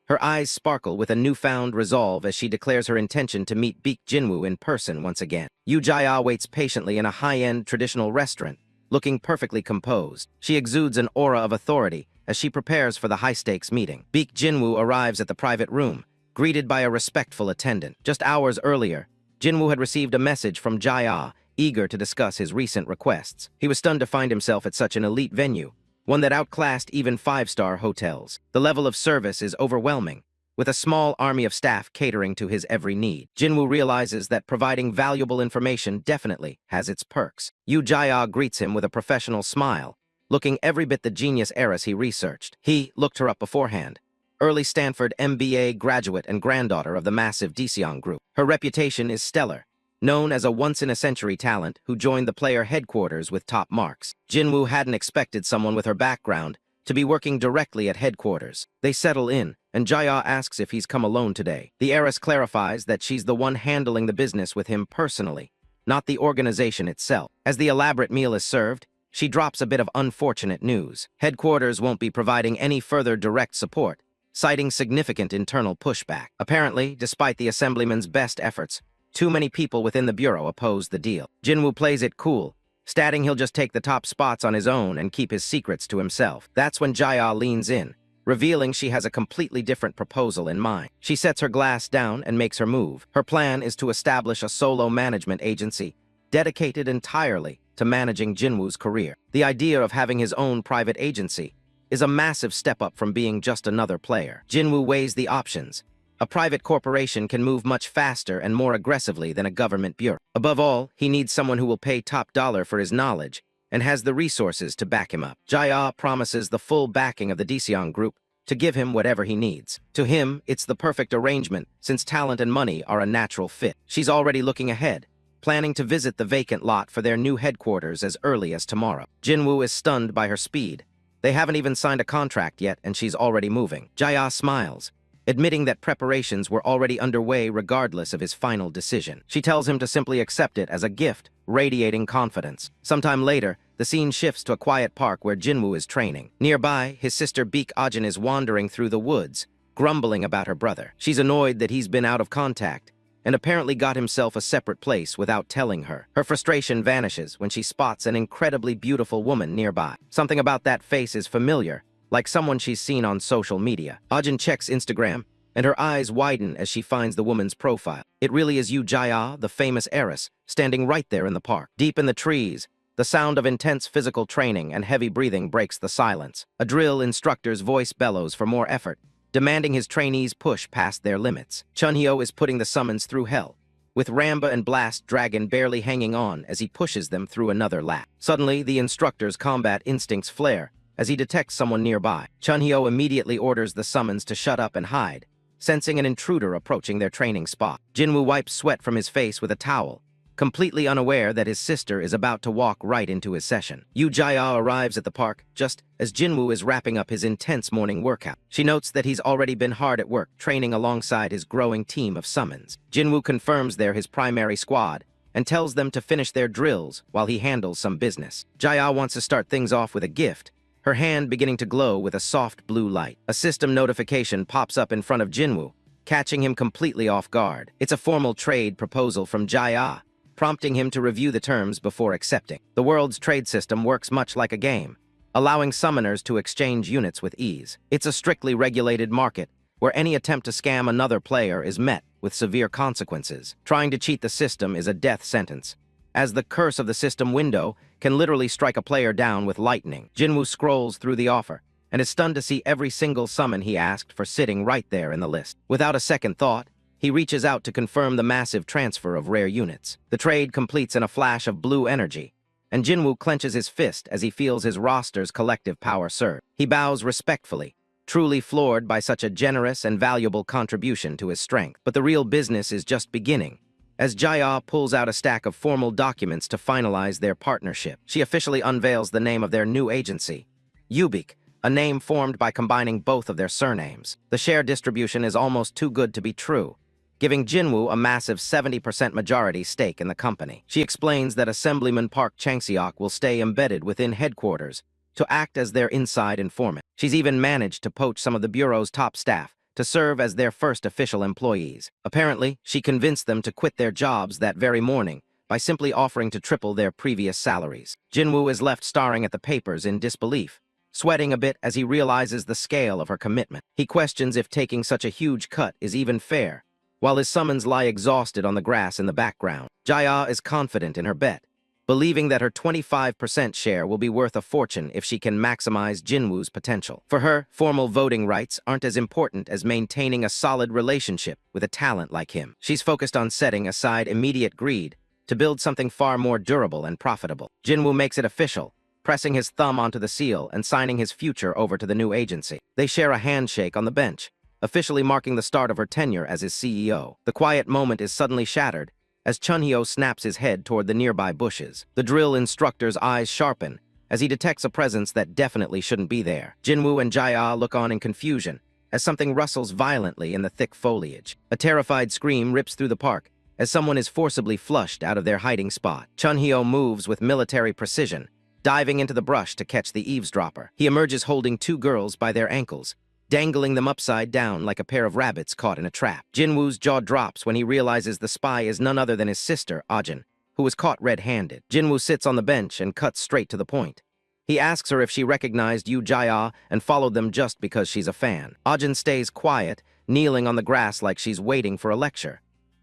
Her eyes sparkle with a newfound resolve as she declares her intention to meet Baek Jinwoo in person once again. Yoo Jae-ah waits patiently in a high-end traditional restaurant, looking perfectly composed. She exudes an aura of authority as she prepares for the high-stakes meeting. Baek Jinwoo arrives at the private room, greeted by a respectful attendant. Just hours earlier, Jinwoo had received a message from Jae-ah, eager to discuss his recent requests. He was stunned to find himself at such an elite venue, one that outclassed even five-star hotels. The level of service is overwhelming, with a small army of staff catering to his every need. Jinwoo realizes that providing valuable information definitely has its perks. Yoo Jae-ah greets him with a professional smile, looking every bit the genius heiress he researched. He looked her up beforehand. Early Stanford MBA graduate and granddaughter of the massive Daeseong Group. Her reputation is stellar, known as a once-in-a-century talent who joined the player headquarters with top marks. Jinwoo hadn't expected someone with her background to be working directly at headquarters. They settle in, and Jae-ah asks if he's come alone today. The heiress clarifies that she's the one handling the business with him personally, not the organization itself. As the elaborate meal is served, she drops a bit of unfortunate news. Headquarters won't be providing any further direct support, citing significant internal pushback. Apparently, despite the assemblyman's best efforts, too many people within the bureau oppose the deal. Jinwoo plays it cool, stating he'll just take the top spots on his own and keep his secrets to himself. That's when Jae-ah leans in, revealing she has a completely different proposal in mind. She sets her glass down and makes her move. Her plan is to establish a solo management agency dedicated entirely to managing Jinwoo's career. The idea of having his own private agency is a massive step up from being just another player. Jinwoo weighs the options. A private corporation can move much faster and more aggressively than a government bureau. Above all, he needs someone who will pay top dollar for his knowledge and has the resources to back him up. Jae-ah promises the full backing of the Daeseong Group to give him whatever he needs. To him, it's the perfect arrangement since talent and money are a natural fit. She's already looking ahead, planning to visit the vacant lot for their new headquarters as early as tomorrow. Jinwoo is stunned by her speed. They haven't even signed a contract yet and she's already moving. Jae-ah smiles, admitting that preparations were already underway regardless of his final decision. She tells him to simply accept it as a gift, radiating confidence. Sometime later, the scene shifts to a quiet park where Jinwoo is training. Nearby, his sister Baek Ajin is wandering through the woods, grumbling about her brother. She's annoyed that he's been out of contact and apparently got himself a separate place without telling her. Her frustration vanishes when she spots an incredibly beautiful woman nearby. Something about that face is familiar, like someone she's seen on social media. Ajin checks Instagram, and her eyes widen as she finds the woman's profile. It really is Yoo Jae-ah, the famous heiress, standing right there in the park. Deep in the trees, The sound of intense physical training and heavy breathing breaks the silence. A drill instructor's voice bellows for more effort, demanding his trainees push past their limits. Chunhyo is putting the summons through hell, with Ramba and Blast Dragon barely hanging on as he pushes them through another lap. Suddenly, the instructor's combat instincts flare as he detects someone nearby. Chunhyo immediately orders the summons to shut up and hide, sensing an intruder approaching their training spot. Jinwoo wipes sweat from his face with a towel, completely unaware that his sister is about to walk right into his session. Yu Jia arrives at the park just as Jinwoo is wrapping up his intense morning workout. She notes that he's already been hard at work training alongside his growing team of summons. Jinwoo confirms they're his primary squad and tells them to finish their drills while he handles some business. Jia wants to start things off with a gift, her hand beginning to glow with a soft blue light. A system notification pops up in front of Jinwoo, catching him completely off guard. It's a formal trade proposal from Jia, prompting him to review the terms before accepting. The world's trade system works much like a game, allowing summoners to exchange units with ease. It's a strictly regulated market, where any attempt to scam another player is met with severe consequences. Trying to cheat the system is a death sentence, as the curse of the system window can literally strike a player down with lightning. Jinwoo scrolls through the offer, and is stunned to see every single summon he asked for sitting right there in the list. Without a second thought, he reaches out to confirm the massive transfer of rare units. The trade completes in a flash of blue energy, and Jinwoo clenches his fist as he feels his roster's collective power surge. He bows respectfully, truly floored by such a generous and valuable contribution to his strength. But the real business is just beginning, as Jia pulls out a stack of formal documents to finalize their partnership. She officially unveils the name of their new agency, Ubik, a name formed by combining both of their surnames. The share distribution is almost too good to be true, giving Jinwoo a massive 70% majority stake in the company. She explains that Assemblyman Park Changseok will stay embedded within headquarters to act as their inside informant. She's even managed to poach some of the Bureau's top staff to serve as their first official employees. Apparently, she convinced them to quit their jobs that very morning by simply offering to triple their previous salaries. Jinwoo is left staring at the papers in disbelief, sweating a bit as he realizes the scale of her commitment. He questions if taking such a huge cut is even fair, while his summons lie exhausted on the grass in the background. Jia is confident in her bet, believing that her 25% share will be worth a fortune if she can maximize Jinwoo's potential. For her, formal voting rights aren't as important as maintaining a solid relationship with a talent like him. She's focused on setting aside immediate greed to build something far more durable and profitable. Jinwoo makes it official, pressing his thumb onto the seal and signing his future over to the new agency. They share a handshake on the bench, officially marking the start of her tenure as his CEO. The quiet moment is suddenly shattered as Chunhyo snaps his head toward the nearby bushes. The drill instructor's eyes sharpen as he detects a presence that definitely shouldn't be there. Jinwoo and Jia look on in confusion as something rustles violently in the thick foliage. A terrified scream rips through the park as someone is forcibly flushed out of their hiding spot. Chunhyo moves with military precision, diving into the brush to catch the eavesdropper. He emerges holding two girls by their ankles, dangling them upside down like a pair of rabbits caught in a trap. Jinwoo's jaw drops when he realizes the spy is none other than his sister, Ajin, who was caught red-handed. Jinwoo sits on the bench and cuts straight to the point. He asks her if she recognized Yu Jia and followed them just because she's a fan. Ajin stays quiet, kneeling on the grass like she's waiting for a lecture.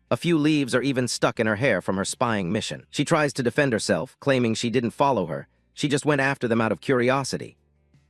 A few leaves are even stuck in her hair from her spying mission. She tries to defend herself, claiming she didn't follow her. She just went after them out of curiosity.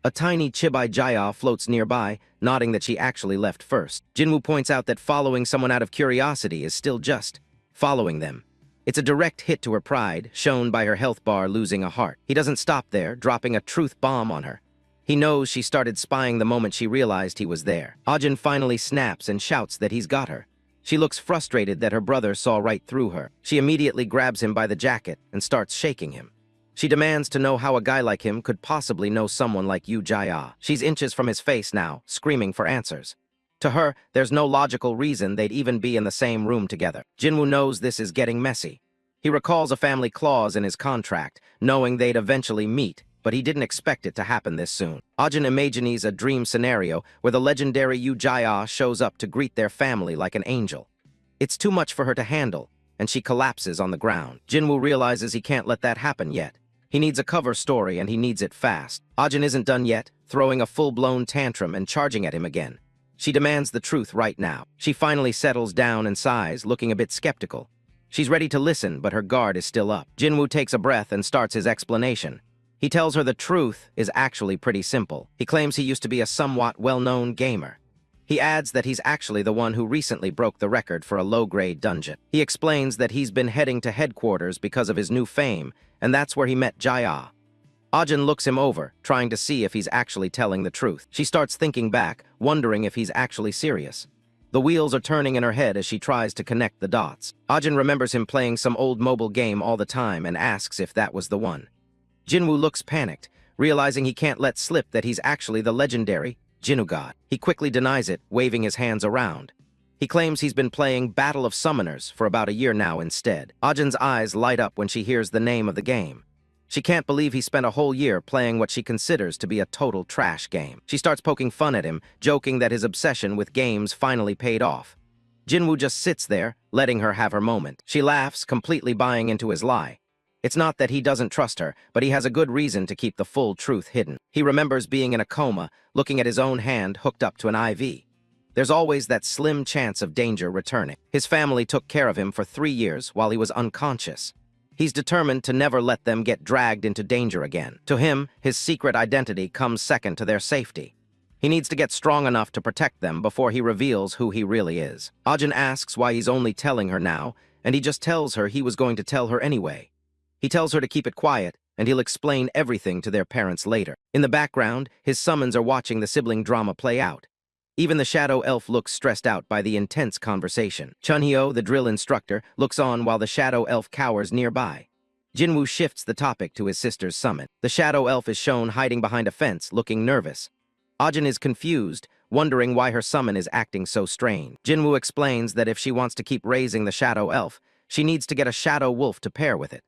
A tiny Chibai Jia floats nearby, nodding that she actually left first. Jinwoo points out that following someone out of curiosity is still just following them. It's a direct hit to her pride, shown by her health bar losing a heart. He doesn't stop there, dropping a truth bomb on her. He knows she started spying the moment she realized he was there. Ajin finally snaps and shouts that he's got her. She looks frustrated that her brother saw right through her. She immediately grabs him by the jacket and starts shaking him. She demands to know how a guy like him could possibly know someone like Yu Jia. She's inches from his face now, screaming for answers. To her, there's no logical reason they'd even be in the same room together. Jinwoo knows this is getting messy. He recalls a family clause in his contract, knowing they'd eventually meet, but he didn't expect it to happen this soon. Ajin imagines a dream scenario where the legendary Yu Jia shows up to greet their family like an angel. It's too much for her to handle, and she collapses on the ground. Jinwoo realizes he can't let that happen yet. He needs a cover story, and he needs it fast. Ajin isn't done yet, throwing a full-blown tantrum and charging at him again. She demands the truth right now. She finally settles down and sighs, looking a bit skeptical. She's ready to listen, but her guard is still up. Jinwoo takes a breath and starts his explanation. He tells her the truth is actually pretty simple. He claims he used to be a somewhat well-known gamer. He adds that he's actually the one who recently broke the record for a low-grade dungeon. He explains that he's been heading to headquarters because of his new fame, and that's where he met Jaya. Ajin looks him over, trying to see if he's actually telling the truth. She starts thinking back, wondering if he's actually serious. The wheels are turning in her head as she tries to connect the dots. Ajin remembers him playing some old mobile game all the time and asks if that was the one. Jinwoo looks panicked, realizing he can't let slip that he's actually the legendary Jinwoo God. He quickly denies it, waving his hands around. He claims he's been playing Battle of Summoners for about a year now instead. Ajin's eyes light up when she hears the name of the game. She can't believe he spent a whole year playing what she considers to be a total trash game. She starts poking fun at him, joking that his obsession with games finally paid off. Jinwoo just sits there, letting her have her moment. She laughs, completely buying into his lie. It's not that he doesn't trust her, but he has a good reason to keep the full truth hidden. He remembers being in a coma, looking at his own hand hooked up to an IV. There's always that slim chance of danger returning. His family took care of him for 3 years while he was unconscious. He's determined to never let them get dragged into danger again. To him, his secret identity comes second to their safety. He needs to get strong enough to protect them before he reveals who he really is. Ajin asks why he's only telling her now, and he just tells her he was going to tell her anyway. He tells her to keep it quiet, and he'll explain everything to their parents later. In the background, his summons are watching the sibling drama play out. Even the shadow elf looks stressed out by the intense conversation. Chunhyo, the drill instructor, looks on while the shadow elf cowers nearby. Jinwoo shifts the topic to his sister's summon. The shadow elf is shown hiding behind a fence, looking nervous. Ajin is confused, wondering why her summon is acting so strange. Jinwoo explains that if she wants to keep raising the shadow elf, she needs to get a shadow wolf to pair with it.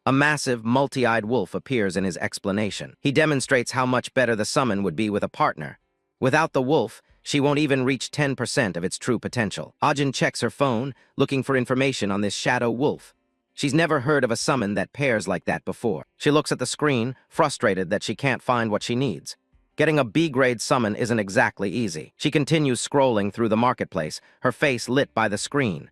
A massive, multi-eyed wolf appears in his explanation. He demonstrates how much better the summon would be with a partner. Without the wolf, she won't even reach 10% of its true potential. Ajin checks her phone, looking for information on this shadow wolf. She's never heard of a summon that pairs like that before. She looks at the screen, frustrated that she can't find what she needs. Getting a B-grade summon isn't exactly easy. She continues scrolling through the marketplace, her face lit by the screen.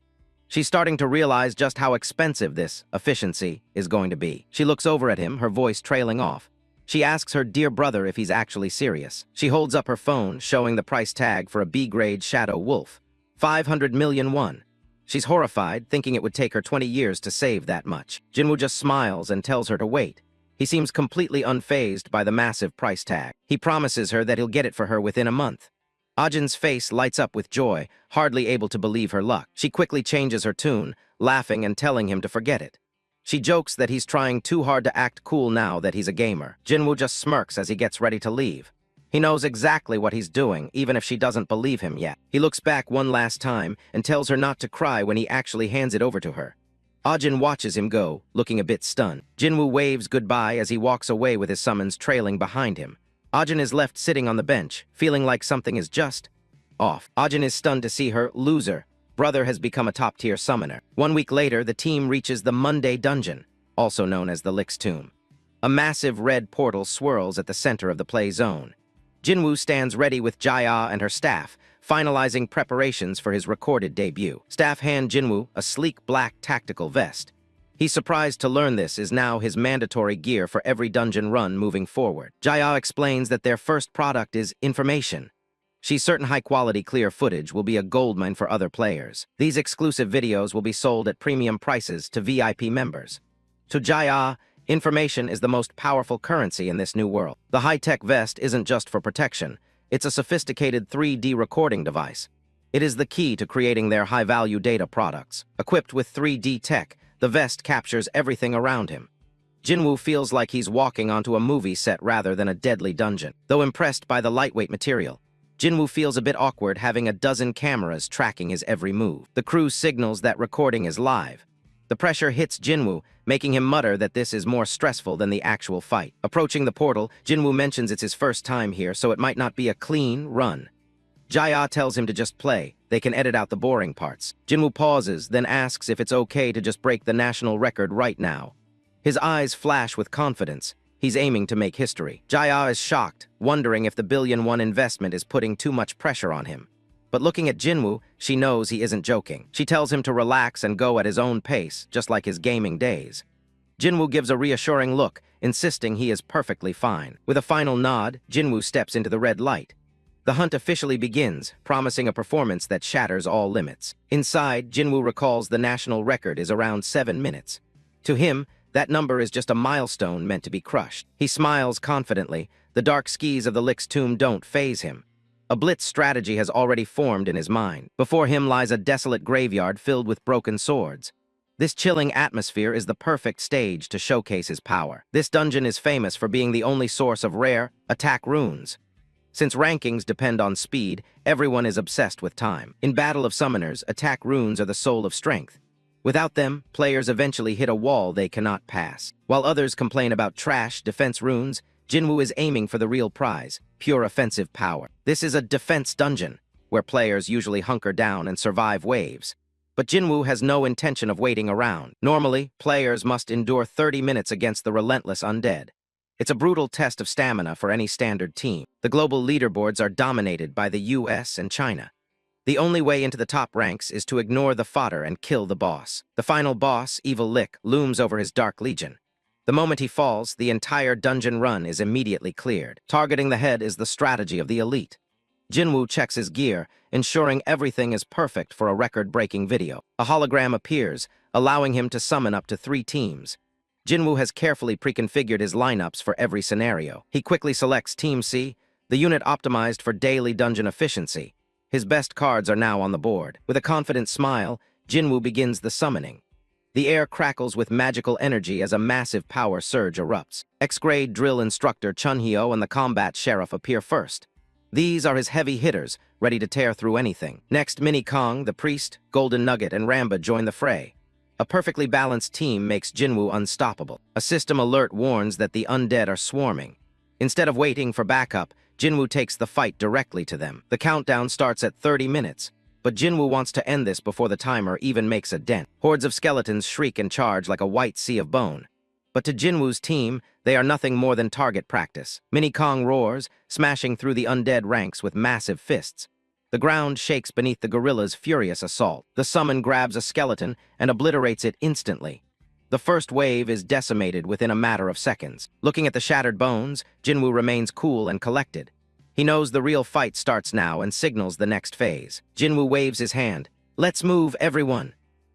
She's starting to realize just how expensive this efficiency is going to be. She looks over at him, her voice trailing off. She asks her dear brother if he's actually serious. She holds up her phone, showing the price tag for a B-grade shadow wolf. 500 million won. She's horrified, thinking it would take her 20 years to save that much. Jinwoo just smiles and tells her to wait. He seems completely unfazed by the massive price tag. He promises her that he'll get it for her within a month. Ajin's face lights up with joy, hardly able to believe her luck. She quickly changes her tune, laughing and telling him to forget it. She jokes that he's trying too hard to act cool now that he's a gamer. Jinwoo just smirks as he gets ready to leave. He knows exactly what he's doing, even if she doesn't believe him yet. He looks back one last time and tells her not to cry when he actually hands it over to her. Ajin watches him go, looking a bit stunned. Jinwoo waves goodbye as he walks away with his summons trailing behind him. Ajin is left sitting on the bench, feeling like something is just off. Ajin is stunned to see her loser brother has become a top-tier summoner. 1 week later, the team reaches the Monday Dungeon, also known as the Lick's Tomb. A massive red portal swirls at the center of the play zone. Jinwoo stands ready with Jaya and her staff, finalizing preparations for his recorded debut. Staff hand Jinwoo a sleek black tactical vest. He's surprised to learn this is now his mandatory gear for every dungeon run moving forward. Jaya explains that their first product is information. She's certain high-quality clear footage will be a goldmine for other players. These exclusive videos will be sold at premium prices to VIP members. To Jaya, information is the most powerful currency in this new world. The high-tech vest isn't just for protection. It's a sophisticated 3D recording device. It is the key to creating their high-value data products. Equipped with 3D tech, the vest captures everything around him. Jinwoo feels like he's walking onto a movie set rather than a deadly dungeon. Though impressed by the lightweight material, Jinwoo feels a bit awkward having a dozen cameras tracking his every move. The crew signals that recording is live. The pressure hits Jinwoo, making him mutter that this is more stressful than the actual fight. Approaching the portal, Jinwoo mentions it's his first time here, so it might not be a clean run. Jaya tells him to just play. They can edit out the boring parts. Jinwoo pauses, then asks if it's okay to just break the national record right now. His eyes flash with confidence. He's aiming to make history. Jaya is shocked, wondering if the billion-won investment is putting too much pressure on him. But looking at Jinwoo, she knows he isn't joking. She tells him to relax and go at his own pace, just like his gaming days. Jinwoo gives a reassuring look, insisting he is perfectly fine. With a final nod, Jinwoo steps into the red light. The hunt officially begins, promising a performance that shatters all limits. Inside, Jinwoo recalls the national record is around 7 minutes. To him, that number is just a milestone meant to be crushed. He smiles confidently. The dark skis of the Lick's tomb don't faze him. A blitz strategy has already formed in his mind. Before him lies a desolate graveyard filled with broken swords. This chilling atmosphere is the perfect stage to showcase his power. This dungeon is famous for being the only source of rare, attack runes. Since rankings depend on speed, everyone is obsessed with time. In Battle of Summoners, attack runes are the soul of strength. Without them, players eventually hit a wall they cannot pass. While others complain about trash defense runes, Jinwoo is aiming for the real prize, pure offensive power. This is a defense dungeon, where players usually hunker down and survive waves. But Jinwoo has no intention of waiting around. Normally, players must endure 30 minutes against the relentless undead. It's a brutal test of stamina for any standard team. The global leaderboards are dominated by the US and China. The only way into the top ranks is to ignore the fodder and kill the boss. The final boss, Evil Lick, looms over his Dark Legion. The moment he falls, the entire dungeon run is immediately cleared. Targeting the head is the strategy of the elite. Jinwoo checks his gear, ensuring everything is perfect for a record-breaking video. A hologram appears, allowing him to summon up to 3 teams. Jinwoo has carefully pre-configured his lineups for every scenario. He quickly selects Team C, the unit optimized for daily dungeon efficiency. His best cards are now on the board. With a confident smile, Jinwoo begins the summoning. The air crackles with magical energy as a massive power surge erupts. X-grade drill instructor Chunhyo and the combat sheriff appear first. These are his heavy hitters, ready to tear through anything. Next, Mini Kong, the priest, Golden Nugget, and Lamba join the fray. A perfectly balanced team makes Jinwoo unstoppable. A system alert warns that the undead are swarming. Instead of waiting for backup, Jinwoo takes the fight directly to them. The countdown starts at 30 minutes. But Jinwoo wants to end this before the timer even makes a dent. Hordes of skeletons shriek and charge like a white sea of bone. But to Jinwoo's team, they are nothing more than target practice. Mini Kong roars, smashing through the undead ranks with massive fists. The ground shakes beneath the gorilla's furious assault. The summon grabs a skeleton and obliterates it instantly. The first wave is decimated within a matter of seconds. Looking at the shattered bones, Jinwoo remains cool and collected. He knows the real fight starts now and signals the next phase. Jinwoo waves his hand. "Let's move, everyone!"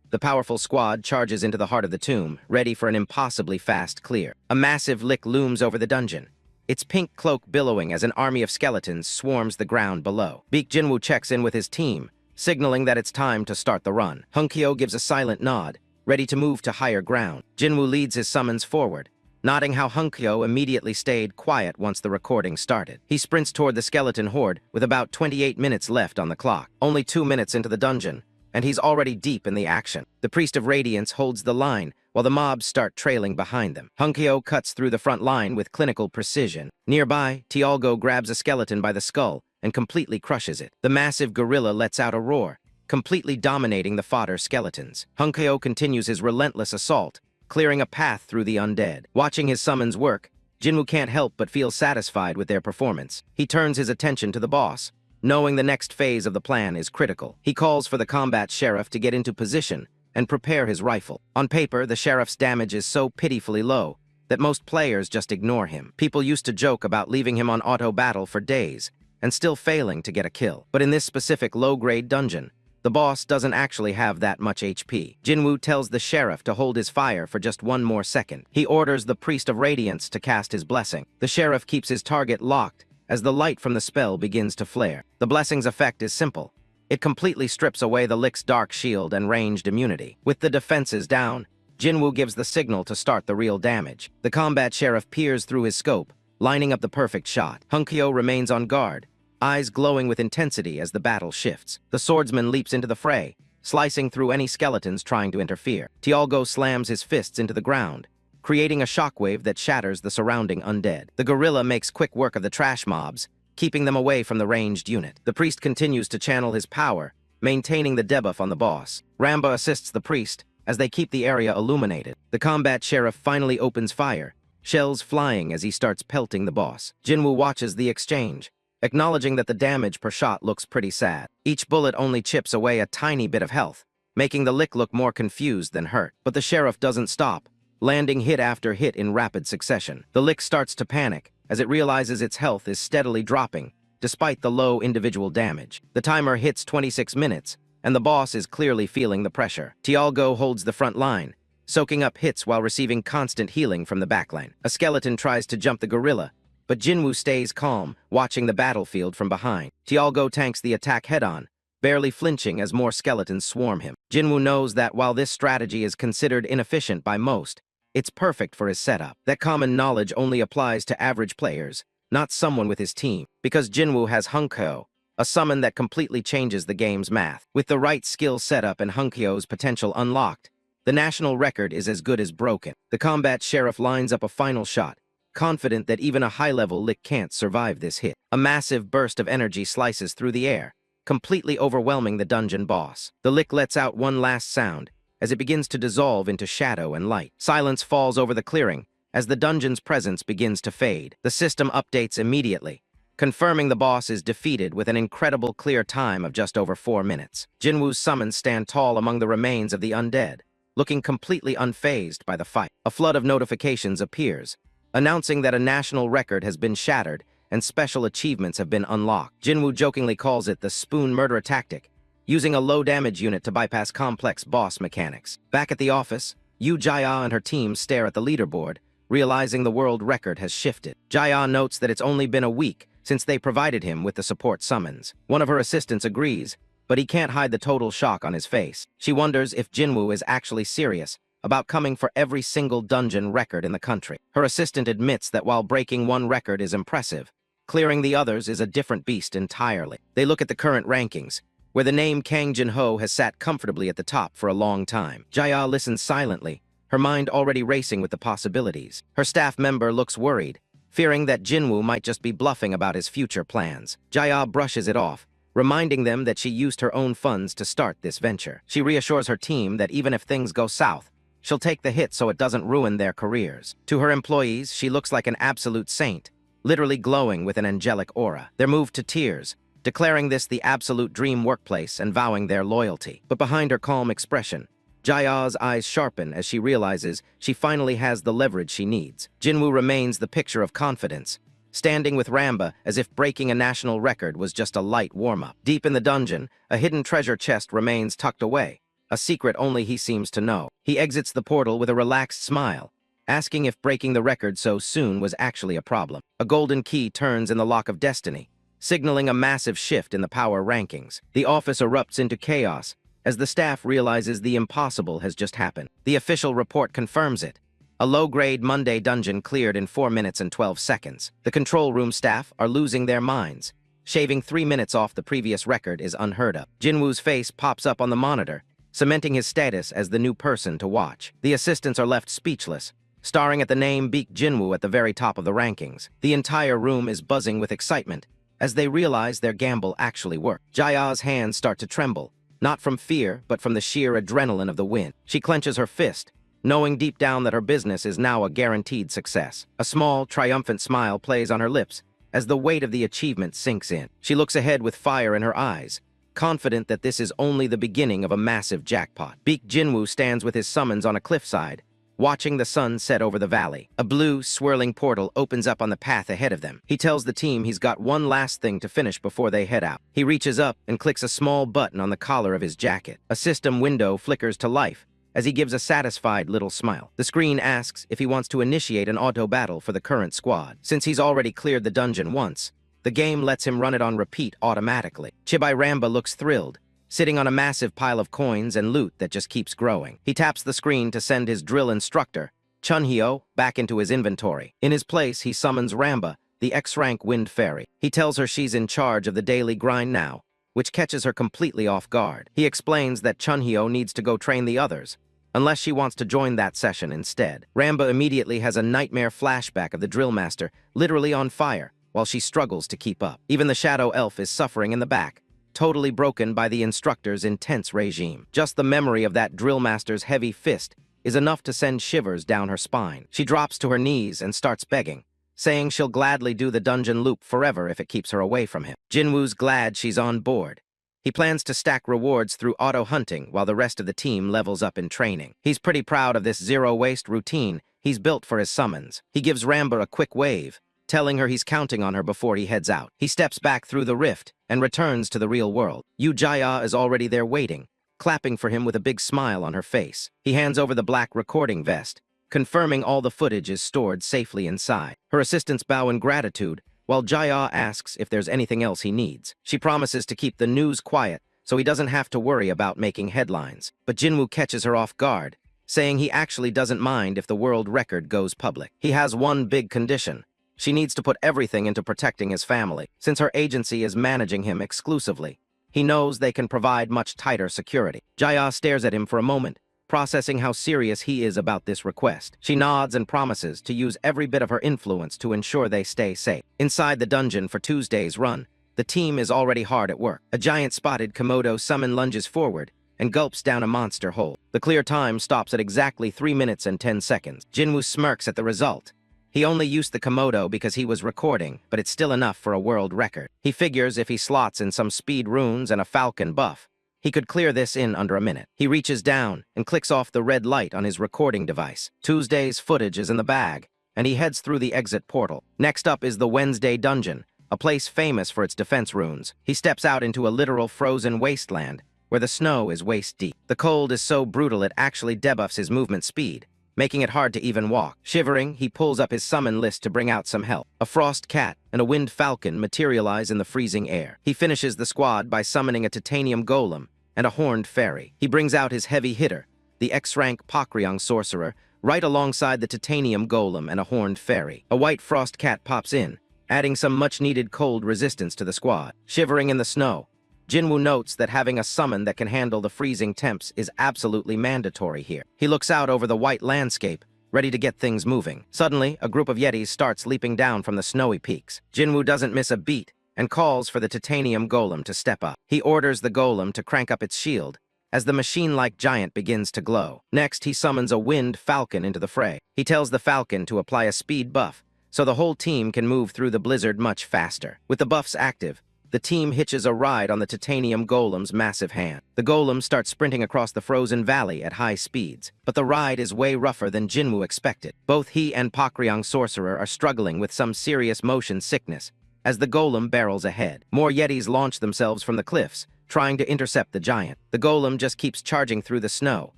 The powerful squad charges into the heart of the tomb, ready for an impossibly fast clear. A massive Lick looms over the dungeon, its pink cloak billowing as an army of skeletons swarms the ground below. Baek Jinwoo checks in with his team, signaling that it's time to start the run. Hunkyo gives a silent nod, ready to move to higher ground. Jinwoo leads his summons forward, nodding how Hunkyo immediately stayed quiet once the recording started. He sprints toward the skeleton horde with about 28 minutes left on the clock. Only 2 minutes into the dungeon, and he's already deep in the action. The Priest of Radiance holds the line, while the mobs start trailing behind them. Hunkyo cuts through the front line with clinical precision. Nearby, Tialgo grabs a skeleton by the skull and completely crushes it. The massive gorilla lets out a roar, completely dominating the fodder skeletons. Hunkyo continues his relentless assault, clearing a path through the undead. Watching his summons work, Jinwoo can't help but feel satisfied with their performance. He turns his attention to the boss, knowing the next phase of the plan is critical. He calls for the combat sheriff to get into position and prepare his rifle. On paper, the sheriff's damage is so pitifully low that most players just ignore him. People used to joke about leaving him on auto battle for days and still failing to get a kill. But in this specific low-grade dungeon, the boss doesn't actually have that much HP. Jinwoo tells the sheriff to hold his fire for just 1 more second. He orders the Priest of Radiance to cast his blessing. The sheriff keeps his target locked as the light from the spell begins to flare. The blessing's effect is simple. It completely strips away the Lick's dark shield and ranged immunity. With the defenses down, Jinwoo gives the signal to start the real damage. The combat sheriff peers through his scope, lining up the perfect shot. Hunkyo remains on guard, eyes glowing with intensity as the battle shifts. The swordsman leaps into the fray, slicing through any skeletons trying to interfere. Tialgo slams his fists into the ground, creating a shockwave that shatters the surrounding undead. The gorilla makes quick work of the trash mobs, keeping them away from the ranged unit. The priest continues to channel his power, maintaining the debuff on the boss. Lamba assists the priest as they keep the area illuminated. The combat sheriff finally opens fire, shells flying as he starts pelting the boss. Jinwoo watches the exchange, acknowledging that the damage per shot looks pretty sad. Each bullet only chips away a tiny bit of health, making the lick look more confused than hurt. But the sheriff doesn't stop, landing hit after hit in rapid succession. The lick starts to panic as it realizes its health is steadily dropping, despite the low individual damage. The timer hits 26 minutes, and the boss is clearly feeling the pressure. Tialgo holds the front line, soaking up hits while receiving constant healing from the backline. A skeleton tries to jump the gorilla, but Jinwoo stays calm, watching the battlefield from behind. Tialgo tanks the attack head-on, barely flinching as more skeletons swarm him. Jinwoo knows that while this strategy is considered inefficient by most, it's perfect for his setup. That common knowledge only applies to average players, not someone with his team, because Jinwoo has Hunkyo, a summon that completely changes the game's math. With the right skill setup and Hunkyo's potential unlocked, the national record is as good as broken. The combat sheriff lines up a final shot, confident that even a high-level lick can't survive this hit. A massive burst of energy slices through the air, completely overwhelming the dungeon boss. The lick lets out one last sound, as it begins to dissolve into shadow and light. Silence falls over the clearing, as the dungeon's presence begins to fade. The system updates immediately, confirming the boss is defeated with an incredible clear time of just over 4 minutes. Jinwoo's summons stand tall among the remains of the undead, looking completely unfazed by the fight. A flood of notifications appears, announcing that a national record has been shattered and special achievements have been unlocked. Jinwoo jokingly calls it the spoon murder tactic, using a low-damage unit to bypass complex boss mechanics. Back at the office, Yu Jia and her team stare at the leaderboard, realizing the world record has shifted. Jia notes that it's only been a week since they provided him with the support summons. One of her assistants agrees, but he can't hide the total shock on his face. She wonders if Jinwoo is actually serious about coming for every single dungeon record in the country. Her assistant admits that while breaking one record is impressive, clearing the others is a different beast entirely. They look at the current rankings, where the name Kang Jin-ho has sat comfortably at the top for a long time. Jia listens silently, her mind already racing with the possibilities. Her staff member looks worried, fearing that Jinwoo might just be bluffing about his future plans. Jia brushes it off, reminding them that she used her own funds to start this venture. She reassures her team that even if things go south, she'll take the hit so it doesn't ruin their careers. To her employees, she looks like an absolute saint, literally glowing with an angelic aura. They're moved to tears, declaring this the absolute dream workplace and vowing their loyalty. But behind her calm expression, Jaya's eyes sharpen as she realizes she finally has the leverage she needs. Jinwoo remains the picture of confidence, standing with Lamba as if breaking a national record was just a light warm-up. Deep in the dungeon, a hidden treasure chest remains tucked away, a secret only he seems to know. He exits the portal with a relaxed smile, asking if breaking the record so soon was actually a problem. A golden key turns in the lock of destiny, signaling a massive shift in the power rankings. The office erupts into chaos as the staff realizes the impossible has just happened. The official report confirms it. A low-grade Monday dungeon cleared in 4 minutes and 12 seconds. The control room staff are losing their minds. Shaving 3 minutes off the previous record is unheard of. Jinwoo's face pops up on the monitor, cementing his status as the new person to watch. The assistants are left speechless, staring at the name Baek Jinwoo at the very top of the rankings. The entire room is buzzing with excitement as they realize their gamble actually worked. Jaya's hands start to tremble, not from fear, but from the sheer adrenaline of the win. She clenches her fist, knowing deep down that her business is now a guaranteed success. A small, triumphant smile plays on her lips as the weight of the achievement sinks in. She looks ahead with fire in her eyes, confident that this is only the beginning of a massive jackpot. Baek Jinwoo stands with his summons on a cliffside, watching the sun set over the valley. A blue, swirling portal opens up on the path ahead of them. He tells the team he's got one last thing to finish before they head out. He reaches up and clicks a small button on the collar of his jacket. A system window flickers to life as he gives a satisfied little smile. The screen asks if he wants to initiate an auto battle for the current squad. Since he's already cleared the dungeon once, the game lets him run it on repeat automatically. Chibai Lamba looks thrilled, sitting on a massive pile of coins and loot that just keeps growing. He taps the screen to send his drill instructor, Chunhyo, back into his inventory. In his place, he summons Lamba, the X-rank Wind Fairy. He tells her she's in charge of the daily grind now, which catches her completely off guard. He explains that Chunhyo needs to go train the others, unless she wants to join that session instead. Lamba immediately has a nightmare flashback of the drill master literally on fire, while she struggles to keep up. Even the shadow elf is suffering in the back, totally broken by the instructor's intense regime. Just the memory of that drill master's heavy fist is enough to send shivers down her spine. She drops to her knees and starts begging, saying she'll gladly do the dungeon loop forever if it keeps her away from him. Jinwoo's glad she's on board. He plans to stack rewards through auto-hunting while the rest of the team levels up in training. He's pretty proud of this zero-waste routine he's built for his summons. He gives Lamba a quick wave, telling her he's counting on her before he heads out. He steps back through the rift and returns to the real world. Jaya is already there waiting, clapping for him with a big smile on her face. He hands over the black recording vest, confirming all the footage is stored safely inside. Her assistants bow in gratitude, while Jaya asks if there's anything else he needs. She promises to keep the news quiet so he doesn't have to worry about making headlines. But Jinwoo catches her off guard, saying he actually doesn't mind if the world record goes public. He has one big condition. She needs to put everything into protecting his family, since her agency is managing him exclusively. He knows they can provide much tighter security. Jaya stares at him for a moment, processing how serious he is about this request. She nods and promises to use every bit of her influence to ensure they stay safe. Inside the dungeon for Tuesday's run, the team is already hard at work. A giant-spotted Komodo summon lunges forward and gulps down a monster whole. The clear time stops at exactly 3 minutes and 10 seconds. Jinwoo smirks at the result. He only used the Komodo because he was recording, but it's still enough for a world record. He figures if he slots in some speed runes and a falcon buff, he could clear this in under a minute. He reaches down and clicks off the red light on his recording device. Tuesday's footage is in the bag, and he heads through the exit portal. Next up is the Wednesday dungeon, a place famous for its defense runes. He steps out into a literal frozen wasteland, where the snow is waist-deep. The cold is so brutal it actually debuffs his movement speed, making it hard to even walk. Shivering, he pulls up his summon list to bring out some help. A frost cat and a wind falcon materialize in the freezing air. He finishes the squad by summoning a titanium golem and a horned fairy. He brings out his heavy hitter, the X-rank Pakryang sorcerer, right alongside the titanium golem and a horned fairy. A white frost cat pops in, adding some much-needed cold resistance to the squad. Shivering in the snow, Jinwoo notes that having a summon that can handle the freezing temps is absolutely mandatory here. He looks out over the white landscape, ready to get things moving. Suddenly, a group of yetis starts leaping down from the snowy peaks. Jinwoo doesn't miss a beat and calls for the titanium golem to step up. He orders the golem to crank up its shield as the machine-like giant begins to glow. Next, he summons a wind falcon into the fray. He tells the falcon to apply a speed buff so the whole team can move through the blizzard much faster. With the buffs active, the team hitches a ride on the titanium golem's massive hand. The golem starts sprinting across the frozen valley at high speeds, but the ride is way rougher than Jinwoo expected. Both he and Pakryang sorcerer are struggling with some serious motion sickness as the golem barrels ahead. More yetis launch themselves from the cliffs, trying to intercept the giant. The golem just keeps charging through the snow,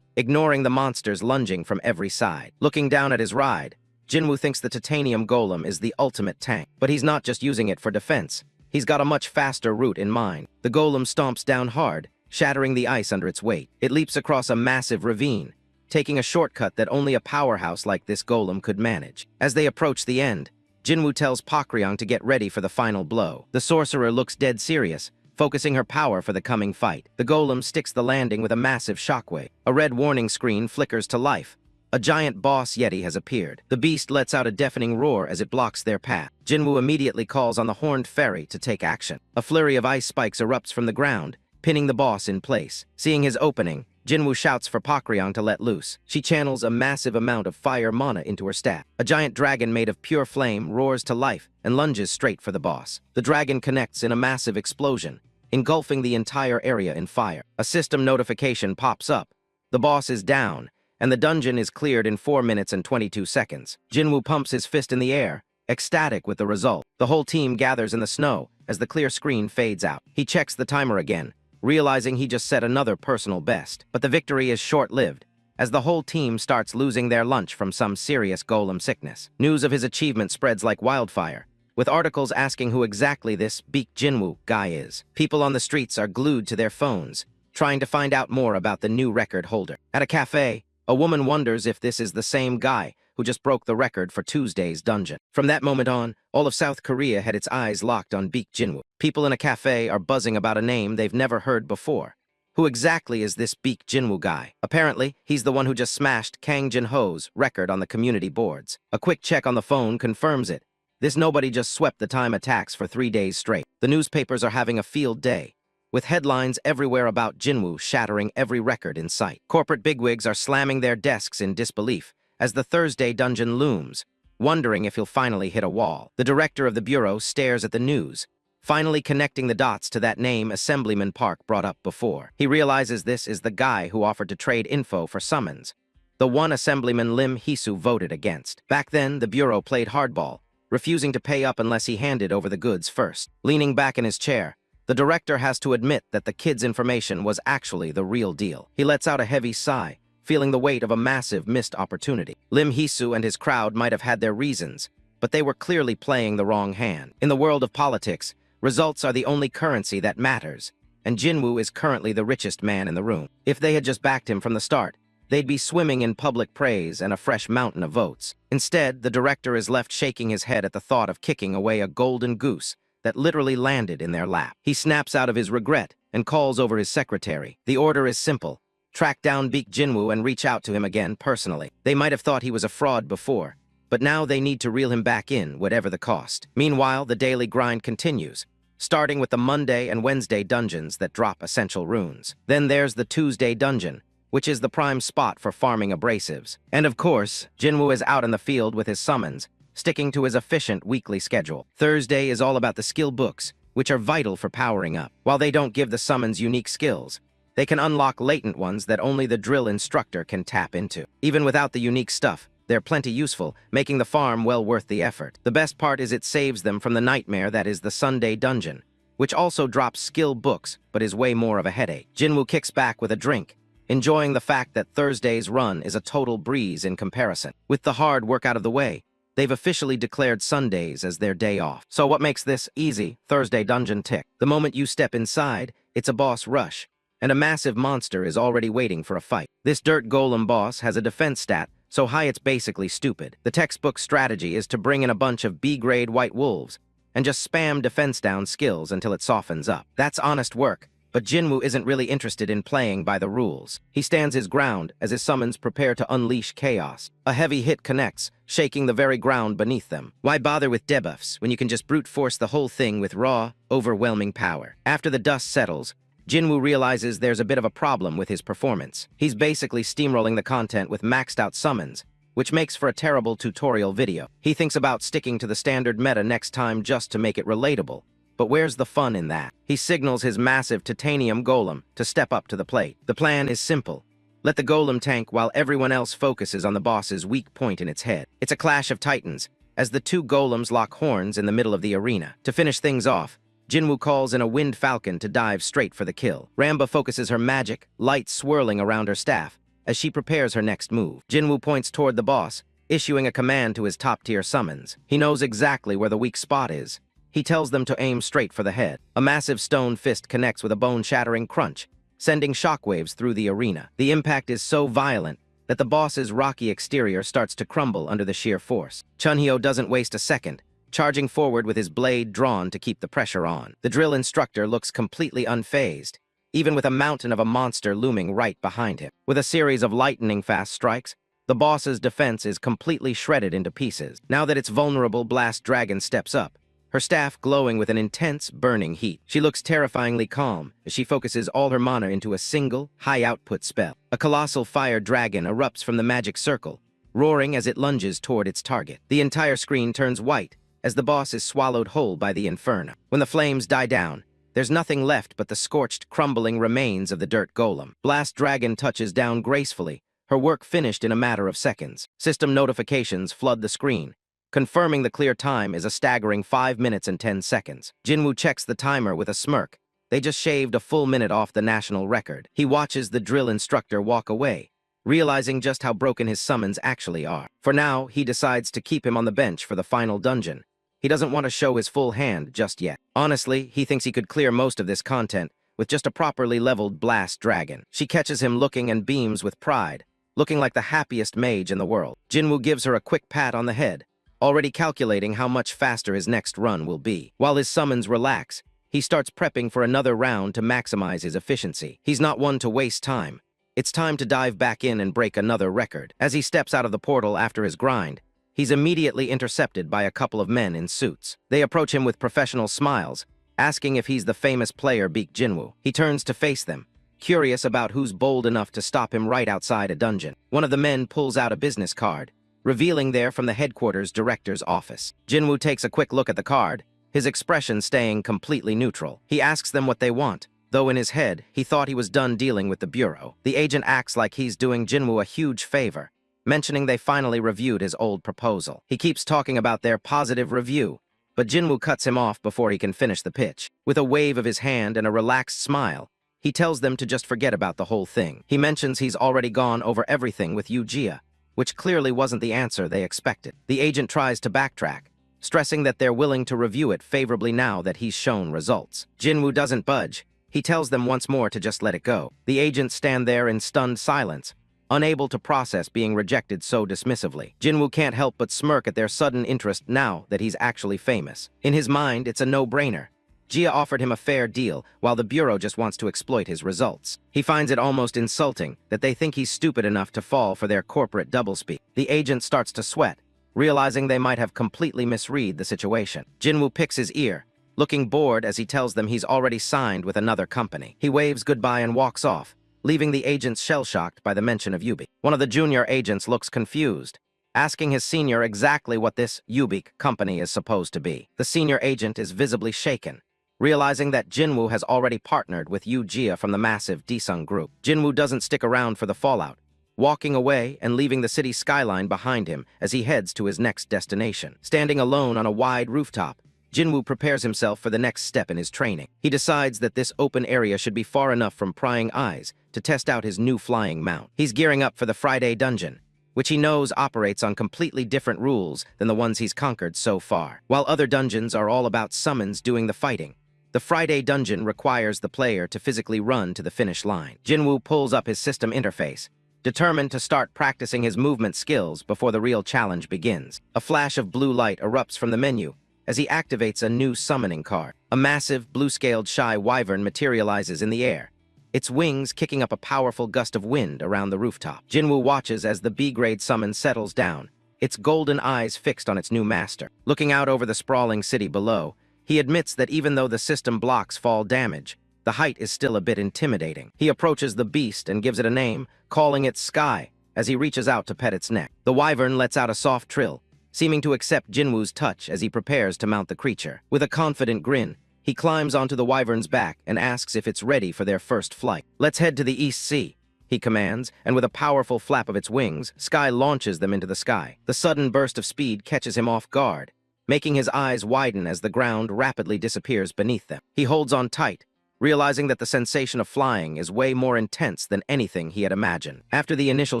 ignoring the monsters lunging from every side. Looking down at his ride, Jinwoo thinks the titanium golem is the ultimate tank, but he's not just using it for defense. He's got a much faster route in mind. The golem stomps down hard, shattering the ice under its weight. It leaps across a massive ravine, taking a shortcut that only a powerhouse like this golem could manage. As they approach the end, Jinwoo tells Pakryang to get ready for the final blow. The sorcerer looks dead serious, focusing her power for the coming fight. The golem sticks the landing with a massive shockwave. A red warning screen flickers to life. A giant boss yeti has appeared. The beast lets out a deafening roar as it blocks their path. Jinwoo immediately calls on the horned fairy to take action. A flurry of ice spikes erupts from the ground, pinning the boss in place. Seeing his opening, Jinwoo shouts for Pakryang to let loose. She channels a massive amount of fire mana into her staff. A giant dragon made of pure flame roars to life and lunges straight for the boss. The dragon connects in a massive explosion, engulfing the entire area in fire. A system notification pops up. The boss is down, and the dungeon is cleared in 4 minutes and 22 seconds. Jinwoo pumps his fist in the air, ecstatic with the result. The whole team gathers in the snow as the clear screen fades out. He checks the timer again, realizing he just set another personal best. But the victory is short-lived, as the whole team starts losing their lunch from some serious golem sickness. News of his achievement spreads like wildfire, with articles asking who exactly this Baek Jinwoo guy is. People on the streets are glued to their phones, trying to find out more about the new record holder. At a cafe, a woman wonders if this is the same guy who just broke the record for Tuesday's dungeon. From that moment on, all of South Korea had its eyes locked on Baek Jinwoo. People in a cafe are buzzing about a name they've never heard before. Who exactly is this Baek Jinwoo guy? Apparently, he's the one who just smashed Kang Jin-ho's record on the community boards. A quick check on the phone confirms it. This nobody just swept the time attacks for 3 days straight. The newspapers are having a field day, with headlines everywhere about Jinwoo shattering every record in sight. Corporate bigwigs are slamming their desks in disbelief as the Thursday dungeon looms, wondering if he'll finally hit a wall. The director of the bureau stares at the news, finally connecting the dots to that name Assemblyman Park brought up before. He realizes this is the guy who offered to trade info for summons, the one Assemblyman Lim Hisu voted against. Back then, the bureau played hardball, refusing to pay up unless he handed over the goods first. Leaning back in his chair, the director has to admit that the kid's information was actually the real deal. He lets out a heavy sigh, feeling the weight of a massive missed opportunity. Lim Hisu and his crowd might have had their reasons, but they were clearly playing the wrong hand. In the world of politics, results are the only currency that matters, and Jinwoo is currently the richest man in the room. If they had just backed him from the start, they'd be swimming in public praise and a fresh mountain of votes. Instead, the director is left shaking his head at the thought of kicking away a golden goose that literally landed in their lap. He snaps out of his regret and calls over his secretary. The order is simple: track down Baek Jinwoo and reach out to him again personally. They might have thought he was a fraud before, but now they need to reel him back in, whatever the cost. Meanwhile, the daily grind continues, starting with the Monday and Wednesday dungeons that drop essential runes. Then there's the Tuesday dungeon, which is the prime spot for farming abrasives. And of course, Jinwoo is out in the field with his summons, sticking to his efficient weekly schedule. Thursday is all about the skill books, which are vital for powering up. While they don't give the summons unique skills, they can unlock latent ones that only the drill instructor can tap into. Even without the unique stuff, they're plenty useful, making the farm well worth the effort. The best part is it saves them from the nightmare that is the Sunday dungeon, which also drops skill books but is way more of a headache. Jinwoo kicks back with a drink, enjoying the fact that Thursday's run is a total breeze in comparison. With the hard work out of the way, they've officially declared Sundays as their day off. So what makes this easy Thursday dungeon tick? The moment you step inside, it's a boss rush, and a massive monster is already waiting for a fight. This dirt golem boss has a defense stat so high it's basically stupid. The textbook strategy is to bring in a bunch of B-grade white wolves and just spam defense down skills until it softens up. That's honest work, but Jinwoo isn't really interested in playing by the rules. He stands his ground as his summons prepare to unleash chaos. A heavy hit connects, shaking the very ground beneath them. Why bother with debuffs when you can just brute force the whole thing with raw, overwhelming power? After the dust settles, Jinwoo realizes there's a bit of a problem with his performance. He's basically steamrolling the content with maxed out summons, which makes for a terrible tutorial video. He thinks about sticking to the standard meta next time just to make it relatable. But where's the fun in that? He signals his massive titanium golem to step up to the plate. The plan is simple: let the golem tank while everyone else focuses on the boss's weak point in its head. It's a clash of titans, as the two golems lock horns in the middle of the arena. To finish things off, Jinwoo calls in a wind falcon to dive straight for the kill. Lamba focuses her magic, light swirling around her staff, as she prepares her next move. Jinwoo points toward the boss, issuing a command to his top-tier summons. He knows exactly where the weak spot is. He tells them to aim straight for the head. A massive stone fist connects with a bone-shattering crunch, sending shockwaves through the arena. The impact is so violent that the boss's rocky exterior starts to crumble under the sheer force. Chunhyo doesn't waste a second, charging forward with his blade drawn to keep the pressure on. The drill instructor looks completely unfazed, even with a mountain of a monster looming right behind him. With a series of lightning-fast strikes, the boss's defense is completely shredded into pieces. Now that its vulnerable blast dragon steps up, her staff glowing with an intense, burning heat. She looks terrifyingly calm as she focuses all her mana into a single, high-output spell. A colossal fire dragon erupts from the magic circle, roaring as it lunges toward its target. The entire screen turns white as the boss is swallowed whole by the inferno. When the flames die down, there's nothing left but the scorched, crumbling remains of the dirt golem. Blast Dragon touches down gracefully, her work finished in a matter of seconds. System notifications flood the screen, confirming the clear time is a staggering 5 minutes and 10 seconds. Jinwoo checks the timer with a smirk. They just shaved a full minute off the national record. He watches the drill instructor walk away, realizing just how broken his summons actually are. For now, he decides to keep him on the bench for the final dungeon. He doesn't want to show his full hand just yet. Honestly, he thinks he could clear most of this content with just a properly leveled Blast Dragon. She catches him looking and beams with pride, looking like the happiest mage in the world. Jinwoo gives her a quick pat on the head, already calculating how much faster his next run will be. While his summons relax, he starts prepping for another round to maximize his efficiency. He's not one to waste time. It's time to dive back in and break another record. As he steps out of the portal after his grind, he's immediately intercepted by a couple of men in suits. They approach him with professional smiles, asking if he's the famous player Baek Jinwoo. He turns to face them, curious about who's bold enough to stop him right outside a dungeon. One of the men pulls out a business card, revealing there from the headquarters director's office. Jinwoo takes a quick look at the card, his expression staying completely neutral. He asks them what they want, though in his head, he thought he was done dealing with the bureau. The agent acts like he's doing Jinwoo a huge favor, mentioning they finally reviewed his old proposal. He keeps talking about their positive review, but Jinwoo cuts him off before he can finish the pitch. With a wave of his hand and a relaxed smile, he tells them to just forget about the whole thing. He mentions he's already gone over everything with Yoo-jia, which clearly wasn't the answer they expected. The agent tries to backtrack, stressing that they're willing to review it favorably now that he's shown results. Jinwoo doesn't budge. He tells them once more to just let it go. The agents stand there in stunned silence, unable to process being rejected so dismissively. Jinwoo can't help but smirk at their sudden interest now that he's actually famous. In his mind, it's a no-brainer. Jia offered him a fair deal, while the Bureau just wants to exploit his results. He finds it almost insulting that they think he's stupid enough to fall for their corporate doublespeak. The agent starts to sweat, realizing they might have completely misread the situation. Jinwoo picks his ear, looking bored as he tells them he's already signed with another company. He waves goodbye and walks off, leaving the agents shell-shocked by the mention of Ubik. One of the junior agents looks confused, asking his senior exactly what this Ubik company is supposed to be. The senior agent is visibly shaken, realizing that Jinwoo has already partnered with Yoo-jia from the massive Disung group. Jinwoo doesn't stick around for the fallout, walking away and leaving the city skyline behind him as he heads to his next destination. Standing alone on a wide rooftop, Jinwoo prepares himself for the next step in his training. He decides that this open area should be far enough from prying eyes to test out his new flying mount. He's gearing up for the Friday dungeon, which he knows operates on completely different rules than the ones he's conquered so far. While other dungeons are all about summons doing the fighting, the Friday dungeon requires the player to physically run to the finish line. Jinwoo pulls up his system interface, determined to start practicing his movement skills before the real challenge begins. A flash of blue light erupts from the menu as he activates a new summoning card. A massive, blue-scaled shy wyvern materializes in the air, its wings kicking up a powerful gust of wind around the rooftop. Jinwoo watches as the B-grade summon settles down, its golden eyes fixed on its new master. Looking out over the sprawling city below, he admits that even though the system blocks fall damage, the height is still a bit intimidating. He approaches the beast and gives it a name, calling it Sky, as he reaches out to pet its neck. The wyvern lets out a soft trill, seeming to accept Jinwoo's touch as he prepares to mount the creature. With a confident grin, he climbs onto the wyvern's back and asks if it's ready for their first flight. "Let's head to the East Sea," he commands, and with a powerful flap of its wings, Sky launches them into the sky. The sudden burst of speed catches him off guard, making his eyes widen as the ground rapidly disappears beneath them. He holds on tight, realizing that the sensation of flying is way more intense than anything he had imagined. After the initial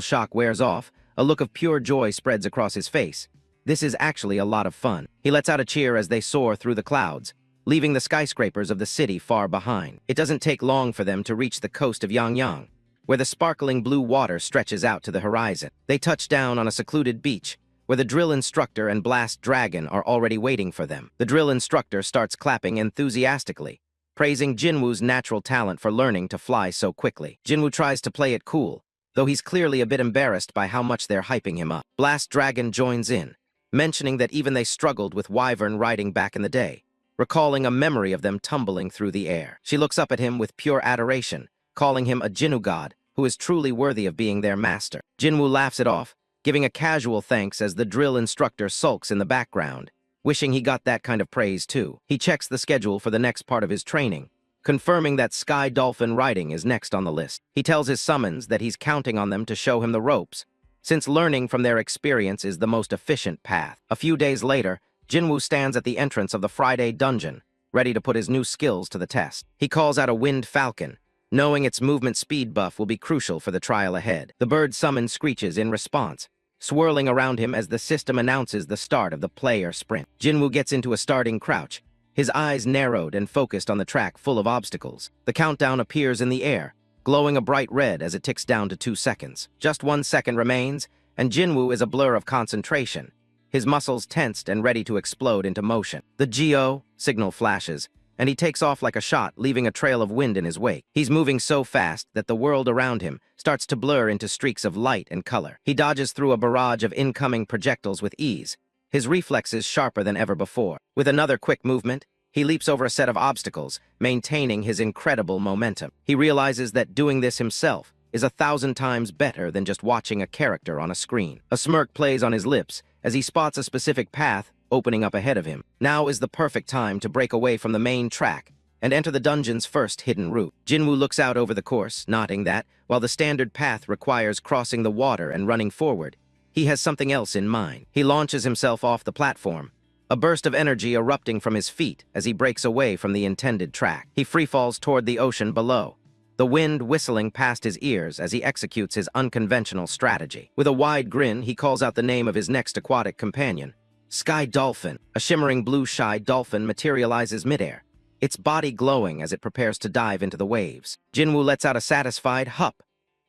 shock wears off, a look of pure joy spreads across his face. This is actually a lot of fun. He lets out a cheer as they soar through the clouds, leaving the skyscrapers of the city far behind. It doesn't take long for them to reach the coast of Yangyang, where the sparkling blue water stretches out to the horizon. They touch down on a secluded beach, where the drill instructor and blast dragon are already waiting for them. The drill instructor starts clapping enthusiastically, praising Jinwoo's natural talent for learning to fly so quickly. Jinwoo tries to play it cool, though he's clearly a bit embarrassed by how much they're hyping him up. Blast Dragon joins in, mentioning that even they struggled with wyvern riding back in the day, recalling a memory of them tumbling through the air. She looks up at him with pure adoration, calling him a Jinwoo god who is truly worthy of being their master. Jinwoo laughs it off, giving a casual thanks as the drill instructor sulks in the background, wishing he got that kind of praise too. He checks the schedule for the next part of his training, confirming that sky dolphin riding is next on the list. He tells his summons that he's counting on them to show him the ropes, since learning from their experience is the most efficient path. A few days later, Jinwoo stands at the entrance of the Friday dungeon, ready to put his new skills to the test. He calls out a winged falcon, knowing its movement speed buff will be crucial for the trial ahead. The bird summon screeches in response, swirling around him as the system announces the start of the player sprint. Jinwoo gets into a starting crouch, his eyes narrowed and focused on the track full of obstacles. The countdown appears in the air, glowing a bright red as it ticks down to 2 seconds. Just 1 second remains, and Jinwoo is a blur of concentration, his muscles tensed and ready to explode into motion. The GO signal flashes, and he takes off like a shot, leaving a trail of wind in his wake. He's moving so fast that the world around him starts to blur into streaks of light and color. He dodges through a barrage of incoming projectiles with ease, his reflexes sharper than ever before. With another quick movement, he leaps over a set of obstacles, maintaining his incredible momentum. He realizes that doing this himself is 1,000 times better than just watching a character on a screen. A smirk plays on his lips as he spots a specific path opening up ahead of him. Now is the perfect time to break away from the main track and enter the dungeon's first hidden route. Jinwoo looks out over the course, noting that, while the standard path requires crossing the water and running forward, he has something else in mind. He launches himself off the platform, a burst of energy erupting from his feet as he breaks away from the intended track. He freefalls toward the ocean below, the wind whistling past his ears as he executes his unconventional strategy. With a wide grin, he calls out the name of his next aquatic companion, Sky Dolphin. A shimmering blue shy dolphin materializes midair, its body glowing as it prepares to dive into the waves. Jinwoo lets out a satisfied hup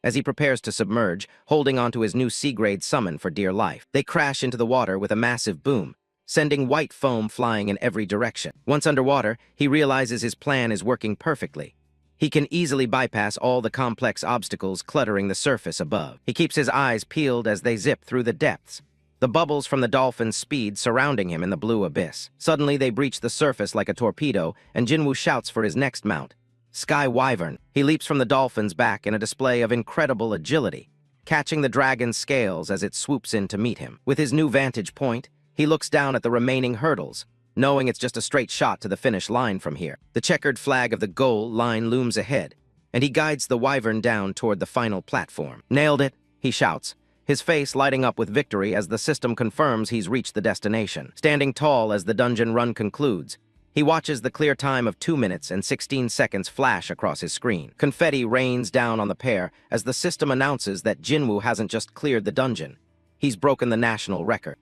as he prepares to submerge, holding onto his new C-grade summon for dear life. They crash into the water with a massive boom, sending white foam flying in every direction. Once underwater, he realizes his plan is working perfectly. He can easily bypass all the complex obstacles cluttering the surface above. He keeps his eyes peeled as they zip through the depths, the bubbles from the dolphin's speed surrounding him in the blue abyss. Suddenly, they breach the surface like a torpedo, and Jinwoo shouts for his next mount, Sky Wyvern. He leaps from the dolphin's back in a display of incredible agility, catching the dragon's scales as it swoops in to meet him. With his new vantage point, he looks down at the remaining hurdles, knowing it's just a straight shot to the finish line from here. The checkered flag of the goal line looms ahead, and he guides the wyvern down toward the final platform. Nailed it, he shouts, his face lighting up with victory as the system confirms he's reached the destination. Standing tall as the dungeon run concludes, he watches the clear time of 2 minutes and 16 seconds flash across his screen. Confetti rains down on the pair as the system announces that Jinwoo hasn't just cleared the dungeon, he's broken the national record.